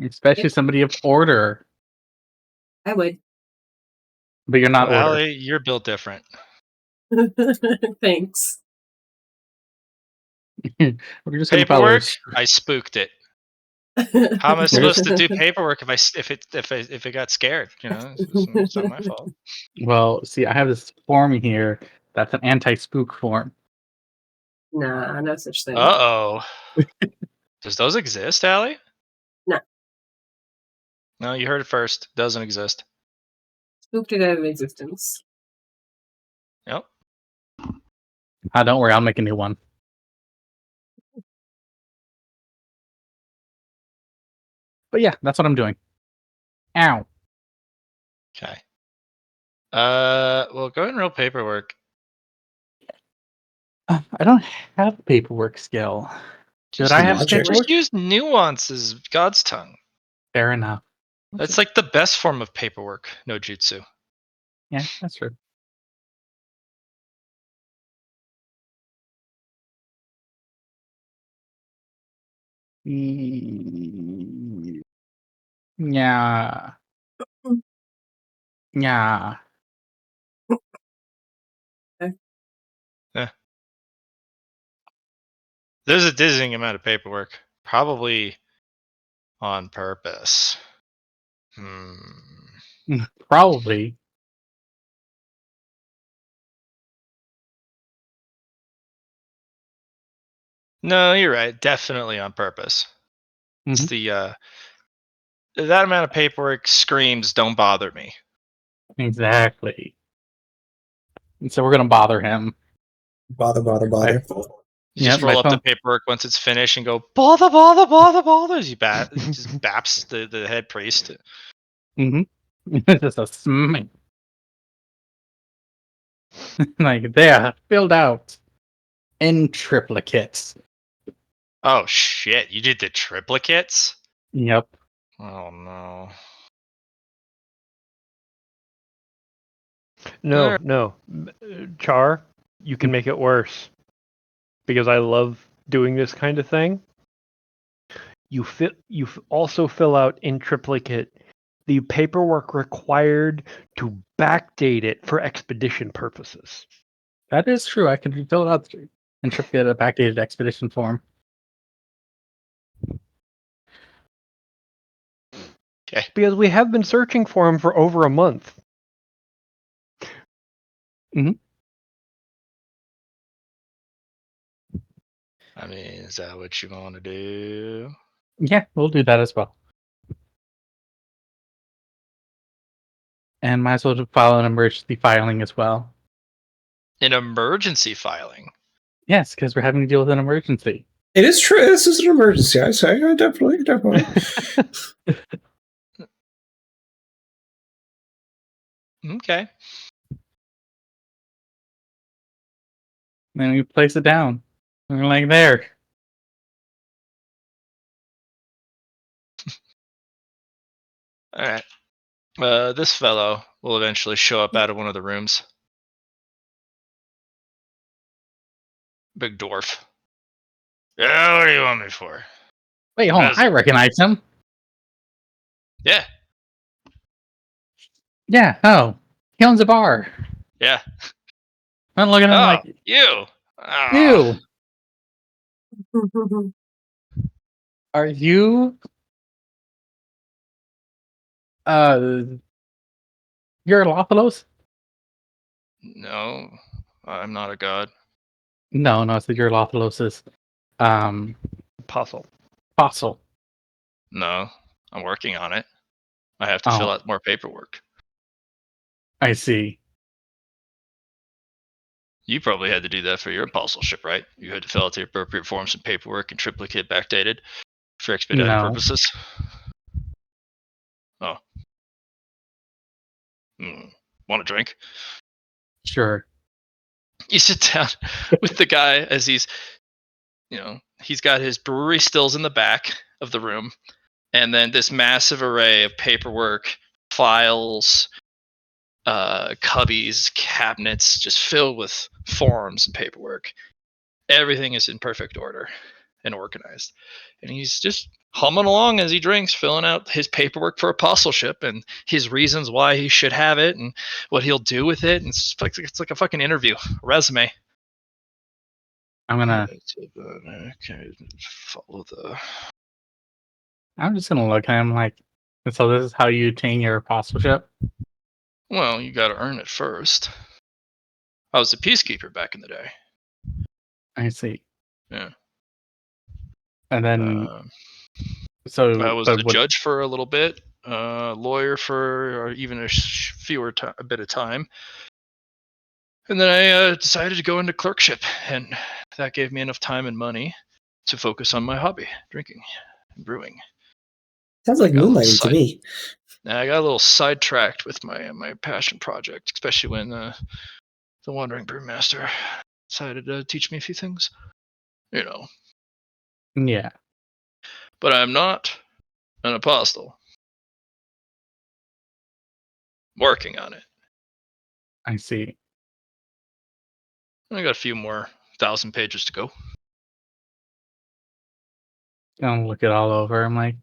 Especially somebody of order. I would. But you're not Well, order. Allie, you're built different. Thanks. We're just gonna follow Paperwork, this. I spooked it. How am I supposed to do paperwork if it got scared? You know, it's not my fault. Well, see, I have this form here that's an anti-spook form. Nah, no such thing. Uh-oh. Does those exist, Allie? No. No, you heard it first. Doesn't exist. Spooked it out of existence. Yep. Don't worry, I'll make a new one. But yeah, that's what I'm doing. Ow. Okay. Well, go ahead and roll paperwork. I don't have a paperwork skill. Should I have logic. paperwork? Just use nuances, God's tongue. Fair enough. That's like the best form of paperwork, no jutsu. Yeah, that's true. Yeah. Yeah. There's a dizzying amount of paperwork, probably on purpose. Probably. No, you're right. Definitely on purpose. It's Mhm. that amount of paperwork screams, "Don't bother me." Exactly. And so we're gonna bother him. Bother. You Yeah, just my roll up the phone. paperwork once it's finished and go bother. As you just baps the head priest. Just a smack. Like there, filled out in triplicates. Oh shit! You did the triplicates? Yep. Oh no. No. Char, you can make it worse. Because I love doing this kind of thing. You also fill out in triplicate the paperwork required to backdate it for expedition purposes. That is true. I can fill it out and triplicate a backdated expedition form. Okay. Because we have been searching for him for over a month. I mean, is that what you want to do? Yeah, we'll do that as well. And might as well file an emergency filing as well. An emergency filing. Yes, because we're having to deal with an emergency. It is true. This is an emergency. I say definitely. Okay. Then we place it down. We're like there. All right. This fellow will eventually show up out of one of the rooms. Big dwarf. Yeah, what do you want me for? Wait, hold on. I recognize him. Yeah. Yeah. Oh, he owns a bar. Yeah. I'm looking at him like, you. you. Are you? You're Lothalos? No, I'm not a god. No, it's the Eurolothalos's Apostle. fossil. No, I'm working on it. I have to Oh. fill out more paperwork. I see. You probably had to do that for your apostleship, right? You had to fill out the appropriate forms and paperwork and triplicate backdated for expedited No. purposes. Oh. Want a drink? Sure. You sit down with the guy as he's got his brewery stills in the back of the room, and then this massive array of paperwork, files, cubbies, cabinets, just filled with forms and paperwork. Everything is in perfect order and organized. And he's just humming along as he drinks, filling out his paperwork for apostleship and his reasons why he should have it and what he'll do with it. And it's like a fucking interview, a resume. I'm gonna. Okay, follow the. I'm just gonna look at him like. So this is how you attain your apostleship. Well, you got to earn it first. I was a peacekeeper back in the day. I see. Yeah. And then, I so was but a what? judge for a little bit, lawyer for even a bit of time, and then I decided to go into clerkship, and that gave me enough time and money to focus on my hobby, drinking and brewing. Sounds like I got a little moonlighting to me. I got a little sidetracked with my passion project, especially when the Wandering Brewmaster decided to teach me a few things. Yeah, But I'm not an apostle. Working on it. I see. I got a few more 1,000 pages to go. Gonna look it all over. I'm like,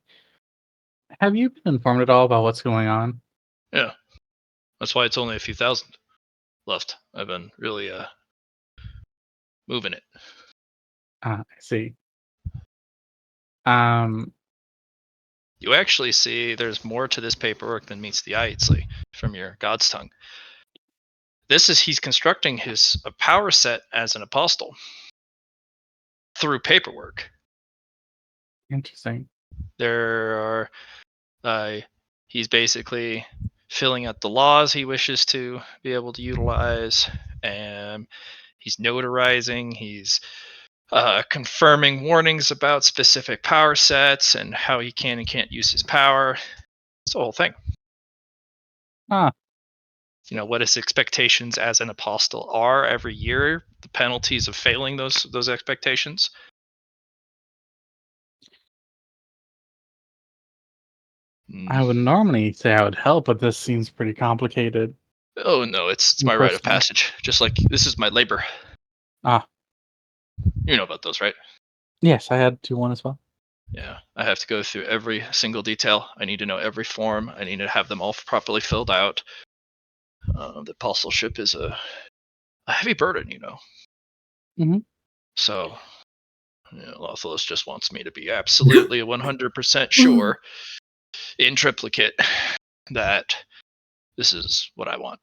have you been informed at all about what's going on? Yeah. That's why it's only a few thousand left. I've been really moving it. I see. Um, You actually see there's more to this paperwork than meets the eye, Itzley, from your God's tongue. He's constructing his power set as an apostle through paperwork. interesting. There are he's basically filling out the laws he wishes to be able to utilize, and he's notarizing, he's confirming warnings about specific power sets and how he can and can't use his power. It's the whole thing. Huh. What his expectations as an apostle are every year, the penalties of failing those expectations. I would normally say I would help, but this seems pretty complicated. Oh no, it's my rite of Personally. passage. Just like this is my labor. Ah, You know about those, right? yes, I had to one as well. Yeah, I have to go through every single detail. I need to know every form. I need to have them all properly filled out. The apostleship is a heavy burden, Mhm. So, Lothalos just wants me to be absolutely 100% sure, in triplicate, that this is what I want.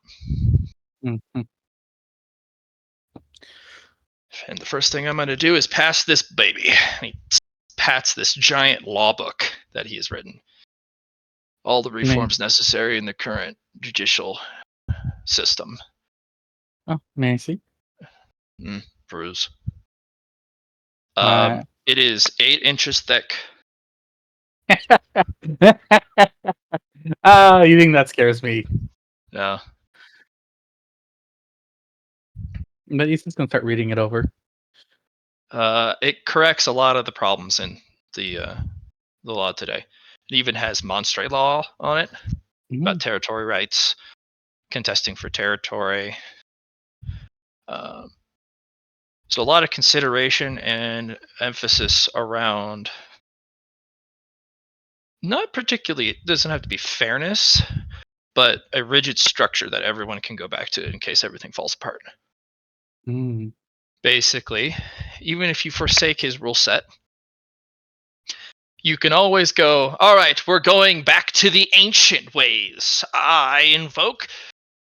Mhm. And the first thing I'm going to do is pass this baby. He pats this giant law book that he has written. All the reforms necessary in the current judicial system. Oh, may I see? Bruise. Uh, It is 8 inches thick. Oh, you think that scares me? Yeah. But Ethan's gonna start reading it over. It corrects a lot of the problems in the law today. It even has monstrate law on it about territory rights, contesting for territory. So a lot of consideration and emphasis around not particularly, it doesn't have to be fairness, but a rigid structure that everyone can go back to in case everything falls apart. Basically, even if you forsake his rule set, you can always go, all right, we're going back to the ancient ways. I invoke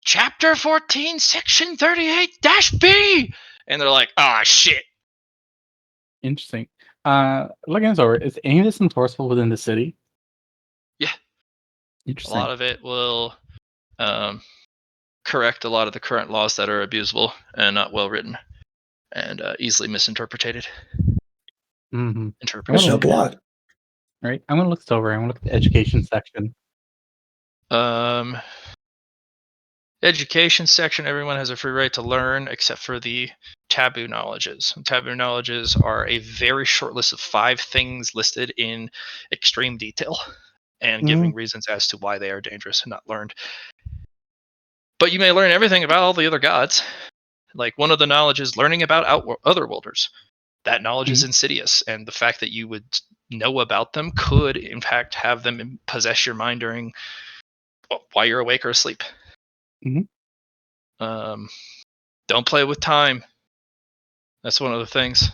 Chapter 14, Section 38-B. And they're like, ah, shit. Interesting. Looking this over, is any of this enforceable within the city? Yeah. A Interesting. lot of it will correct a lot of the current laws that are abusable and not well written and easily misinterpreted. Mm-hmm. That should help a lot. All right, I'm gonna look this over. I'm gonna look at the education section. Education section, everyone has a free right to learn except for the taboo knowledges. Taboo knowledges are a very short list of 5 things listed in extreme detail and giving reasons as to why they are dangerous and not learned. But you may learn everything about all the other gods. Like one of the knowledge is learning about otherworlders. That knowledge is insidious, and the fact that you would know about them could, in fact, have them possess your mind during while you're awake or asleep. Don't play with time. That's one of the things.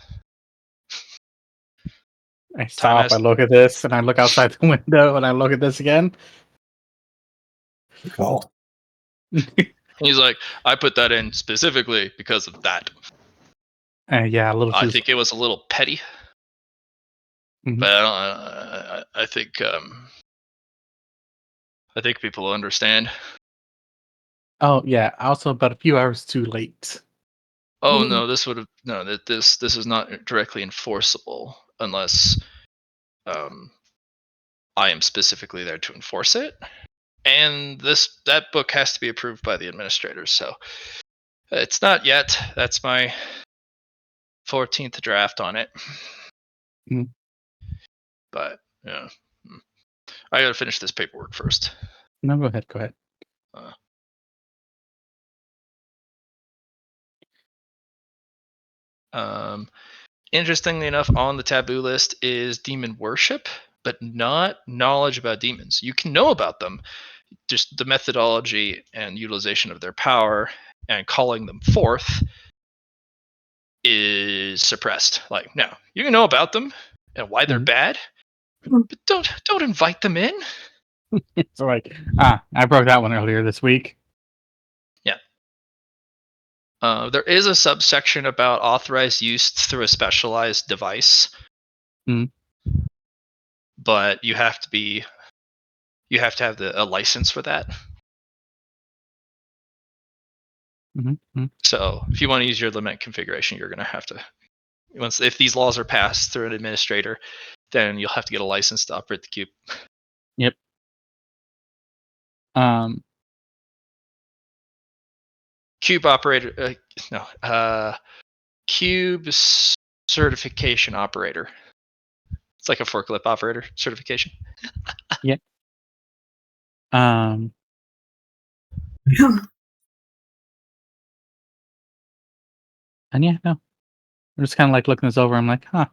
I stop, I look at this, and I look outside the window, and I look at this again. Good call. He's like, I put that in specifically because of that. Yeah, a little. I think it was a little petty, but I think people will understand. Oh yeah, also about a few hours too late. Oh no, this is not directly enforceable unless I am specifically there to enforce it, and that book has to be approved by the administrators. So it's not yet. That's my 14th draft on it. But yeah, I gotta finish this paperwork first. No, go ahead. Interestingly enough, on the taboo list is demon worship, but not knowledge about demons. You can know about them, just the methodology and utilization of their power and calling them forth is suppressed. Like, no, you can know about them and why they're bad, but don't invite them in. So I broke that one earlier this week. Yeah. There is a subsection about authorized use through a specialized device, but you have to have a license for that. So if you want to use your limit configuration, you're going to have to, if these laws are passed through an administrator, then you'll have to get a license to operate the cube. Yep. Cube operator, cube certification operator. It's like a forklift operator certification. Yep. And yeah, no. I'm just kind of like looking this over. I'm like, huh.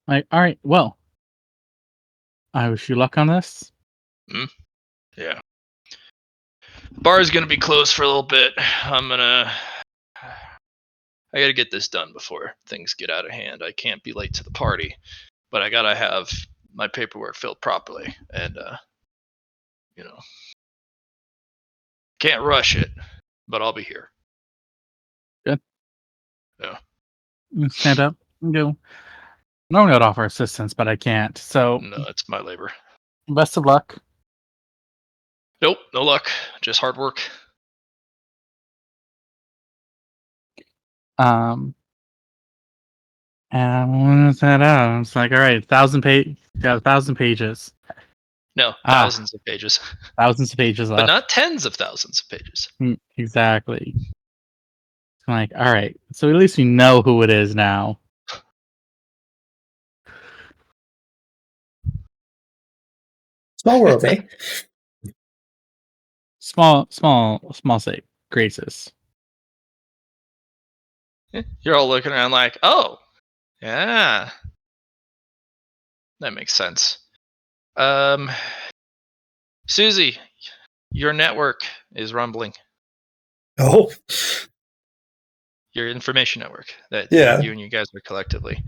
Like, all right, well, I wish you luck on this. Yeah. The bar is going to be closed for a little bit. I got to get this done before things get out of hand. I can't be late to the party, but I got to have my paperwork filled properly. And, can't rush it, but I'll be here. Good. Yeah. Stand up and go. Normally I'd offer assistance, but I can't. So No, it's my labor. Best of luck. Nope, no luck. Just hard work. And when is that out? It's like, all right, 1,000 pages. No, thousands of pages. Thousands of pages left. But not tens of thousands of pages. Exactly. I'm like, all right, so at least we know who it is now. Small world, eh? Small sake. Graces. You're all looking around like, oh, yeah. That makes sense. Susie, your network is rumbling. Oh. Your information network that Yeah. you and you guys are collectively.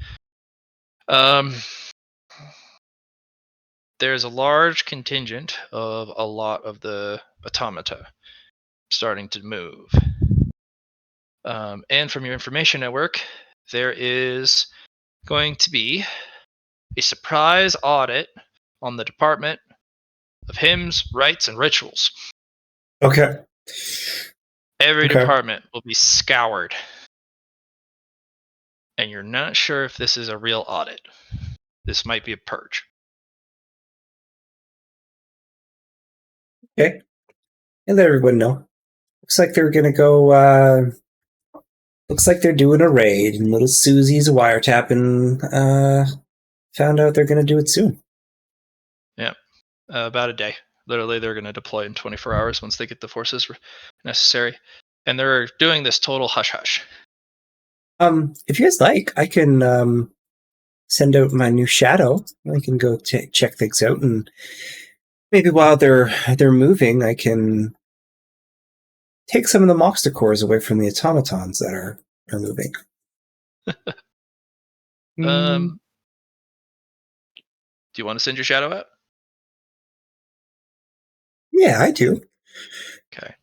There's a large contingent of a lot of the automata starting to move. And from your information network, there is going to be a surprise audit on the Department of Hymns, Rites, and Rituals. Okay. Every department will be scoured. And you're not sure if this is a real audit. this might be a purge. Okay. And let everyone know. Looks like they're gonna go. Looks like they're doing a raid, and little Susie's wiretapping. Found out they're gonna do it soon. Yeah, about a day. Literally, they're going to deploy in 24 hours once they get the forces necessary, and they're doing this total hush hush. If you guys like, I can send out my new shadow. I can go check things out, and maybe while they're moving, I can take some of the Moxter cores away from the automatons that are moving. Do you want to send your shadow out? Yeah, I do. Okay.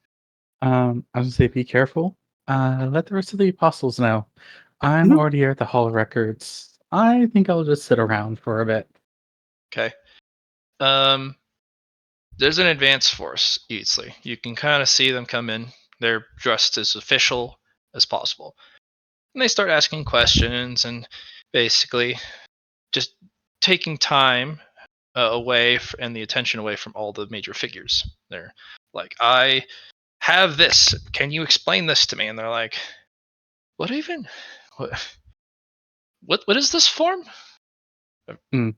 I was gonna say, be careful. Let the rest of the apostles know. I'm Mhm. already at the Hall of Records. I think I'll just sit around for a bit. Okay. There's an advanced force, Eatsley. You can kind of see them come in. They're dressed as official as possible. And they start asking questions and basically just taking time away and the attention away from all the major figures. They're like, I have this. Can you explain this to me? And they're like, what even? What is this form? Hmm.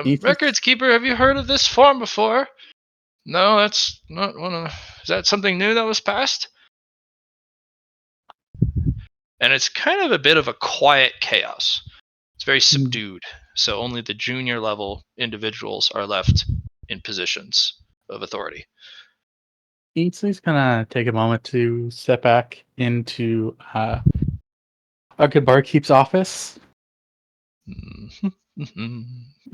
Ethan, Records keeper, have you heard of this form before? No, that's not one of. Is that something new that was passed? And it's kind of a bit of a quiet chaos. It's very subdued. So only the junior level individuals are left in positions of authority. Ainsley's gonna take a moment to step back into our good barkeep's office. And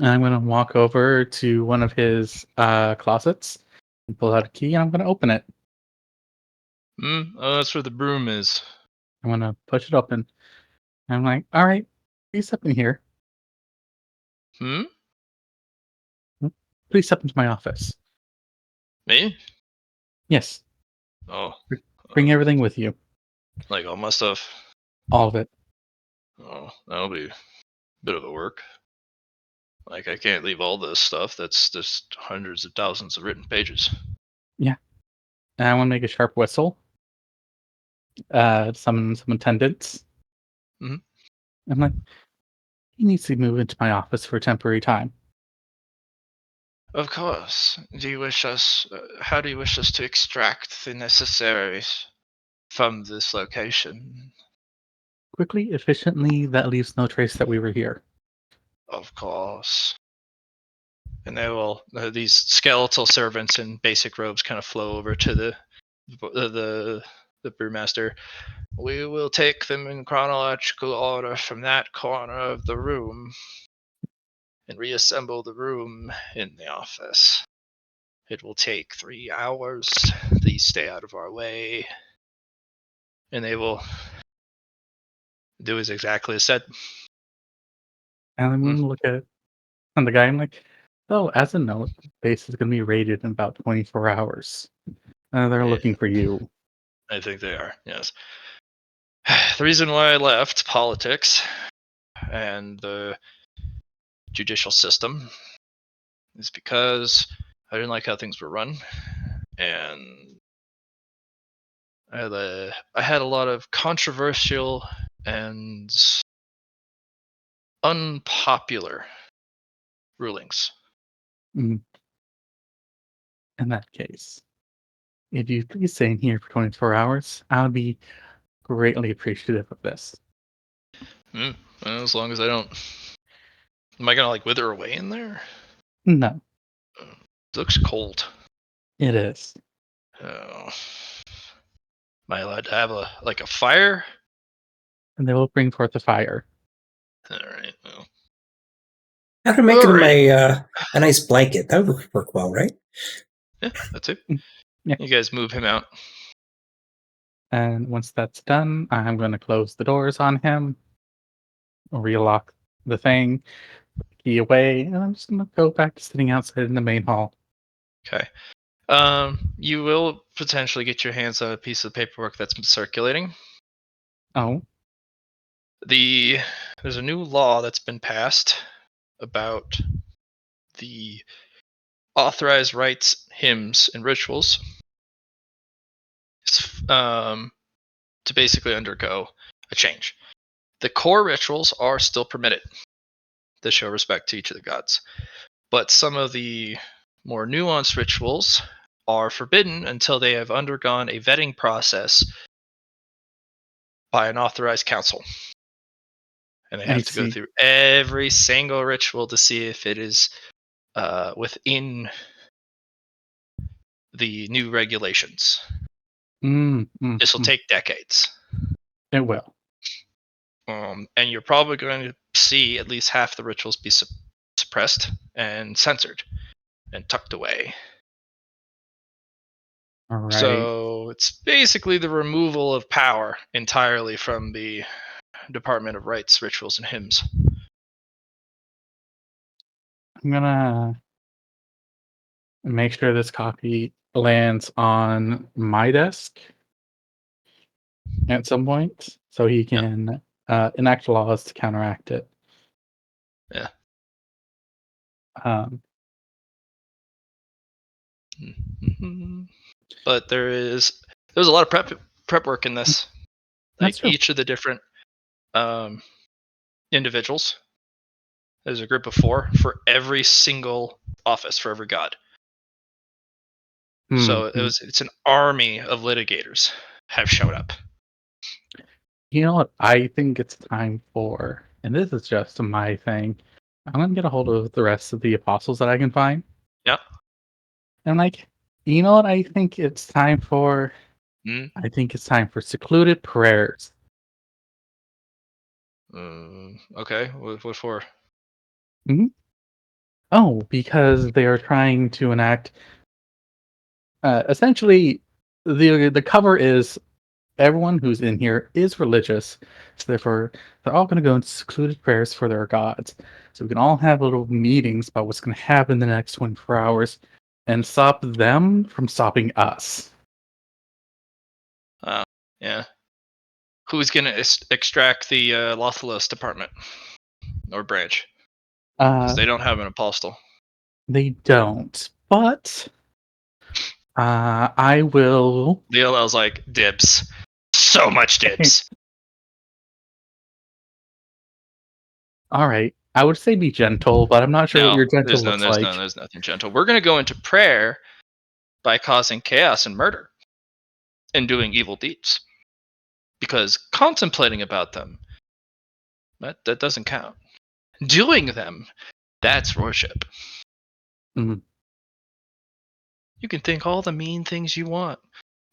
I'm gonna walk over to one of his closets and pull out a key, and I'm gonna open it. Oh, that's where the broom is. I'm gonna push it open. And I'm like, all right, please step in here. Hmm? Please step into my office. Me? Yes, Oh. bring everything with you. Like all my stuff. All of it. Oh, that'll be a bit of a work. Like I can't leave all this stuff. That's just hundreds of thousands of written pages. Yeah. And I want to make a sharp whistle. Summon some attendants. Mhm. I'm like, he needs to move into my office for a temporary time. Of course. Do you wish us? How do you wish us to extract the necessaries from this location? Quickly, efficiently, that leaves no trace that we were here. Of course. And they will. These skeletal servants in basic robes kind of flow over to the brewmaster. We will take them in chronological order from that corner of the room and reassemble the room in the office. It will take 3 hours. Please stay out of our way. And they will do as exactly as said. And I'm going to look at the guy. I'm like, so as a note, the base is going to be raided in about 24 hours. They're Yeah, looking for you. I think they are, yes. The reason why I left politics and the judicial system is because I didn't like how things were run. And I had a lot of controversial and unpopular rulings. Mm. In that case, if you please stay in here for 24 hours, I'll be greatly appreciative of this. Well, as long as I don't. Am I gonna like wither away in there? No, It looks cold. it is. Oh. Am I allowed to have a fire? And they will bring forth a fire. Alright, well. After making them Alright. a nice blanket, that would work well, right? Yeah, that's it. Yeah. You guys move him out. And once that's done, I'm going to close the doors on him, relock the thing, key away, and I'm just going to go back to sitting outside in the main hall. Okay. You will potentially get your hands on a piece of paperwork that's been circulating. Oh, There's a new law that's been passed about the authorized rites, hymns, and rituals to basically undergo a change. The core rituals are still permitted to show respect to each of the gods, but some of the more nuanced rituals are forbidden until they have undergone a vetting process by an authorized council. And they I have to go see. through every single ritual to see if it is within the new regulations. This will take decades. It will. And you're probably going to see at least half the rituals be suppressed and censored and tucked away. All right. So it's basically the removal of power entirely from the Department of Rites, Rituals, and Hymns. I'm gonna make sure this copy lands on my desk at some point, so he can enact laws to counteract it. Yeah. But there's a lot of prep work in this. That's Like true. each of the different individuals. There's a group of 4 for every single office for every god. So it's an army of litigators have showed up. You know what I think it's time for, and this is just my thing. I'm gonna get a hold of the rest of the apostles that I can find. Yeah. And like, you know what I think it's time for? I think it's time for secluded prayers. Okay. What for? Oh, because they are trying to enact. Essentially, the cover is everyone who's in here is religious, so therefore they're all going to go into secluded prayers for their gods. So we can all have little meetings about what's going to happen in the next 24 hours, and stop them from stopping us. Yeah. Who's gonna extract the Lothalos department or branch? Because they don't have an apostle. They don't, but I will. The LL's like dibs, so much dibs. All right, I would say be gentle, but I'm not sure what No, your gentle looks like. there's nothing gentle. We're gonna go into prayer by causing chaos and murder and doing evil deeds, because contemplating about them that doesn't count. Doing them, that's worship. Mhm. You can think all the mean things you want,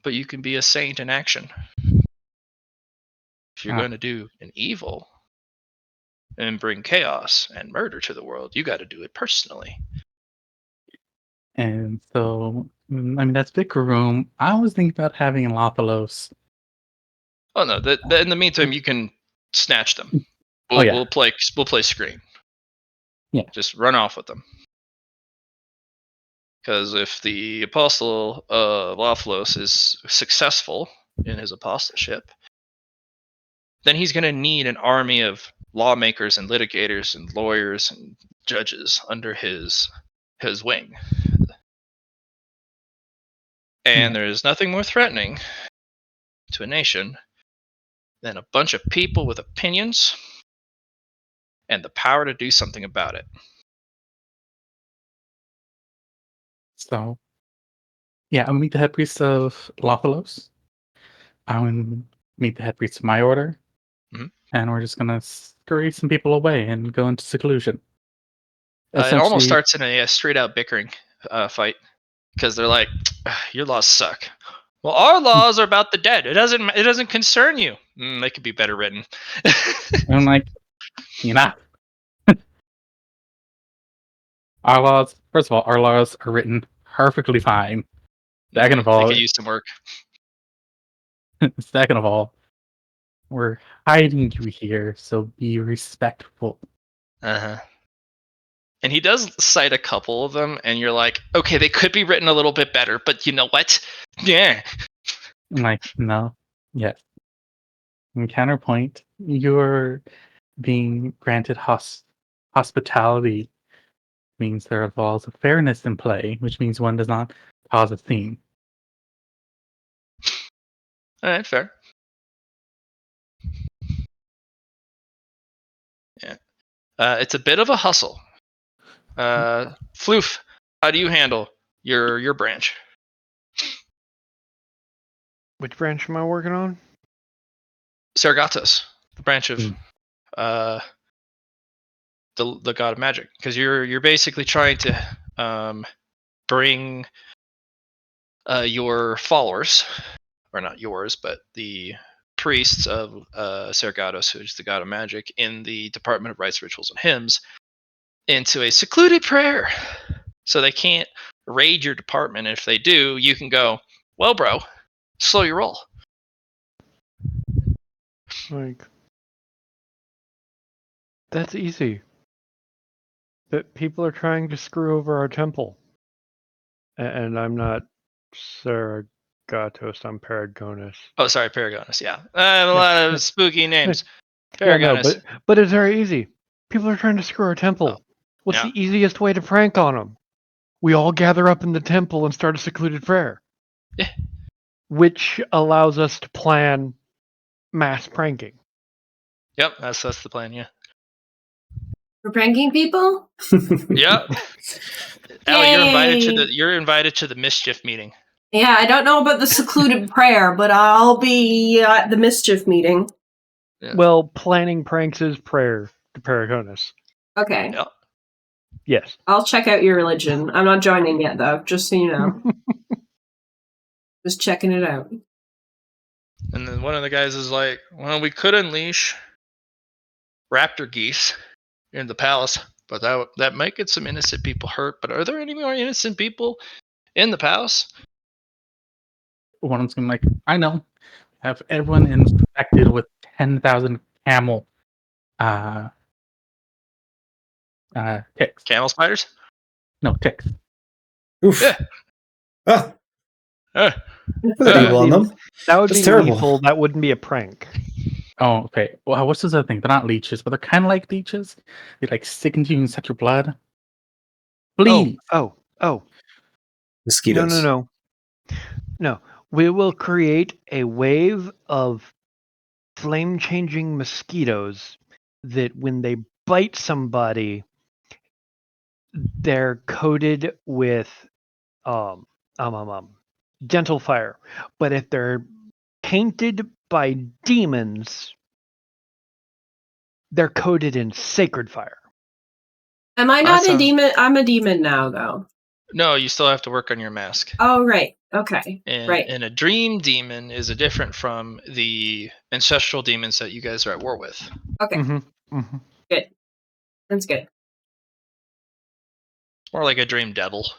but you can be a saint in action. If you're going to do an evil and bring chaos and murder to the world, you got to do it personally. And so, I mean, that's big room. I was thinking about having Lothalos. Oh no! In the meantime, you can snatch them. We'll play screen. Yeah. Just run off with them. Because if the apostle Lophalos is successful in his apostleship, then he's going to need an army of lawmakers and litigators and lawyers and judges under his wing. And there's nothing more threatening to a nation than a bunch of people with opinions and the power to do something about it. So, yeah, I'm gonna meet the head priest of Lothalos. I'm gonna meet the head priest of my order. And we're just gonna scurry some people away and go into seclusion. It almost starts in a straight out bickering fight, because they're like, your laws suck. Well, our laws are about the dead. It doesn't concern you. They could be better written. I'm like, our laws. First of all, our laws are written perfectly fine. Second of all, they could use some work. Second of all, we're hiding you here, so be respectful. And he does cite a couple of them, and you're like, okay, they could be written a little bit better, but you know what? Yeah. I'm like, no, yes. In counterpoint, you're being granted hospitality means there are laws of fairness in play, which means one does not cause a scene. All right, fair. Yeah. It's a bit of a hustle. Floof, how do you handle your branch? Which branch am I working on? Sargatos, the branch of Hmm. the god of magic, because you're basically trying to bring your followers, or not yours, but the priests of Sargatos, who's the god of magic, in the Department of Rites, Rituals, and Hymns, into a secluded prayer, so they can't raid your department. And if they do, you can go, well, bro, slow your roll. Like, that's easy. But people are trying to screw over our temple. And I'm not Sargatos, I'm Paragonus. Oh, sorry, Paragonus. Yeah, a lot of spooky names. Yeah, no, Paragonus. but it's very easy. People are trying to screw our temple. What's Yeah. the easiest way to prank on them? We all gather up in the temple and start a secluded prayer. Yeah. Which allows us to plan mass pranking. Yep, that's the plan. Yeah. For pranking people? Yep. Ellie, Yay! you're invited to the mischief meeting. Yeah, I don't know about the secluded prayer, but I'll be at the mischief meeting. Yeah. Well, planning pranks is prayer to Paragonus. Okay. Yeah. Yes. I'll check out your religion. I'm not joining yet, though, just so you know. Just checking it out. And then one of the guys is like, well, we could unleash raptor geese in the palace, but that might get some innocent people hurt. But are there any more innocent people in the palace? One of them like, I know. Have everyone infected with 10,000 camel ticks. Camel spiders? No, ticks. Oof. Yeah. Ah, Uh, put that evil on them. That would That's be terrible. lethal. That wouldn't be a prank. Oh, okay. Well, what's this other thing? They're not leeches, but they're kind of like leeches. They like stick into you and suck your blood. Please. Oh. Mosquitoes. No. We will create a wave of flame-changing mosquitoes that when they bite somebody, they're coated with gentle fire. But if they're tainted by demons, they're coated in sacred fire. Am I That not a sounds- demon? I'm a demon now, though. No, you still have to work on your mask. Oh, right. Okay. Right. And a dream demon is different from the ancestral demons that you guys are at war with. Okay. Mm-hmm. Good. That's good. More like a dream devil.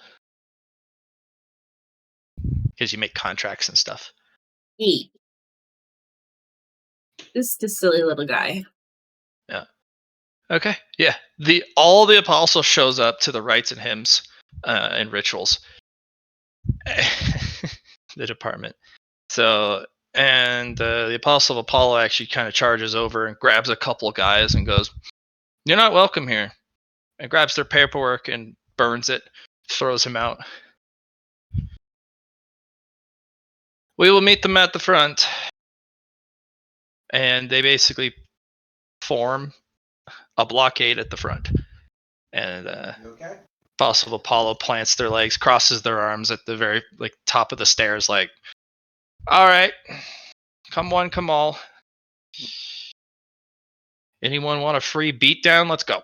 Because you make contracts and stuff. Eat. Just a silly little guy. Yeah. Okay. Yeah. All the apostles shows up to the rites and hymns and rituals. The department. So, and the apostle of Apollo actually kind of charges over and grabs a couple guys and goes, "You're not welcome here." And grabs their paperwork and burns it, throws him out. We will meet them at the front. And they basically form a blockade at the front. And Okay. Apostle of Apollo plants their legs, crosses their arms at the very top of the stairs, like, all right, come one, come all. Anyone want a free beatdown? Let's go.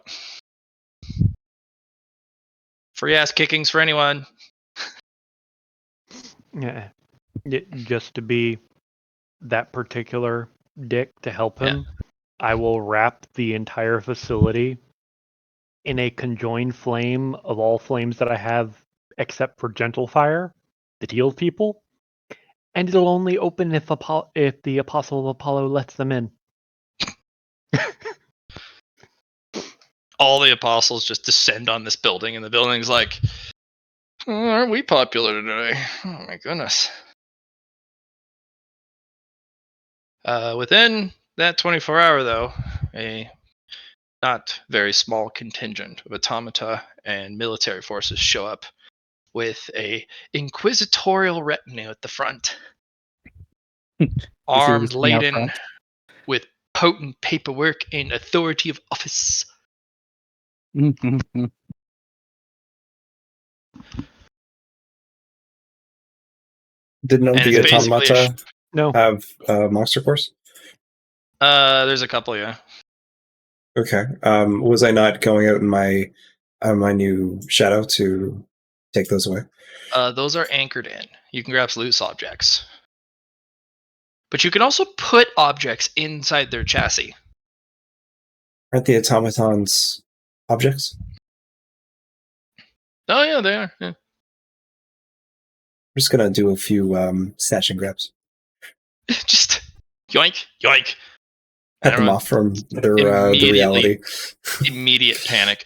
Free ass kickings for anyone. Yeah. Just to be that particular dick to help him, I will wrap the entire facility in a conjoined flame of all flames that I have except for gentle fire that heals people, and it'll only open if the Apostle of Apollo lets them in. All the apostles just descend on this building, and the building's like, aren't we popular today? Oh my goodness. Within that 24 hour, though, a not very small contingent of automata and military forces show up with a inquisitorial retinue at the front, You see who's armed, sitting out laden front. with potent paperwork and authority of office. Mhm. Didn't know And the it's basically automata No. have monster course. there's a couple, yeah. Okay. Was I not going out in my new shadow to take those away? Those are anchored in. You can grab loose objects. But you can also put objects inside their chassis. Aren't the automatons objects? Oh, yeah, they are. Yeah. I'm just gonna do a few snatch and grabs. Just yoink, yoink. Cut them off from their the Immediately. reality. Immediate panic.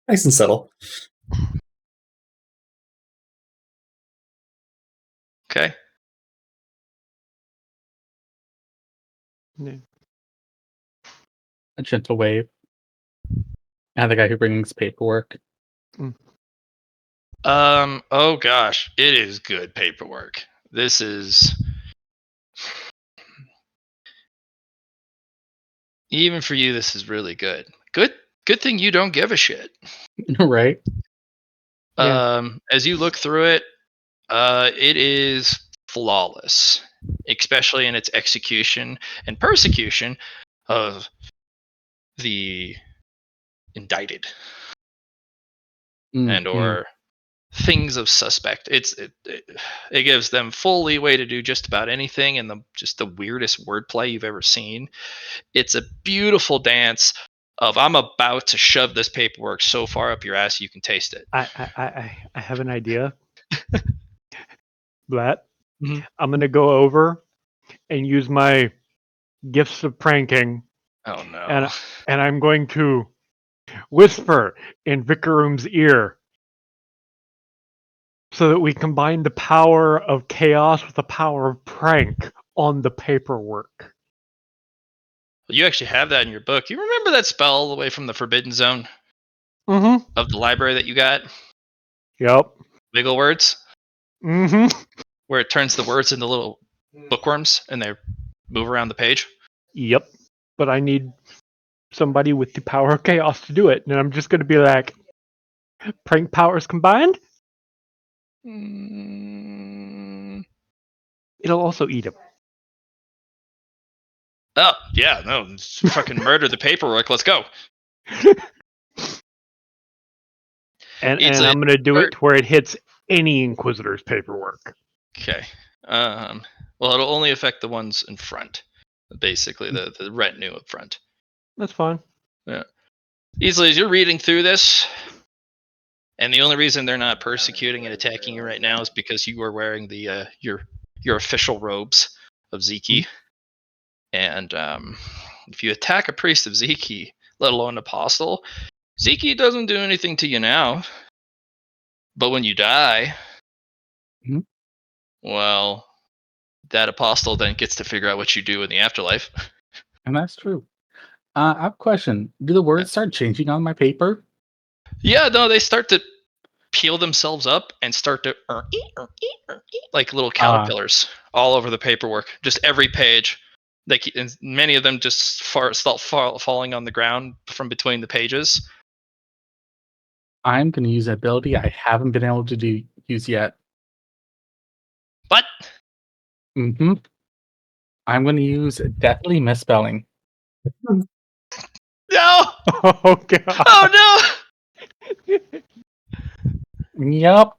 Nice and subtle. Okay. Yeah. A gentle wave. And the guy who brings paperwork. Oh gosh, it is good paperwork. This is even for you. This is really good. Good thing you don't give a shit. Right? Yeah. As you look through it, it is flawless, especially in its execution and persecution of the indicted and or things of suspect. It gives them full leeway to do just about anything, and just the weirdest wordplay you've ever seen. It's a beautiful dance of I'm about to shove this paperwork so far up your ass you can taste it. I have an idea. Blat. Mhm. I'm gonna go over and use my gifts of pranking, Oh no. and I'm going to whisper in Vicaroom's ear so that we combine the power of chaos with the power of prank on the paperwork. You actually have that in your book. You remember that spell all the way from the Forbidden Zone Mm-hmm. of the library that you got? Yep. Wiggle words? Mm-hmm. Where it turns the words into little bookworms and they move around the page? Yep. But I need somebody with the power of chaos to do it. And I'm just gonna be like, prank powers combined? Mm. It'll also eat him. Oh, yeah, no. Fucking murder the paperwork. Let's go. And Easily. I'm gonna do it where it hits any Inquisitor's paperwork. Okay. Well, it'll only affect the ones in front. Basically, the retinue up front. That's fine. Yeah. Easily, as you're reading through this, and the only reason they're not persecuting and attacking you right now is because you are wearing the your official robes of Zeki. And if you attack a priest of Zeki, let alone an apostle, Zeki doesn't do anything to you now. But when you die, Mhm. well, that apostle then gets to figure out what you do in the afterlife. And that's true. I have a question. Do the words start changing on my paper? Yeah, no, they start to peel themselves up and start to like little caterpillars all over the paperwork. Just every page. And many of them just start falling on the ground from between the pages. I'm going to use an ability I haven't been able to use yet. But Mm-hmm. I'm going to use deathly misspelling. no! Oh god. Oh no! Yep.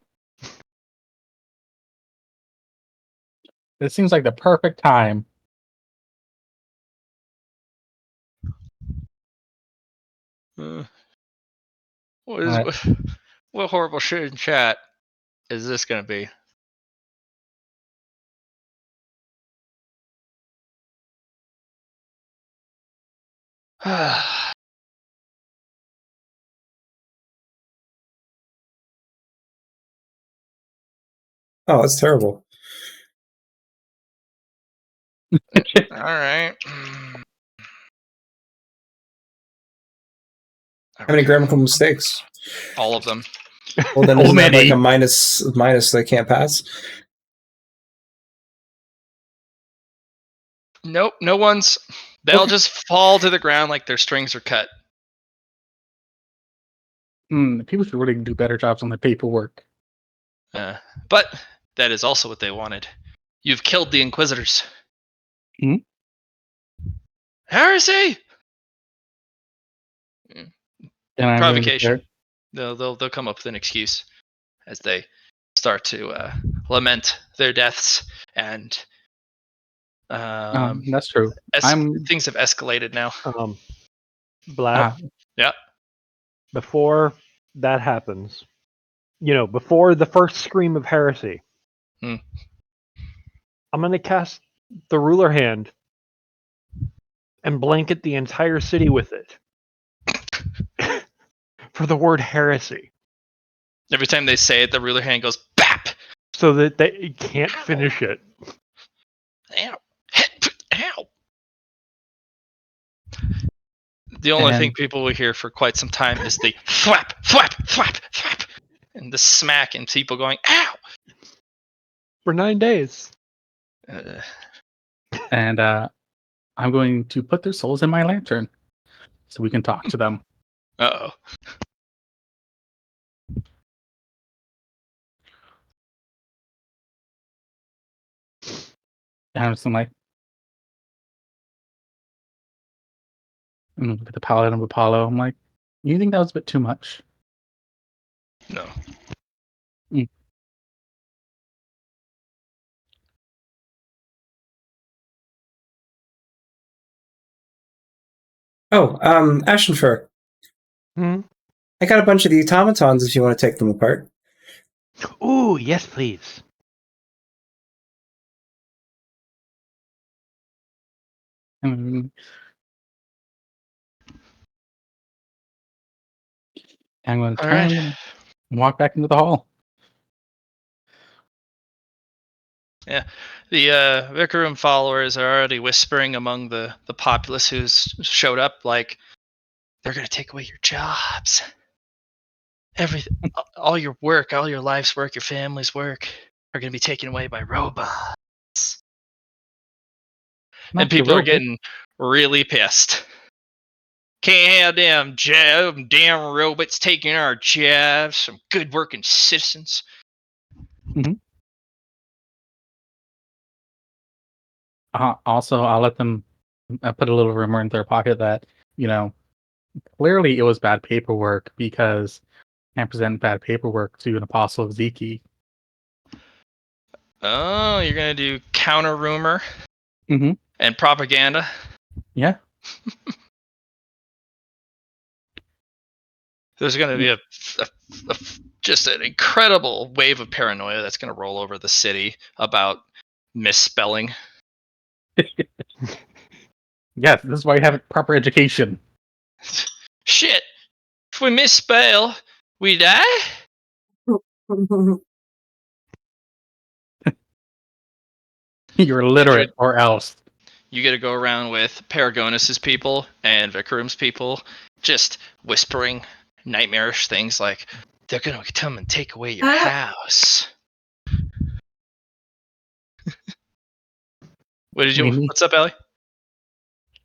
This seems like the perfect time. What horrible shit in chat is this going to be? Oh, that's terrible. All right. How many grammatical mistakes? All of them. Well, then How isn't that like many? a minus they can't pass? Nope, no ones. They'll Okay. just fall to the ground like their strings are cut. People should really do better jobs on the paperwork. But that is also what they wanted. You've killed the Inquisitors. Hmm? Heresy! And I'm going to Provocation. declare. They'll come up with an excuse as they start to lament their deaths, and That's true. things have escalated now. Blat, Yeah. before that happens, before the first scream of heresy, Hmm. I'm going to cast the ruler hand and blanket the entire city with it for the word heresy, Every time they say it, the ruler hand goes bap. so that they can't finish it. Ow. Ow. The only thing people will hear for quite some time is the thwap, thwap, thwap, thwap, and the smack, and people going, ow! For 9 days. And I'm going to put their souls in my lantern so we can talk to them. Uh-oh. And I'm just like, look at the Paladin of Apollo. I'm like, you think that was a bit too much? No. Oh, Ashenfur. Hmm? I got a bunch of the automatons if you want to take them apart. Ooh, yes, please. And I'm going to All turn right. and walk back into the hall. Yeah. The Vicarum followers are already whispering among the populace who's showed up, like, they're going to take away your jobs. Everything, all your work, all your life's work, your family's work are going to be taken away by robots. Not And the people are robot. getting really pissed. Can't have damn robots taking our jobs, some good working citizens. Also, I'll let them put a little rumor in their pocket that, clearly it was bad paperwork because you can't present bad paperwork to an apostle of Zeki. Oh, you're going to do counter rumor Mm-hmm. and propaganda? Yeah. There's going to be just an incredible wave of paranoia that's going to roll over the city about misspelling. Yes, this is why you have proper education. Shit! If we misspell, we die? You're illiterate or else. You get to go around with Paragonus's people and Vicarum's people, just whispering nightmarish things like, they're going to come and take away your house. What's up, Ellie?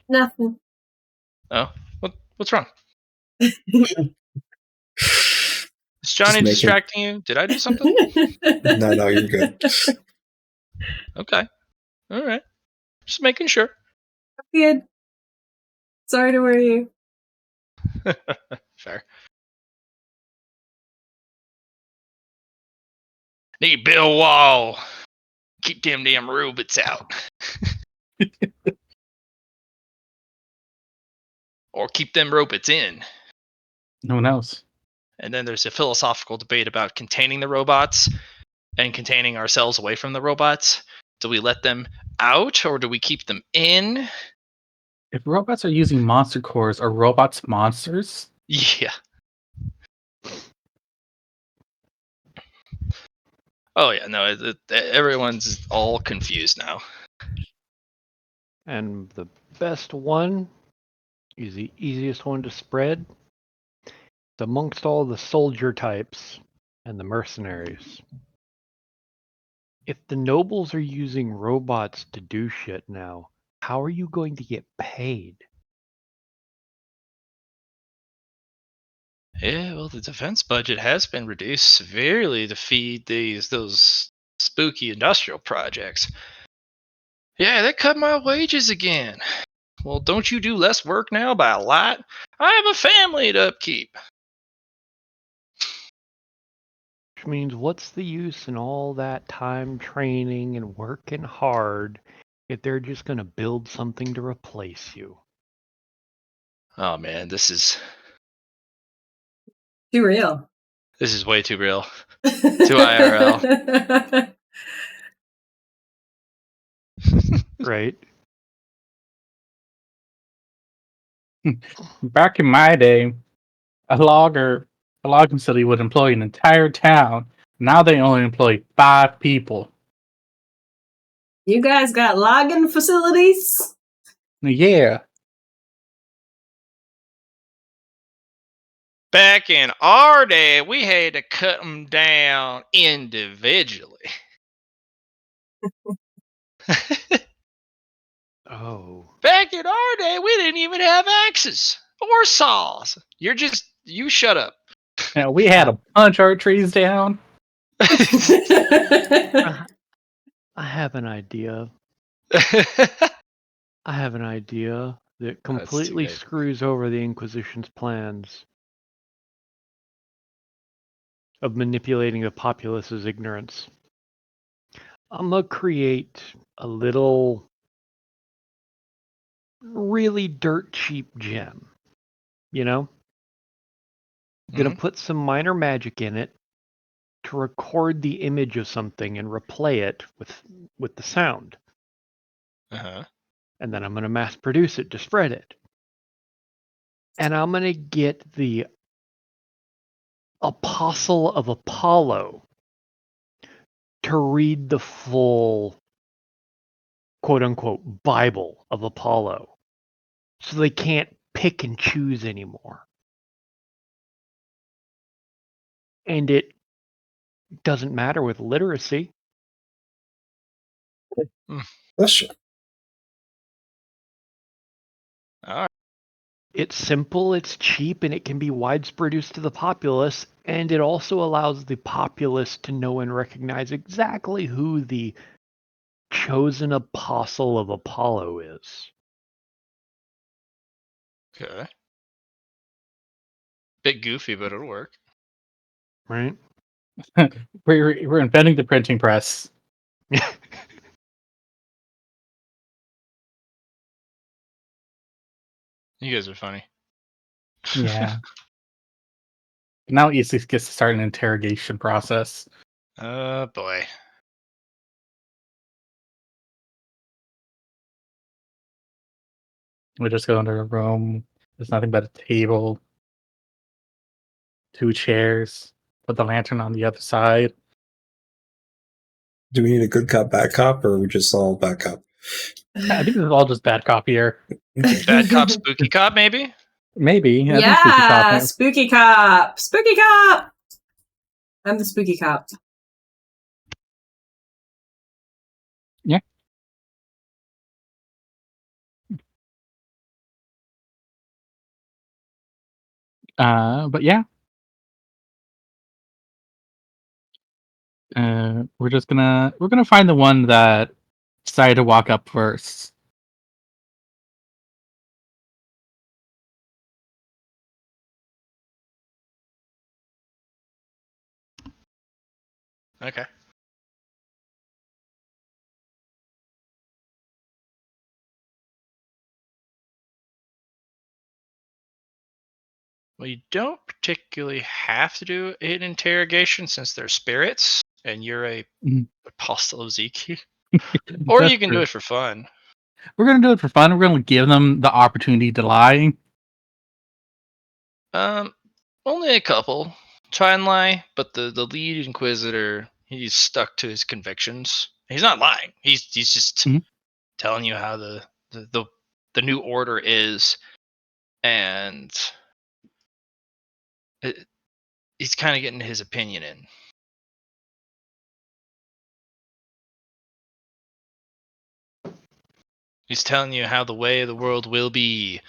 Nothing. Oh, what's wrong? Is Johnny Just making- distracting you? Did I do something? No, you're good. Okay. All right. Just making sure. Good. Sorry to worry you. Fair. Need Bill Wall. Keep them damn robots out. Or keep them robots in. No one else. And then there's a philosophical debate about containing the robots and containing ourselves away from the robots. Do we let them out or do we keep them in? If robots are using monster cores, are robots monsters? Yeah. Oh yeah, no, everyone's all confused now. And the best one is the easiest one to spread. It's amongst all the soldier types and the mercenaries. If the nobles are using robots to do shit now, how are you going to get paid? Yeah, well, the defense budget has been reduced severely to feed those spooky industrial projects. Yeah, they cut my wages again. Well, don't you do less work now by a lot? I have a family to upkeep. Which means what's the use in all that time training and working hard if they're just going to build something to replace you? Oh man, this is Too real. way too real. Too IRL. Right? Back in my day, a logging facility would employ an entire town. Now they only employ 5 people. You guys got logging facilities? Yeah. Back in our day, we had to cut them down individually. Oh. Back in our day, we didn't even have axes or saws. You shut up. Now, we had to punch our trees down. I have an idea. I have an idea that completely good. screws over the Inquisition's plans of manipulating the populace's ignorance. I'm going to create a little really dirt cheap gem. You know? Gonna put some minor magic in it to record the image of something and replay it with the sound. Uh-huh. And then I'm gonna mass produce it to spread it. And I'm gonna get the Apostle of Apollo to read the full quote unquote Bible of Apollo. So they can't pick and choose anymore. And it doesn't matter with literacy. That's true. All right. It's simple, it's cheap, and it can be widespread use to the populace. And it also allows the populace to know and recognize exactly who the chosen apostle of Apollo is. Okay. Bit goofy, but it'll work. Right? We're inventing the printing press. You guys are funny. Yeah. Now it gets to start an interrogation process. Oh boy. We just go into a room. There's nothing but a table, 2 chairs. Put the lantern on the other side. Do we need a good cop, bad cop, or are we just all bad cop? I think this is all just bad copy here. Bad cop, spooky cop, maybe? Maybe. I think spooky cop. Yeah, spooky cop. Spooky cop. I'm the spooky cop. Yeah. But yeah. We're gonna find the one that decided to walk up first. Okay. Well, you don't particularly have to do an interrogation since they're spirits and you're a Mhm. apostle of Zeke. Or That's you can true. do it for fun. We're gonna do it for fun. We're gonna give them the opportunity to lie. Only a couple try and lie, but the lead inquisitor, he's stuck to his convictions. He's not lying. He's just Mhm. telling you how the the new order is, and it, he's kind of getting his opinion in. He's telling you how the way of the world will be,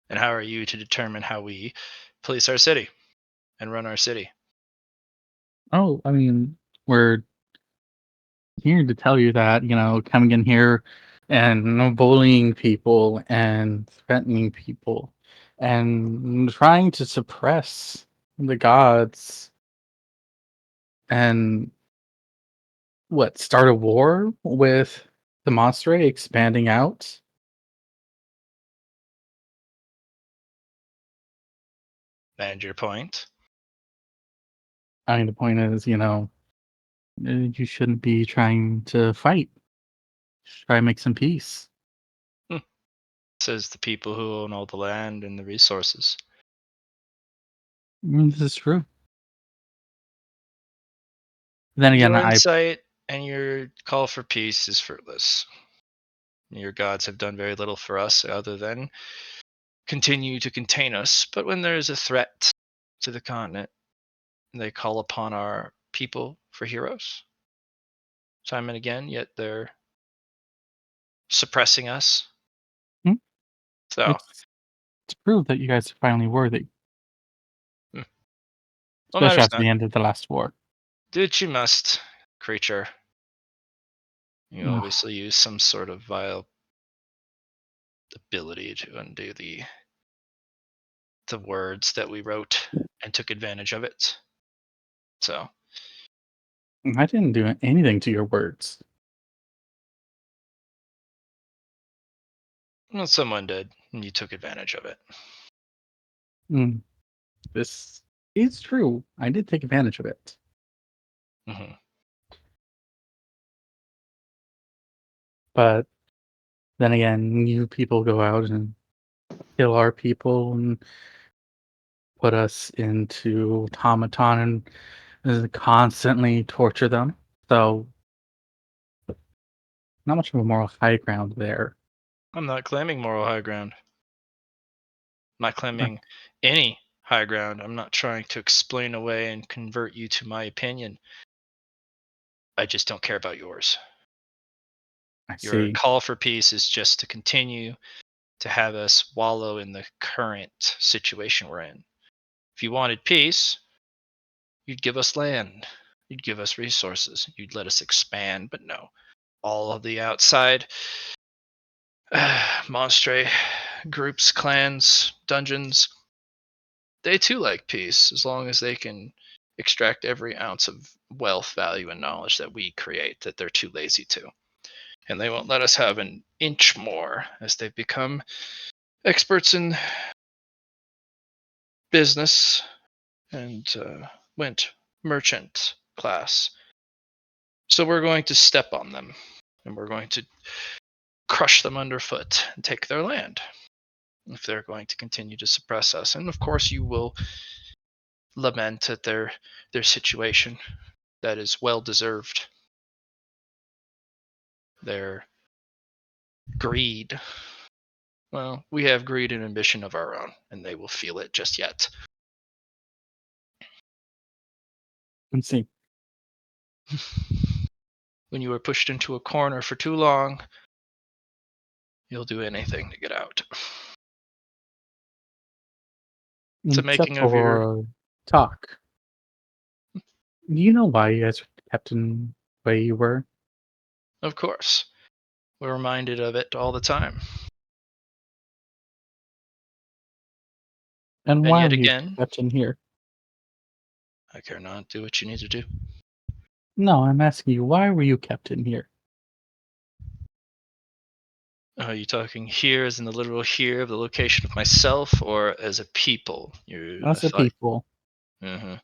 and how are you to determine how we police our city and run our city? Oh, I mean, we're here to tell you that, coming in here and bullying people and threatening people and trying to suppress the gods and start a war with the monster expanding out. And your point? I mean, the point is, you shouldn't be trying to fight. Try to make some peace. Hmm. Says the people who own all the land and the resources. This is true. Then again, Your insight and your call for peace is fruitless. Your gods have done very little for us other than continue to contain us. But when there is a threat to the continent, they call upon our people for heroes time and again, yet they're suppressing us. Hmm? So, it's proved that you guys are finally worthy, well, especially matters after not. the end of the last war. Do what you must, creature. You Ugh. obviously use some sort of vile ability to undo the words that we wrote and took advantage of it. So, I didn't do anything to your words. well, someone did, and you took advantage of it. Mm, this is true. I did take advantage of it. Hmm. But then again, you people go out and kill our people and put us into automaton and constantly torture them. So, not much of a moral high ground there. I'm not claiming moral high ground. I'm not Uh, claiming any high ground. I'm not trying to explain away and convert you to my opinion. I just don't care about yours. I Your see. call for peace is just to continue to have us wallow in the current situation we're in. If you wanted peace, you'd give us land, you'd give us resources, you'd let us expand, but no. All of the outside monstre groups, clans, dungeons, they too like peace as long as they can extract every ounce of wealth, value, and knowledge that we create that they're too lazy to. And they won't let us have an inch more as they've become experts in business and went merchant class. So we're going to step on them and we're going to crush them underfoot and take their land if they're going to continue to suppress us. And of course, you will lament at their situation that is well deserved. Their greed. Well, we have greed and ambition of our own, and they will feel it just yet. Let's see. When you are pushed into a corner for too long, you'll do anything to get out. It's a Except making of your, for talk. Do you know why you guys were kept in the way you were? of course. We're reminded of it all the time. And And why yet were you again, kept in here? I care not. Do what you need to do. No, I'm asking you, why were you kept in here? Are you talking here as in the literal here of the location of myself, or as a people? I Us the feel like. people. hmm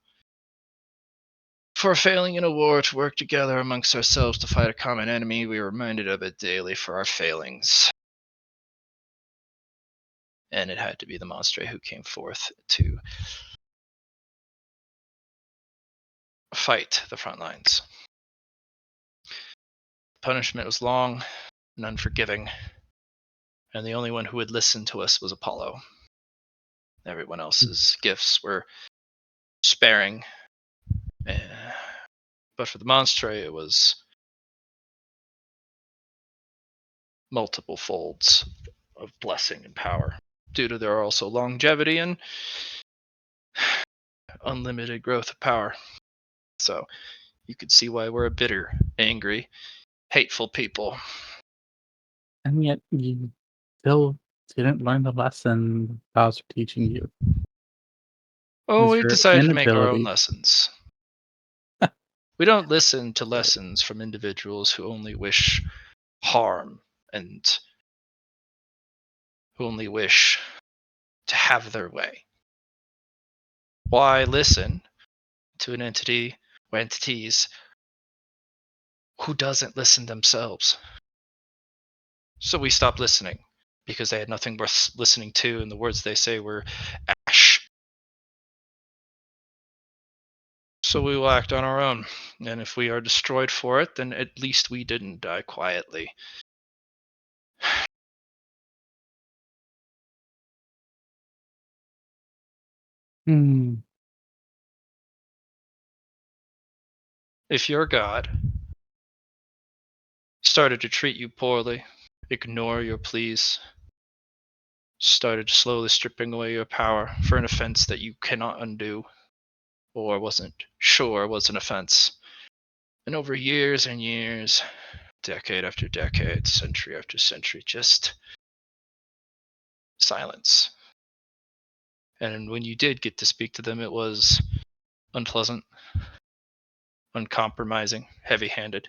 For failing in a war to work together amongst ourselves to fight a common enemy, we are reminded of it daily for our failings. And it had to be the monster who came forth to fight the front lines. Punishment was long, and unforgiving, and the only one who would listen to us was Apollo. Everyone else's gifts were sparing. But for the Monstray, it was multiple folds of blessing and power, due to their also longevity and unlimited growth of power. So you could see why we're a bitter, angry, hateful people. And yet you still didn't learn the lesson I was teaching you. Oh, Is we your decided to make our own inability. lessons. We don't listen to lessons from individuals who only wish harm and who only wish to have their way. Why listen to an entity or entities who doesn't listen themselves? So we stopped listening because they had nothing worth listening to, and the words they say were ash. So we will act on our own, and if we are destroyed for it, then at least we didn't die quietly. Hmm. If your god started to treat you poorly, ignore your pleas, started slowly stripping away your power for an offense that you cannot undo, or wasn't sure was an offense, and over years and years, decade after decade, century after century, just silence. And when you did get to speak to them, it was unpleasant, uncompromising, heavy handed,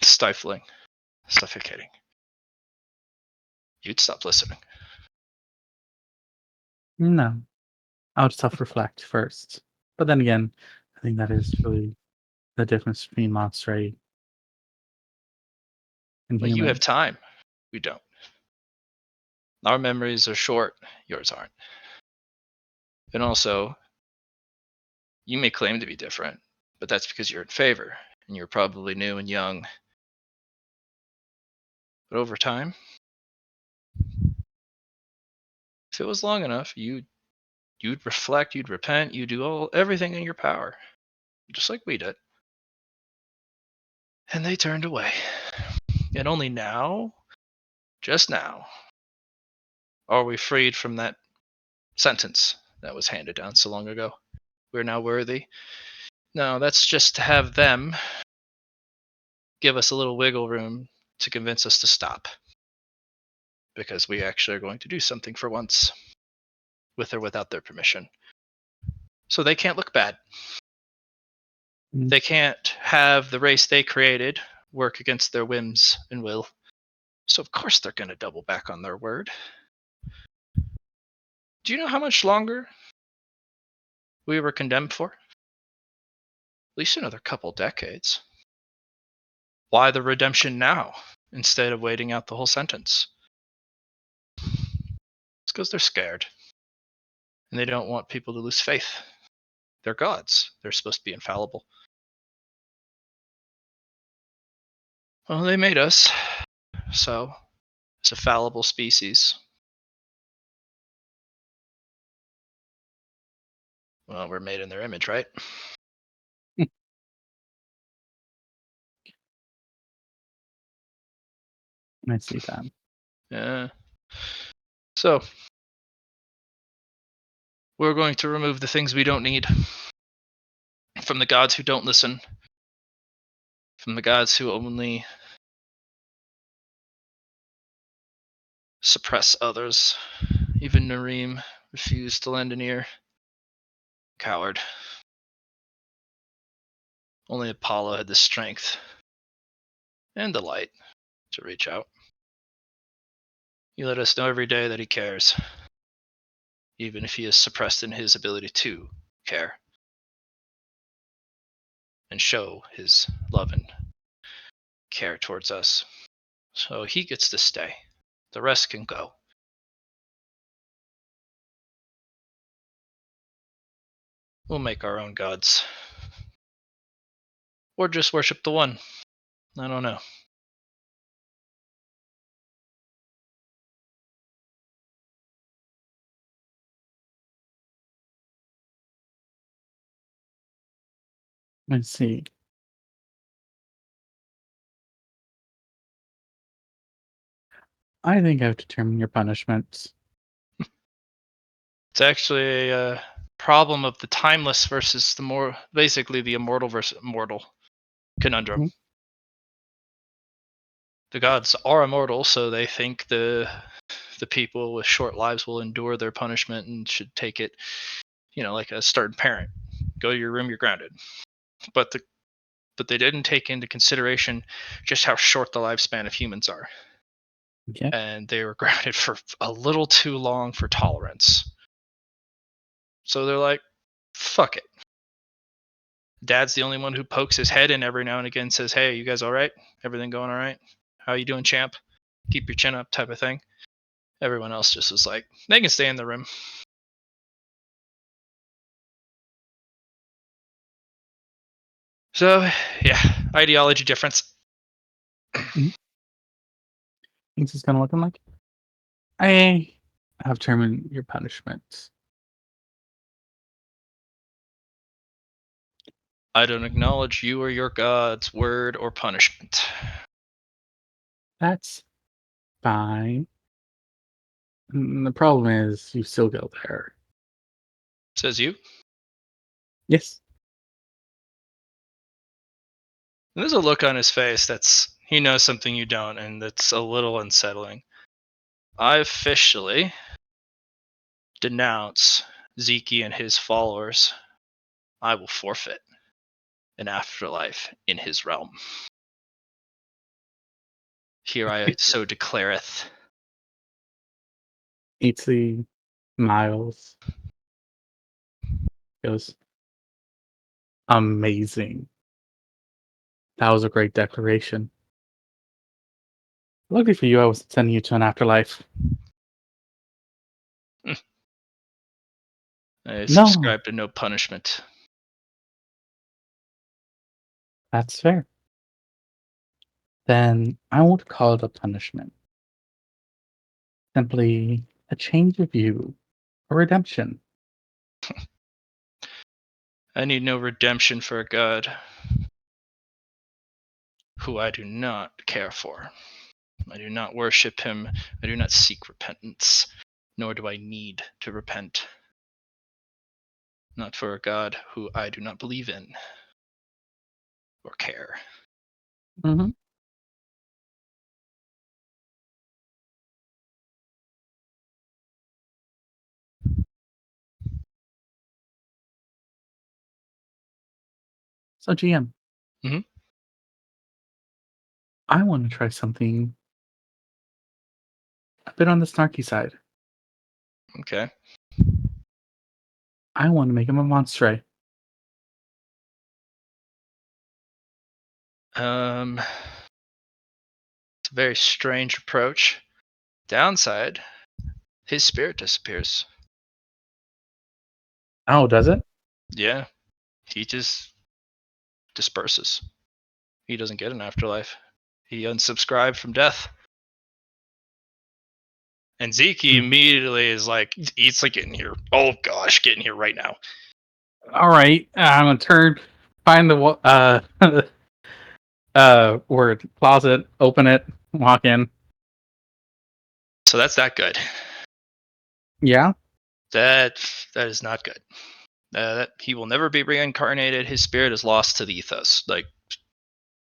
stifling, suffocating. You'd stop listening. No. I would self-reflect first. But then again, I think that is really the difference between monstrate and But you have human. time. We don't. Our memories are short, yours aren't. And also, you may claim to be different, but that's because you're in favor, and you're probably new and young. But over time, if it was long enough, you'd reflect, you'd repent, you'd do everything in your power, just like we did. And they turned away. And only now, just now, are we freed from that sentence that was handed down so long ago. We're now worthy. No, that's just to have them give us a little wiggle room to convince us to stop. Because we actually are going to do something for once, with or without their permission. So they can't look bad. Mm. They can't have the race they created work against their whims and will. So of course they're going to double back on their word. Do you know how much longer we were condemned for? At least another couple decades. Why the redemption now, instead of waiting out the whole sentence? It's because they're scared. And they don't want people to lose faith. They're gods. They're supposed to be infallible. Well, they made us. So, as a fallible species, well, we're made in their image, right? I see that. Yeah. So, we're going to remove the things we don't need from the gods who don't listen, from the gods who only suppress others. Even Nareem refused to lend an ear. Coward. Only Apollo had the strength and the light to reach out. He let us know every day that he cares, even if he is suppressed in his ability to care and show his love and care towards us. So he gets to stay. The rest can go. We'll make our own gods. Or just worship the one. I don't know. Let's see. I think I've determined your punishments. It's actually a problem of the timeless versus basically the immortal versus immortal conundrum. Mhm. The gods are immortal, so they think the people with short lives will endure their punishment and should take it, like a stern parent. Go to your room, you're grounded. But they didn't take into consideration just how short the lifespan of humans are. Yeah. And they were grounded for a little too long for tolerance. So they're like, fuck it. Dad's the only one who pokes his head in every now and again, says, hey, you guys all right? Everything going all right? How you doing, champ? Keep your chin up, type of thing. Everyone else just was like, they can stay in the room. So, yeah, ideology difference. Things is kind of looking like. I have determined your punishments. I don't acknowledge you or your god's word or punishment. That's fine. The problem is you still go there. Says you. Yes. And there's a look on his face he knows something you don't, and that's a little unsettling. I officially denounce Zeke and his followers. I will forfeit an afterlife in his realm. Here I so declareth. Eats the miles. Goes. Amazing. That was a great declaration. Lucky for you, I was sending you to an afterlife. I No, subscribe to no punishment. that's fair. Then I won't call it a punishment. Simply a change of view, a redemption. I need no redemption for a god who I do not care for. I do not worship him. I do not seek repentance, nor do I need to repent. Not for a god who I do not believe in or care. Mm-hmm. So, GM, Mhm. I want to try something a bit on the snarky side. Okay. I want to make him a monster. It's a very strange approach. Downside, his spirit disappears. Oh, does it? Yeah, he just disperses. He doesn't get an afterlife. He unsubscribed from death. And Zeke immediately is like, he's like, get in here. Oh gosh, get in here right now. All right, I'm gonna find the word closet, open it, walk in. So that's that good. Yeah. That is not good. That he will never be reincarnated. His spirit is lost to the ethos. Like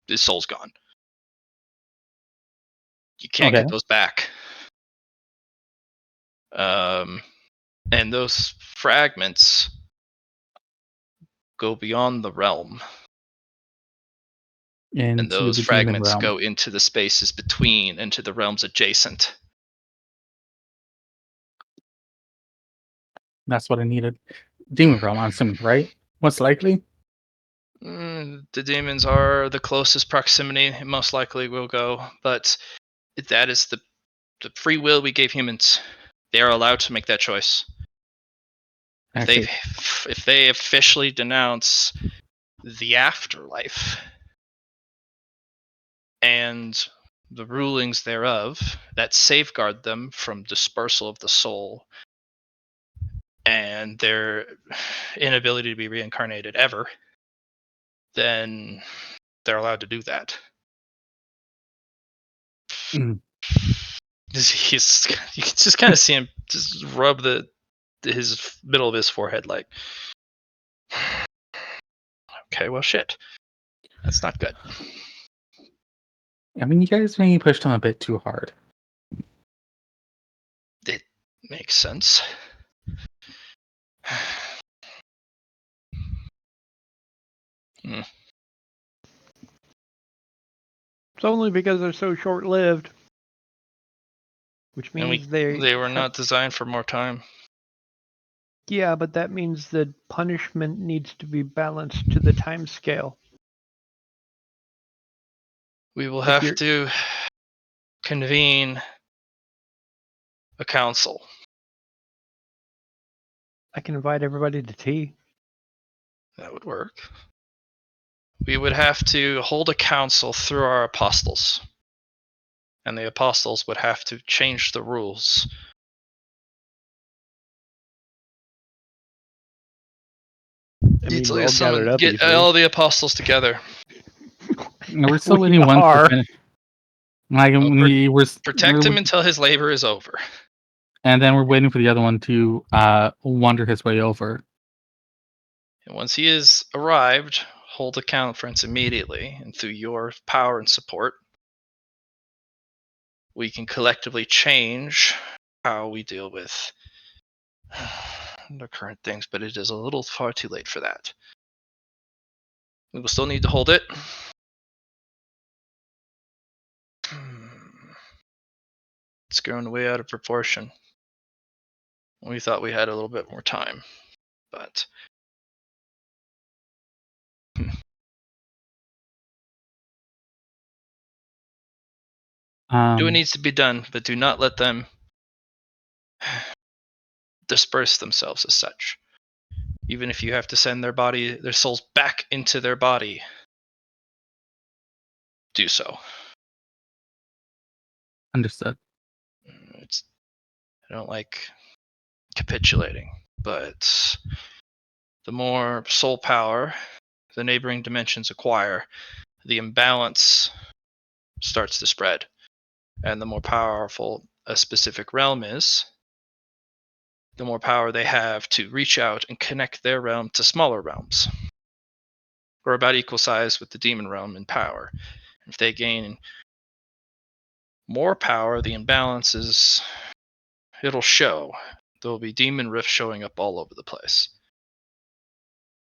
his soul's gone. You can't Okay. get those back. And those fragments go beyond the realm, and Into those the demon fragments realm. go into the spaces between, into the realms adjacent. That's what I needed. Demon realm, I'm assuming, right? What's likely? The demons are the closest proximity. It most likely will go, but that is the free will we gave humans. They are allowed to make that choice. Actually, If they officially denounce the afterlife and the rulings thereof that safeguard them from dispersal of the soul and their inability to be reincarnated ever, then they're allowed to do that. Mm. He's you can just kind of see him just rub his middle of his forehead like, okay, well, shit, that's not good. I mean, you guys maybe pushed him a bit too hard. It makes sense. It's only because they're so short-lived. Which And means they were not designed for more time. Yeah, but that means the punishment needs to be balanced to the time scale. We will If have you're- to convene a council. I can invite everybody to tea. That would work. We would have to hold a council through our apostles. And the apostles would have to change the rules. I mean, It's we're like all someone gathered up get easily. all the apostles together. No, we're still We waiting one are. to finish. Like, Protect him until his labor is over. and then we're waiting for the other one to wander his way over. And once he is arrived, hold a conference immediately, and through your power and support, we can collectively change how we deal with the current things, but it is a little far too late for that. We will still need to hold it. It's grown way out of proportion. We thought we had a little bit more time, but do what needs to be done, but do not let them disperse themselves as such. Even if you have to send their souls back into their body, do so. Understood. I don't like capitulating, but the more soul power the neighboring dimensions acquire, the imbalance starts to spread. And the more powerful a specific realm is, the more power they have to reach out and connect their realm to smaller realms. We're about equal size with the demon realm in power. If they gain more power, the imbalances, it'll show. There'll be demon rifts showing up all over the place.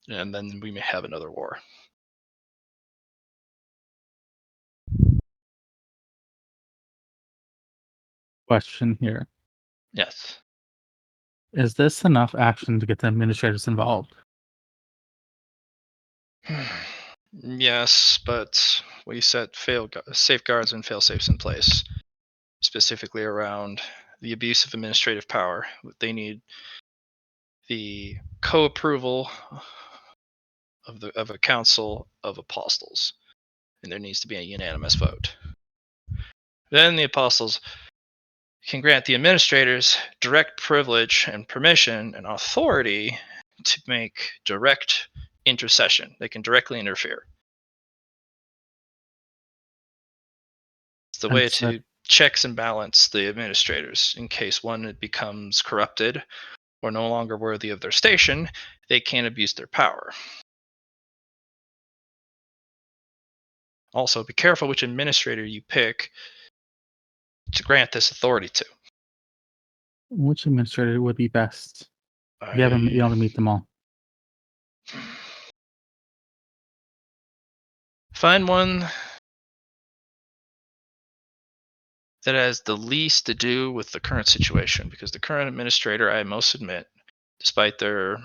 And then we may have another war. Question here. Yes. Is this enough action to get the administrators involved? Yes, but we set safeguards and fail-safes in place, specifically around the abuse of administrative power. They need the co-approval of a council of apostles, and there needs to be a unanimous vote. Then the apostles can grant the administrators direct privilege and permission and authority to make direct intercession. They can directly interfere. It's the way to checks and balance the administrators in case one becomes corrupted or no longer worthy of their station. They can't abuse their power. Also, be careful which administrator you pick to grant this authority to. Which administrator would be best? We haven't been able to meet them all. Find one that has the least to do with the current situation, because the current administrator, I must admit, despite their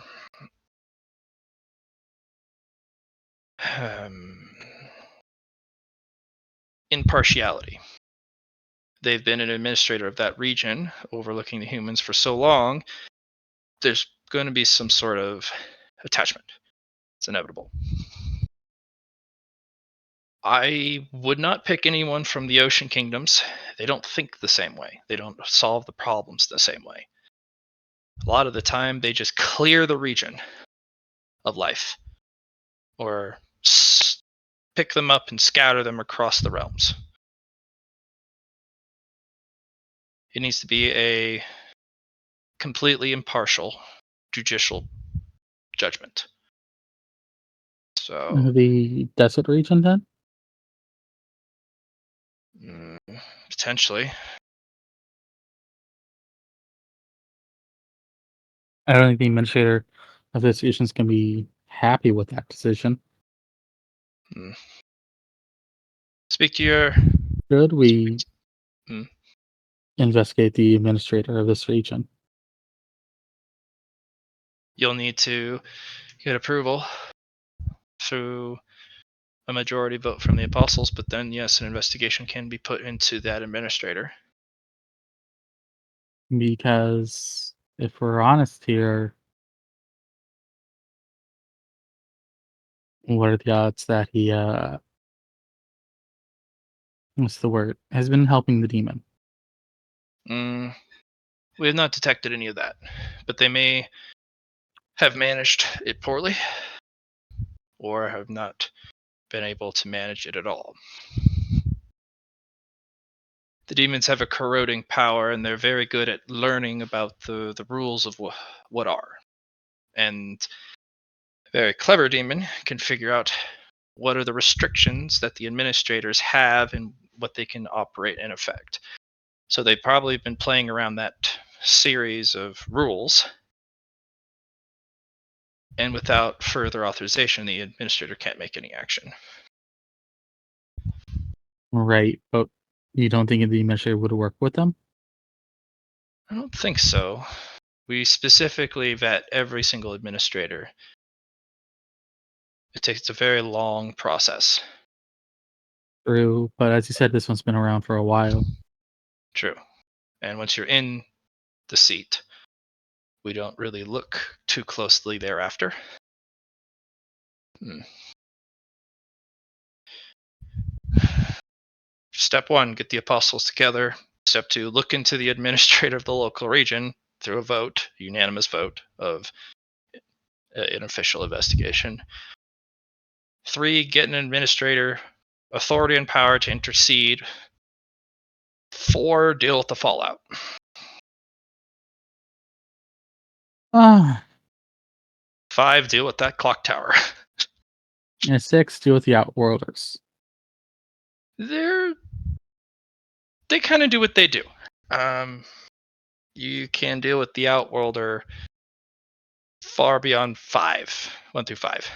impartiality, they've been an administrator of that region, overlooking the humans for so long, there's going to be some sort of attachment. It's inevitable. I would not pick anyone from the ocean kingdoms. They don't think the same way. They don't solve the problems the same way. A lot of the time, they just clear the region of life or pick them up and scatter them across the realms. It needs to be a completely impartial judicial judgment. So The desert region, then? potentially. I don't think the administrator of this region is going to be happy with that decision. Speak to your. Should we Hmm. investigate the administrator of this region? You'll need to get approval through a majority vote from the apostles, but then yes, an investigation can be put into that administrator. Because if we're honest here, what are the odds that he what's the word? Has been helping the demon? We have not detected any of that, but they may have managed it poorly or have not been able to manage it at all. The demons have a corroding power, and they're very good at learning about the rules of what are. And a very clever demon can figure out what are the restrictions that the administrators have and what they can operate in effect. So they've probably been playing around that series of rules, and without further authorization, the administrator can't make any action. Right, but you don't think the administrator would work with them? I don't think so. We specifically vet every single administrator. It takes a very long process. True, but as you said, this one's been around for a while. True. And once you're in the seat, we don't really look too closely thereafter. Step 1, get the apostles together. Step 2, look into the administrator of the local region through a vote, a unanimous vote of an official investigation. 3, get an administrator, authority and power to intercede. 4, deal with the fallout. 5, deal with that clock tower. And 6, deal with the Outworlders. They kind of do what they do. You can deal with the Outworlder far beyond 5, 1 through 5.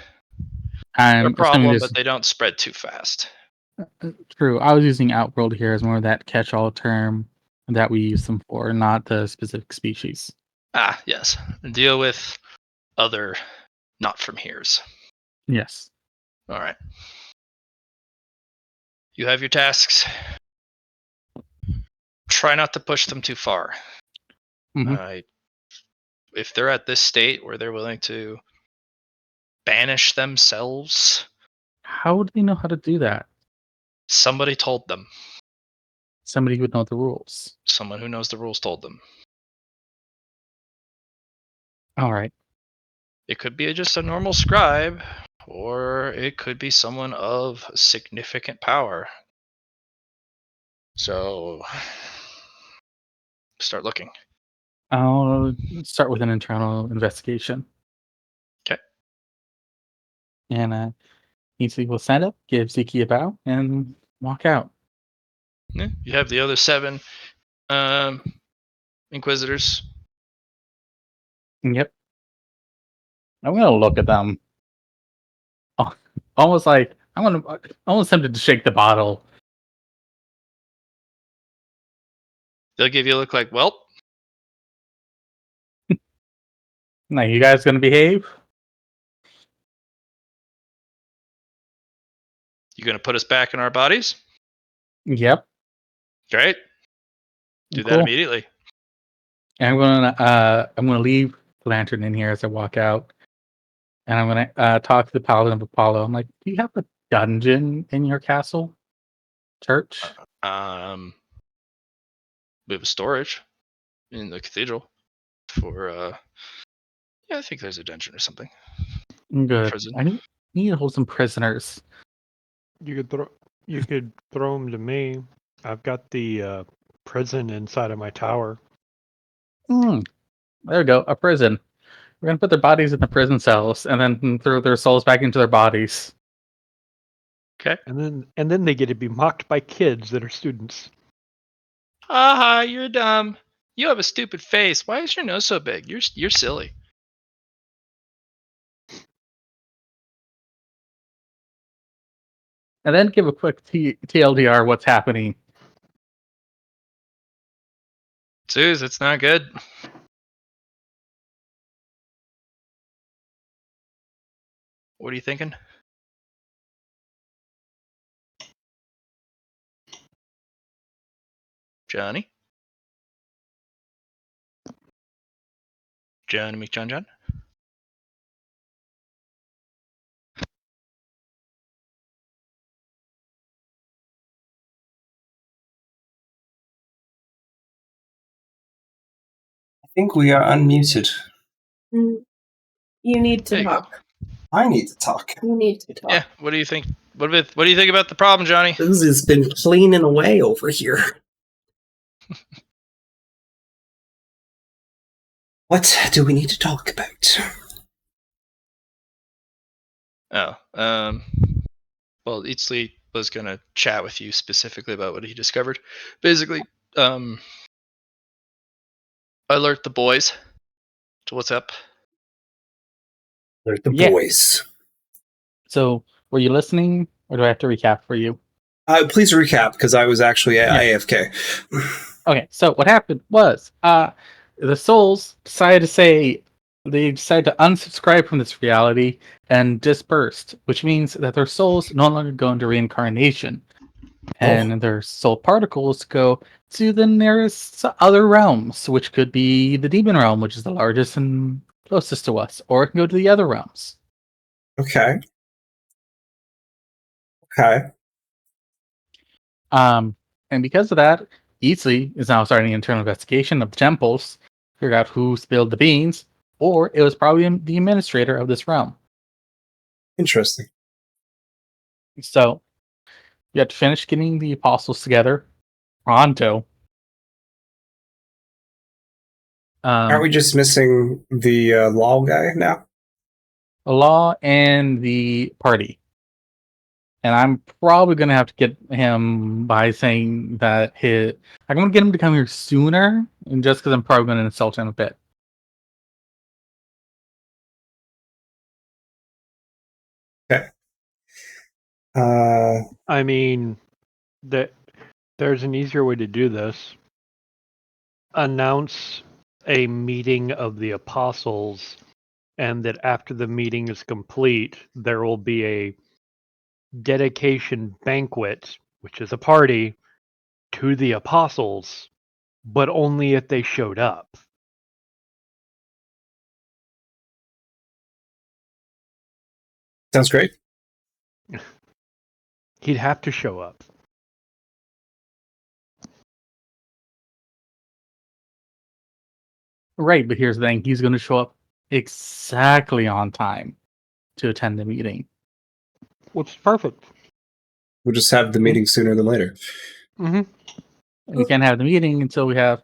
They're a I'm assuming problem, this but they don't spread too fast. true. I was using Outworld here as more of that catch-all term that we use them for, not the specific species. Ah, yes. Deal with other not from here's. Yes. All right. You have your tasks. Try not to push them too far. Mhm. If they're at this state where they're willing to banish themselves, How do they know how to do that? somebody told them. Somebody who would know the rules. Someone who knows the rules told them. All right. It could be just a normal scribe, or it could be someone of significant power. So, start looking. I'll start with an internal investigation. Okay. And Easy will stand up, give Ziki a bow, and walk out. Yeah, you have the other 7 Inquisitors. Yep. I'm gonna look at them. Oh, almost like almost tempted to shake the bottle. They'll give you a look like, well, Like, you guys gonna behave? you going to put us back in our bodies? Yep. Great. Do that Cool. immediately. And I'm gonna leave the lantern in here as I walk out, and I'm gonna talk to the Paladin of Apollo. I'm like, do you have a dungeon in your castle, church? We have a storage in the cathedral for yeah, I think there's a dungeon or something. Good. Prison. You need to hold some prisoners. You could throw them to me. I've got the prison inside of my tower. There we go, a prison. We're gonna put their bodies in the prison cells and then throw their souls back into their bodies. Okay. And then they get to be mocked by kids that are students. Haha, you're dumb. You have a stupid face. Why is your nose so big? You're silly. And then give a quick TLDR what's happening. Zeus, it's not good. What are you thinking? Johnny? Johnny McJohn? I think we are unmuted. You need to There you go. talk. I need to talk. You need to talk. Yeah. What do you think? What do you think about the problem, Johnny? Uzi's been cleaning away over here. What do we need to talk about? Oh, well, Eatsley was gonna chat with you specifically about what he discovered. Basically, alert the boys to what's up. There's the Yeah. boys. So, were you listening, or do I have to recap for you? Please recap, because I was actually Yeah. AFK. Okay, so what happened was, the souls decided to unsubscribe from this reality and dispersed, which means that their souls no longer go into reincarnation, and their soul particles go to the nearest other realms, which could be the demon realm, which is the largest and closest to us, or it can go to the other realms. Okay. And because of that, Easley is now starting an internal investigation of the temples, figure out who spilled the beans, or it was probably the administrator of this realm. Interesting. So you have to finish getting the apostles together pronto. Aren't we just missing the law guy now? The law and the party. And I'm probably going to have to get him by saying that I'm going to get him to come here sooner, and just because I'm probably going to insult him a bit. Okay. I mean, there's an easier way to do this. Announce a meeting of the apostles, and that after the meeting is complete, there will be a dedication banquet, which is a party, to the apostles, but only if they showed up. Sounds great. He'd have to show up. Right, but here's the thing. He's going to show up exactly on time to attend the meeting. Which is perfect. We'll just have the meeting sooner than later. Mm-hmm. And we can't have the meeting until we have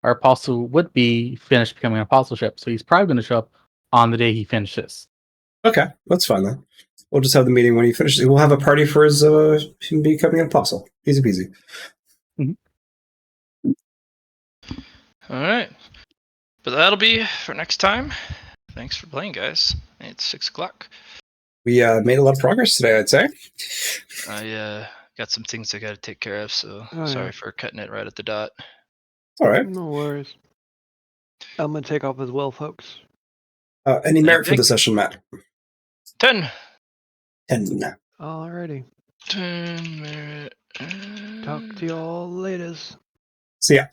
our apostle would be finished becoming an apostleship. So he's probably going to show up on the day he finishes. Okay, that's fine then. We'll just have the meeting when he finishes. We'll have a party for his him becoming an apostle. Easy peasy. All right, but that'll be for next time. Thanks for playing, guys. It's 6:00. We made a lot of progress today, I'd say. I got some things I got to take care of, so sorry for cutting it right at the dot. All right. No worries. I'm gonna take off as well, folks. Any merit for the session, Matt? 10. 10. Alrighty. 10 merit. Talk to y'all later. See ya.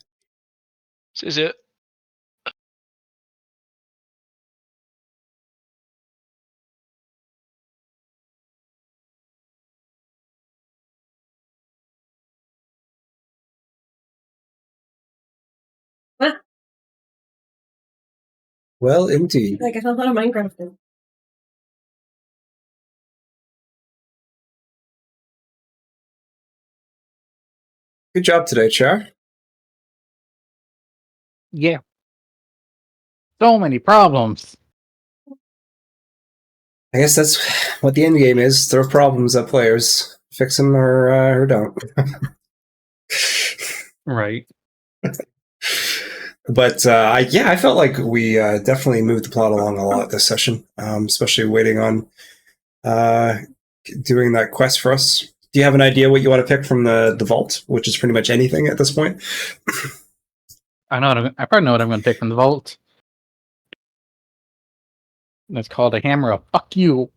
See ya. What? Well, indeed. Like I thought of Minecraft. Good job today, Char. Yeah. So many problems. I guess that's what the end game is. Throw problems at players. Fix them or don't. Right. But I felt like we definitely moved the plot along a lot this session, especially waiting on doing that quest for us. Do you have an idea what you want to pick from the vault, which is pretty much anything at this point? I probably know what I'm going to pick from the vault. It's called a hammer of fuck you.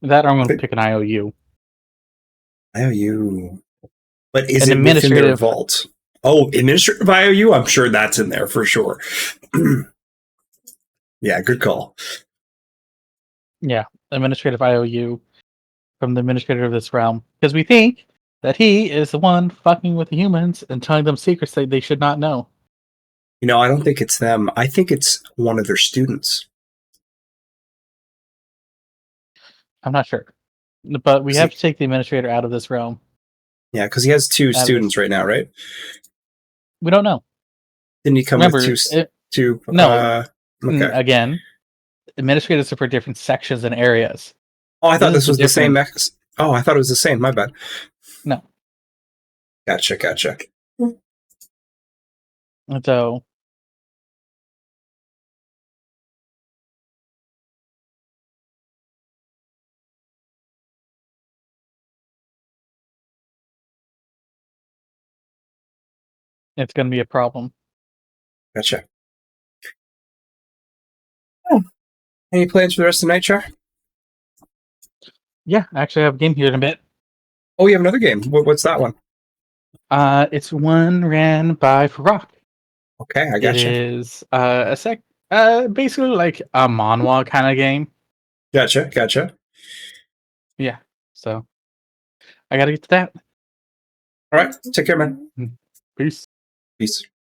That or I'm going to pick an IOU. IOU. But is An it within their administrative- vault? Oh, administrative IOU? I'm sure that's in there for sure. Yeah, good call. Yeah, administrative IOU from the administrator of this realm. Because we think that he is the one fucking with the humans and telling them secrets that they should not know. You know, I don't think it's them. I think it's one of their students. I'm not sure. But we have to take the administrator out of this realm. Yeah, because he has two Out of students right now, right? We don't know. Didn't he come Remember, with two? no. Okay. Again, administrators are for different sections and areas. Oh, I thought this this is was the same. different- Oh, I thought it was the same. My bad. No. Gotcha. And so it's going to be a problem. Gotcha. Oh. Any plans for the rest of the night, Char? Yeah, actually, I have a game here in a bit. Oh, you have another game. What's that one? It's one ran by Farak. Okay, I It gotcha. is basically like a manhwa kind of game. Gotcha. Yeah, so I gotta get to that. All right, take care, man. Peace. Peace.